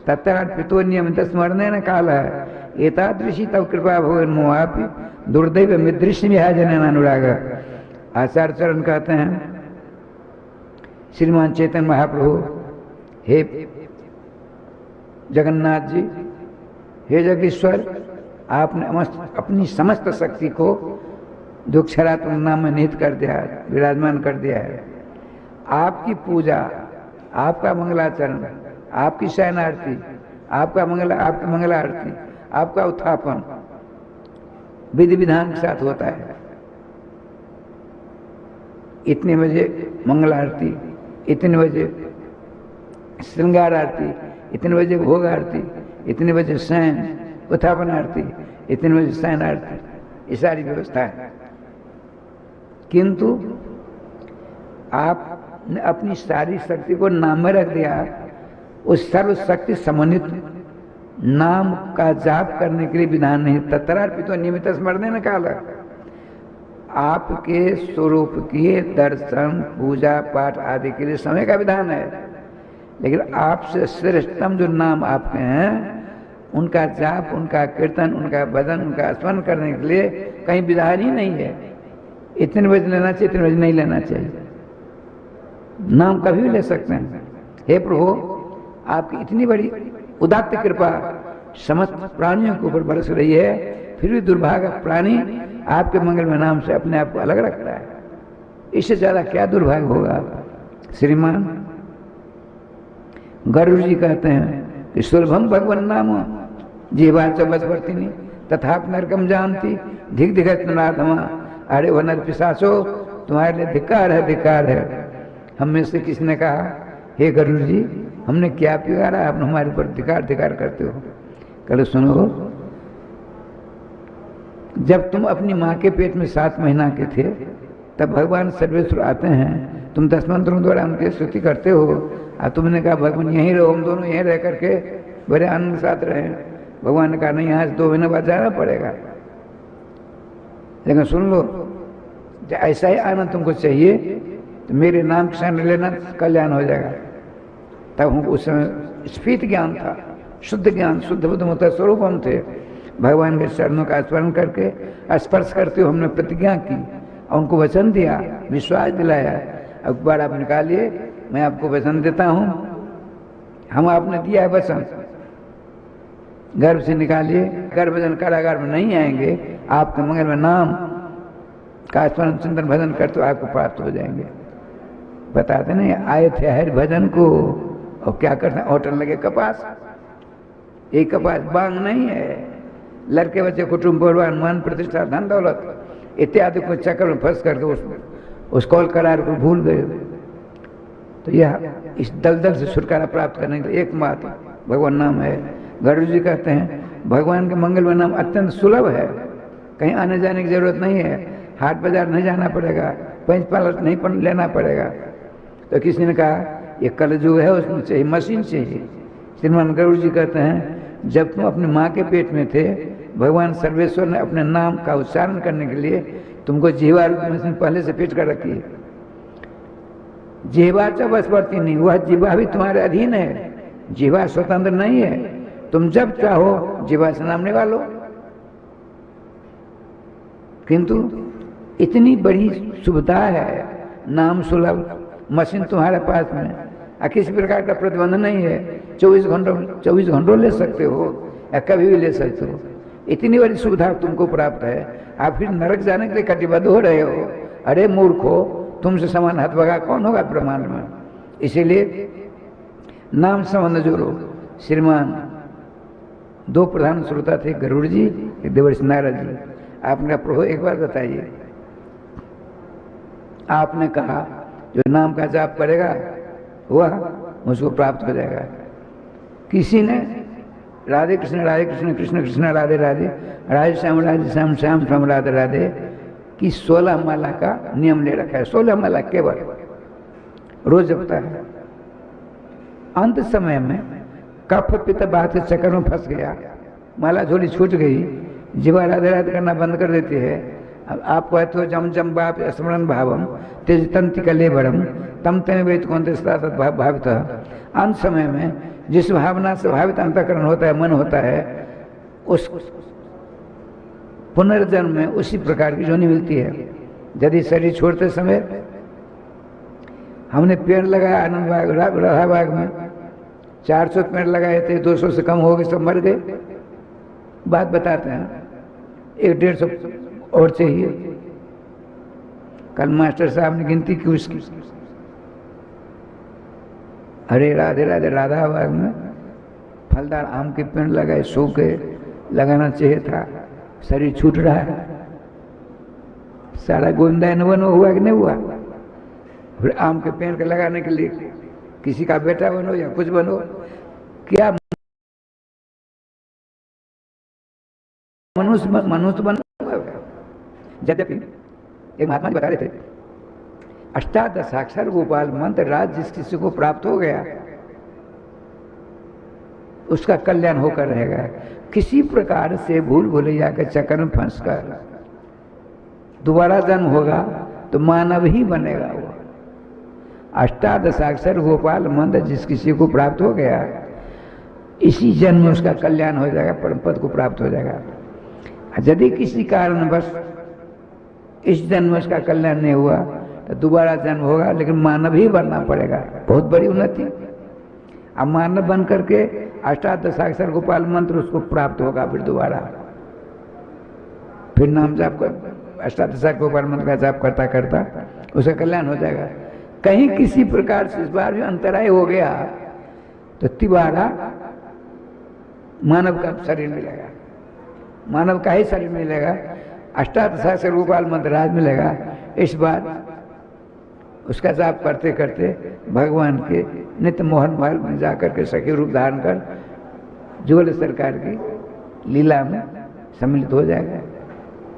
तत्पितो नियमित स्मरणे न काल है एतादृशी तब कृपा भगवान मोहापि दुर्दैव मिदृश्य जन अनुराग। आचार्य चरण कहते हैं, श्रीमान चैतन्य महाप्रभु, हे जगन्नाथ जी, हे जगदीश्वर, आपने अपनी समस्त शक्ति को दुक्षरात्मक नाम में निहित कर दिया है, विराजमान कर दिया है। आपकी पूजा, आपका मंगलाचरण, आपकी शयन आरती, आपकी मंगला आरती, आपका उत्थापन विधि विधान के साथ होता है। इतने बजे मंगल आरती, इतने बजे श्रृंगार आरती, इतने बजे भोग आरती, इतने बजे शयन उत्थापन आरती, इतने बजे शयन आरती, ये सारी व्यवस्था है। किंतु आपने अपनी सारी शक्ति को नाम में रख दिया। उस सर्वशक्ति समन्वित नाम का जाप करने के लिए विधान नहीं, तत्रार्पितो नियमित स्मरणे न काल। आपके स्वरूप के दर्शन, पूजा पाठ आदि के लिए समय का विधान है, लेकिन आपसे श्रेष्ठतम जो नाम आपके हैं उनका जाप, उनका कीर्तन, उनका भजन, उनका स्मरण करने के लिए कहीं विधान ही नहीं है। इतने बजे लेना चाहिए, इतने बजे नहीं लेना चाहिए। नाम कभी भी ले सकते हैं। हे प्रभु, आपकी इतनी बड़ी उदात्त कृपा समस्त प्राणियों के ऊपर बरस रही है, फिर भी दुर्भाग्य प्राणी आपके मंगल में नाम से अपने आप को अलग रखता है। इससे ज्यादा क्या दुर्भाग्य होगा। श्रीमान गरुड़ जी कहते हैं कि सुलभम भगवन नाम जीवा चवर्तिनी तथाप नरकम जानती धिक धिगत नाथमा। अरे वह नर पिशाचो, तुम्हारे लिए धिक्कार है, धिक्कार है। हम में से किसी ने कहा, हे गरुड़ जी, हमने क्या बिगाड़ा, आप हमारे ऊपर धिक्कार धिक्कार करते हो। कल सुनो, जब तुम अपनी माँ के पेट में 7 महीना के थे, तब भगवान सर्वेश्वर आते हैं, तुम 10 मंत्रों द्वारा उनकी स्तुति करते हो। और तुमने कहा भगवान यहीं रहो, हम दोनों यहीं रह करके बड़े आनंद के साथ रहे। भगवान ने कहा नहीं, यहाँ से 2 महीने बाद जाना पड़ेगा। लेकिन सुन लो, ऐसा ही आनंद तुमको चाहिए तो मेरे नाम के शरण लेना, कल्याण हो जाएगा। तब हमको उस समय स्फीत ज्ञान था, शुद्ध ज्ञान, शुद्ध बुद्ध मुक्त स्वरूप हम थे। भगवान के चरणों का स्मरण करके स्पर्श करते हुए हमने प्रतिज्ञा की और उनको वचन दिया, विश्वास दिलाया। अब बार आप निकालिए, मैं आपको वचन देता हूँ। हम आपने दिया है वचन, गर्भ से निकालिए, गर्भजन कारागार में नहीं आएंगे। आपके मंगल में नाम का स्मरण चिंतन भजन करते हुए आपको प्राप्त हो जाएंगे। बताते नहीं, आए थे हरि भजन को और क्या करते हैं, होटल लगे कपास। एक कपास बांग नहीं है। लड़के बच्चे कुटुंब परिवार मान प्रतिष्ठा धन दौलत इत्यादि को चक्कर में फंस करके उस कौल करार को भूल गए। तो यह इस दलदल से छुटकारा प्राप्त करने के लिए एकमात्र भगवान नाम है। गरुड़ जी कहते हैं भगवान के मंगल में नाम अत्यंत सुलभ है, कहीं आने जाने की जरूरत नहीं है, हाट बाजार नहीं जाना पड़ेगा, पंच पालक नहीं लेना पड़ेगा। तो किसी ने कहा ये कलयुग है, उसमें चाहिए मशीन चाहिए। श्रीमान गरुड़ जी कहते हैं जब तुम अपनी माँ के पेट में थे, भगवान सर्वेश्वर ने अपने नाम का उच्चारण करने के लिए तुमको जिह्वा रूप मशीन पहले से फिट कर रखी है। जिह्वा चवर्ती नहीं, वह जिह्वा भी तुम्हारे अधीन है। जिह्वा स्वतंत्र नहीं है, तुम जब चाहो जिह्वा से नाम निकालो। किंतु इतनी बड़ी सुविधा है, नाम सुलभ, मशीन तुम्हारे पास में, किसी प्रकार का प्रतिबंध नहीं है। 24 घंटों ले सकते हो या कभी भी ले सकते हो। इतनी बड़ी सुविधा तुमको प्राप्त है, आप फिर नरक जाने के लिए कटिबद्ध हो रहे हो। अरे मूर्खो, तुमसे समान हतभागा कौन होगा ब्रह्मांड में। इसीलिए नाम संबंध जोड़ो। श्रीमान दो प्रधान श्रोता थे, गरुड़ जी, एक देवर्षि नारद जी। आपने कहा प्रभु एक बार बताइए, आपने कहा जो नाम का जाप करेगा वह मुझको प्राप्त हो जाएगा। किसी ने राधे कृष्ण कृष्ण कृष्ण राधे राधे, राधे श्याम श्याम श्याम राधे राधे की 16 माला का नियम ले रखा है। 16 माला केवल रोज जपता है। अंत समय में कफ पित्त बात चक्कर में फंस गया, माला थोड़ी छूट गई, जीवा राधे राधे करना बंद कर देती है। अब आप कहते हो जम जम बाप स्मरण भावम तेज तंति कलेवरम तम तम वेद कौन भावित। अंत समय में जिस भावना से भावित अंतःकरण होता है, मन होता है, उस पुनर्जन्म में उसी प्रकार की जोनी मिलती है। यदि शरीर छोड़ते समय हमने पेड़ लगाया आनंद बाग राधा बाग में, 400 पेड़ लगाए थे, 200 से कम हो गए, सब मर गए। बात बताते हैं 100-150 और चाहिए। कल मास्टर साहब ने गिनती की उसकी। अरे राधे राधे, राधा बाग में फलदार आम के पेड़ लगाए, सूखे लगाना चाहिए था, शरीर छूट रहा है। सारा गोविंदा वन हुआ कि नहीं हुआ। फिर आम के पेड़ के लगाने के लिए किसी का बेटा बनो या कुछ बनो, क्या मनुष्य बनो। यद्यपि एक महात्मा जी बता रहे थे, अष्टादशाक्षर गोपाल मंत्र राज जिस किसी को प्राप्त हो गया उसका कल्याण होकर रहेगा। किसी प्रकार से भूल भुलैया के चक्कर में फंसकर दोबारा जन्म होगा तो मानव ही बनेगा। वो अष्टादशाक्षर गोपाल मंत्र जिस किसी को प्राप्त हो गया, इसी जन्म में उसका कल्याण हो जाएगा, परम पद को प्राप्त हो जाएगा। यदि किसी कारणवश इस जन्म में उसका कल्याण नहीं हुआ तो दोबारा जन्म होगा, लेकिन मानव ही बनना पड़ेगा। बहुत बड़ी उन्नति। अब मानव बन करके अष्टादशाक्षर गोपाल मंत्र उसको प्राप्त होगा, फिर दोबारा फिर नाम जाप कर अष्टादशाक्षर गोपाल मंत्र का जाप करता करता उसका कल्याण हो जाएगा। कहीं किसी प्रकार से इस बार भी अंतराय हो गया तो तिबारा मानव का शरीर मिलेगा, मानव का ही शरीर मिलेगा, अष्टादशाक्षर गोपाल मंत्र राज मिलेगा। इस बार उसका जाप करते करते भगवान के नित्य मोहन महल में जाकर के सखी रूप धारण कर जुगल सरकार की लीला में सम्मिलित हो जाएगा।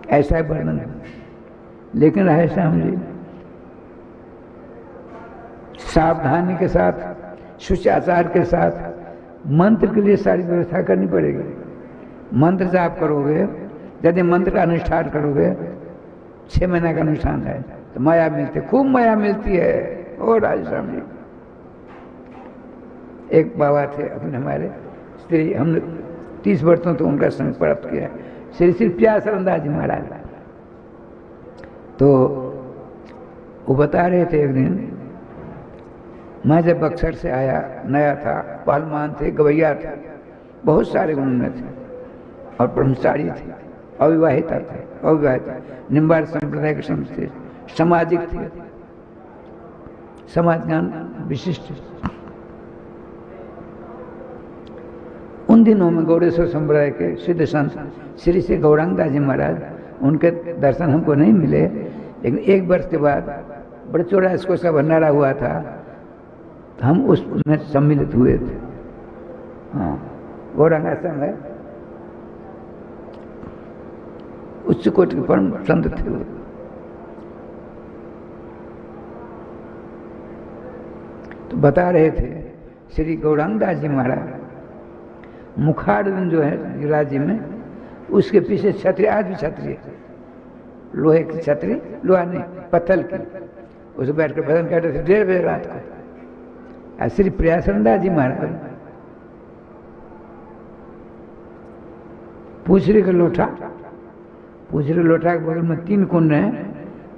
ऐसा वर्णन है। लेकिन राधे श्याम जी सावधानी के साथ, शिष्टाचार के साथ मंत्र के लिए सारी व्यवस्था करनी पड़ेगी। मंत्र जाप करोगे, यदि मंत्र का अनुष्ठान करोगे, 6 महीने का अनुष्ठान है तो माया मिलती है, खूब माया मिलती है। और राधे श्याम जी एक बाबा थे अपने हमारे श्री, हमने 30 वर्षों तो उनका संग प्राप्त किया, श्री श्री प्यासरंदास जी महाराज। तो वो बता रहे थे एक दिन, मैं जब बक्सर से आया, नया था, पहलवान थे, गवैया थे, बहुत सारे गुण में थे और ब्रह्मचारी थे, अविवाहित थे, अविवाहित निम्बाड़ संप्रदाय के संत थे, सामाजिक थे, समाज ज्ञान विशिष्ट। उन दिनों में गौड़ेश्वर संप्रदाय के सिद्ध संत श्री श्री गौरांगदास जी महाराज, उनके दर्शन हमको नहीं मिले, लेकिन 1 वर्ष के बाद बड़े चौड़ा इसको सब भंडारा हुआ था, तो हम उसमें सम्मिलित हुए थे। हाँ, गौरांग आश्रम है, उच्च कोटि के परम संत थे वो। तो बता रहे थे श्री गौरांगदास जी महाराज, मुखारबिंद जो है राज्य में, उसके पीछे छतरी, आज भी छतरी है, लोहे की छतरी, लोहा नहीं पत्थर की, उसे बैठ कर भजन करते थे 1:30 बजे रात को। श्री प्यासरंदास जी महाराज पूछरे का लोटा, पूछरे लोटा के बगल में 3 कुंड हैं,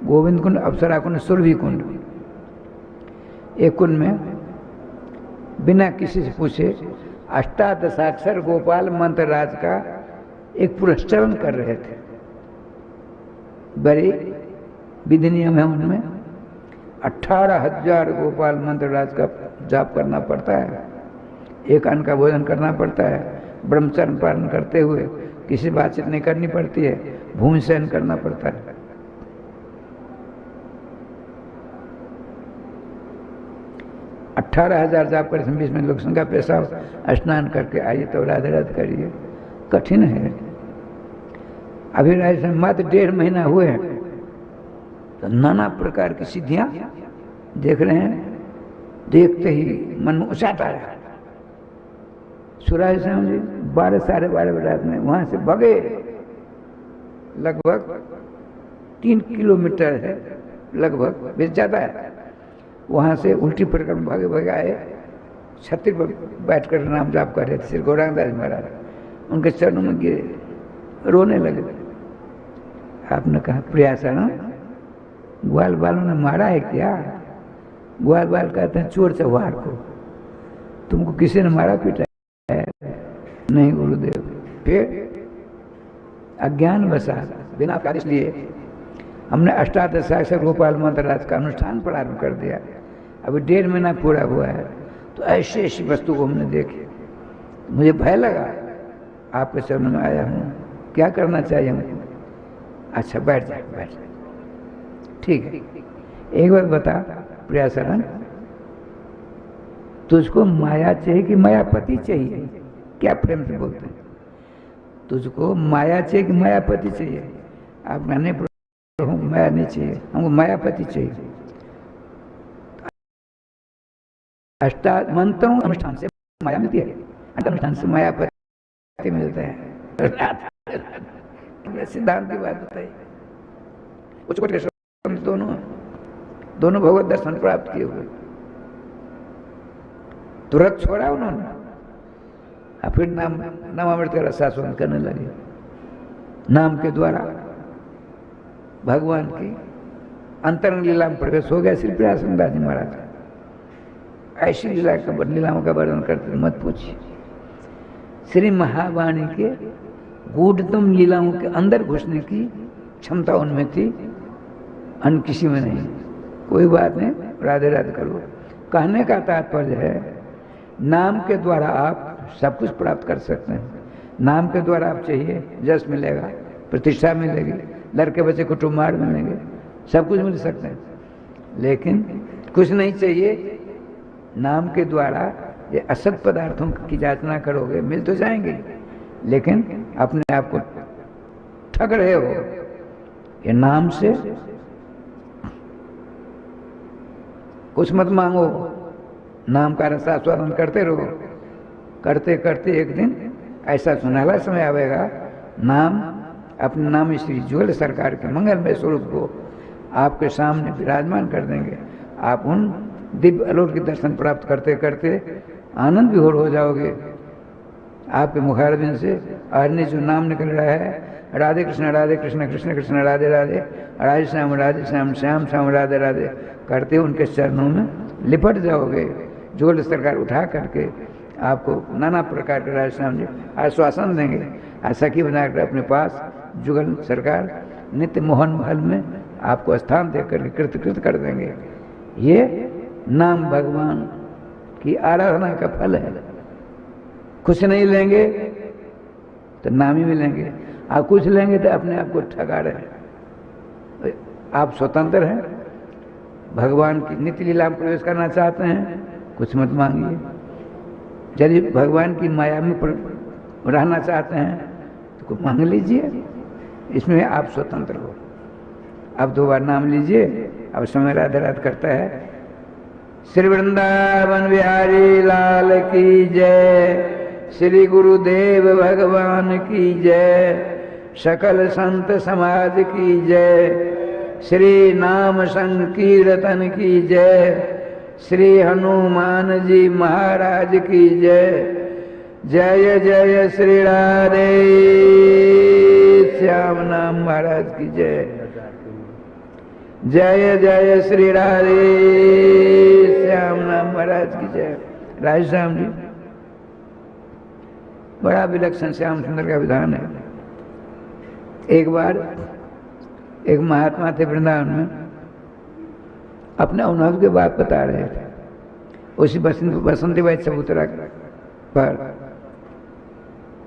गोविंद कुंड, अप्सरा कुंड, सुरभि कुंड। एक कुंड में बिना किसी से पूछे अष्टादशाक्षर गोपाल मंत्र राज का एक पुरस्चरण कर रहे थे। बड़े विधि नियम है उनमें। 18,000 गोपाल मंत्र राज का जाप करना पड़ता है, एक अन्न का भोजन करना पड़ता है, ब्रह्मचर्य पालन करते हुए किसी बातचीत नहीं करनी पड़ती है, भूमि सहन करना पड़ता है। अठारह 18,000 जाप कर बीच में लोग संगा पेशा स्नान करके आइए तो राधे राधे करिए, कठिन है। अभी राजस्थान मात्र 1.5 महीना हुए हैं तो नाना प्रकार की सिद्धियां देख रहे हैं, देखते ही मन में उचाट आया। सूरज श्याम जी 12 साढ़े 12 रात में वहां से भगे, लगभग 3 किलोमीटर है, लगभग बेच जाता है। वहां से उल्टी परिक्रम भागे भागे आए, छत्तीस पर बैठकर नाम जाप कर रहे थे श्री गौरांगदास महाराज। उनके चरणों में गिरे, रोने लगे। आपने कहा प्रियासरण, ग्वाल बालों ने मारा है क्या? ग्वाल बाल कहते हैं चोर चौहार को, तुमको किसी ने मारा पीटा है? नहीं गुरुदेव। फिर अज्ञान बसा बिना कार्य लिए हमने अष्टादशाक्षर गोपाल मंत्र राज का अनुष्ठान प्रारंभ कर दिया। अभी 1.5 महीना पूरा हुआ है तो ऐसी ऐसी वस्तु को हमने देखी, मुझे भय लगा। आपके चरणों में आया हूँ, क्या करना चाहिए हमको? अच्छा बैठ जा, बैठ जा, ठीक है। एक बार बता प्रियासरण, तुझको माया चाहिए कि मायापति चाहिए? क्या प्रेम से बोलते हैं, तुझको माया चाहिए कि मायापति चाहिए? आप नहीं, माया नहीं चाहिए, हमको मायापति चाहिए। मंत्रों अनुष्ठान से माया मिलती है, अनुष्ठान से मायापति मिलते हैं। सिद्धांत की बात बताइए। उच्च कोटि के दोनों भगवत दर्शन प्राप्त किए हुए, तुरंत छोड़ा उन्होंने, और फिर नामामृत का रसास्वादन करने लगे। नाम के द्वारा भगवान की अंतरंग लीला में प्रवेश हो गया श्री प्रियासनदास जी महाराज। ऐसी लीलाओं का वर्णन करते मत पूछिए। श्री महावाणी के गूढ़तम लीलाओं के अंदर घुसने की क्षमता उनमें थी, अन्य किसी में नहीं। कोई बात नहीं, राधे राधे करो। कहने का तात्पर्य है, नाम के द्वारा आप सब कुछ प्राप्त कर सकते हैं। नाम के द्वारा आप चाहिए यश मिलेगा, प्रतिष्ठा मिलेगी, लड़के बच्चे कुटुंबार मिलेंगे, सब कुछ मिल सकते हैं। लेकिन कुछ नहीं चाहिए, नाम के द्वारा ये असत पदार्थों की याचना करोगे, मिल तो जाएंगे, लेकिन अपने आप को ठग रहे हो। ये नाम से कुछ मत मांगो, नाम का रसास्वादन करते रहो। करते करते एक दिन ऐसा सुनहला समय आवेगा, नाम अपने नाम श्री ज्वल सरकार के मंगलमय स्वरूप को आपके सामने विराजमान कर देंगे। आप उन दिव्य अलौकिक दर्शन प्राप्त करते करते आनंद विभोर हो जाओगे। आपके मुखारबिंद से अरण्य जो नाम निकल रहा है, राधे कृष्ण कृष्ण कृष्ण राधे राधे, राधे श्याम श्याम श्याम राधे राधे करते उनके चरणों में लिपट जाओगे। ज्वल सरकार उठा करके आपको नाना प्रकार के राधे श्याम जी आश्वासन देंगे। सखी बनाकर अपने पास जुगल सरकार नित्य मोहन महल में आपको स्थान देकर कृत कर देंगे। ये नाम भगवान की आराधना का फल है। कुछ नहीं लेंगे तो नाम ही मिलेंगे, आप कुछ लेंगे तो अपने आप को ठगा रहे। आप स्वतंत्र हैं, भगवान की नित्य लीला में प्रवेश करना चाहते हैं, कुछ मत मांगिए। यदि भगवान की माया में रहना चाहते हैं तो मांग लीजिए, इसमें आप स्वतंत्र हो। अब 2 बार नाम लीजिए। अब समय राधे राधे करता है। श्री वृंदावन बिहारी लाल की जय, श्री गुरुदेव भगवान की जय, सकल संत समाज की जय, श्री नाम संकीर्तन की जय, श्री हनुमान जी महाराज की जय। जय जय श्री राधे श्याम नाम महाराज की जय। जय जय श्री राधे श्याम नाम महाराज की जय। राधे श्याम जी बड़ा विलक्षण श्याम सुंदर का विधान है। एक बार एक महात्मा थे वृंदावन में, अपने अनुभव की बात बता रहे थे उसी बसंती बाई चबूतरा पर।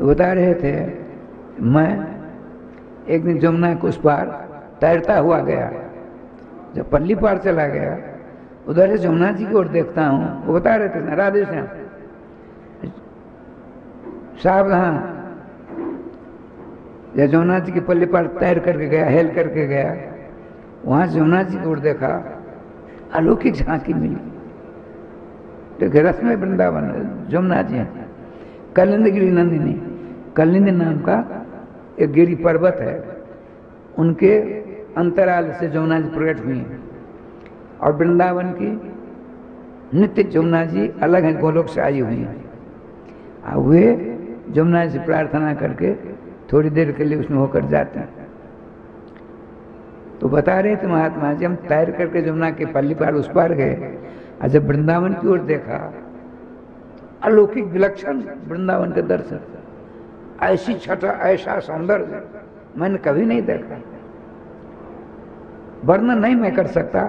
बता रहे थे, मैं एक दिन जमुना के उस पार तैरता हुआ गया, जब पल्ली पार चला गया उधर से जमुना जी की ओर देखता हूँ। वो बता रहे थे, राधे श्याम सावधान, जब जमुना जी की पल्ली पार तैर करके गया, हेल करके गया, वहां जमुना जी की ओर देखा, अलौकिक झांकी मिली। देखिए रस में वृंदावन जमुना जी हैं, कलिंदगिरी नंदिनी, कलिंद नाम का एक गिरी पर्वत है, उनके अंतराल से जमुना जी प्रकट हुई हैं। और वृंदावन की नित्य जमुना जी अलग हैं, गोलोक से आई हुई हैं। और वे जमुना जी से प्रार्थना करके थोड़ी देर के लिए उसमें होकर जाते हैं। तो बता रहे थे महात्मा जी, हम तैर करके जमुना के पल्ली पार उस पार गए, और जब वृंदावन की ओर देखा, अलौकिक विलक्षण वृंदावन के दर्शन, ऐसी छटा, ऐसा सौंदर्य मैंने कभी नहीं देखा, वर्णन नहीं मैं कर सकता।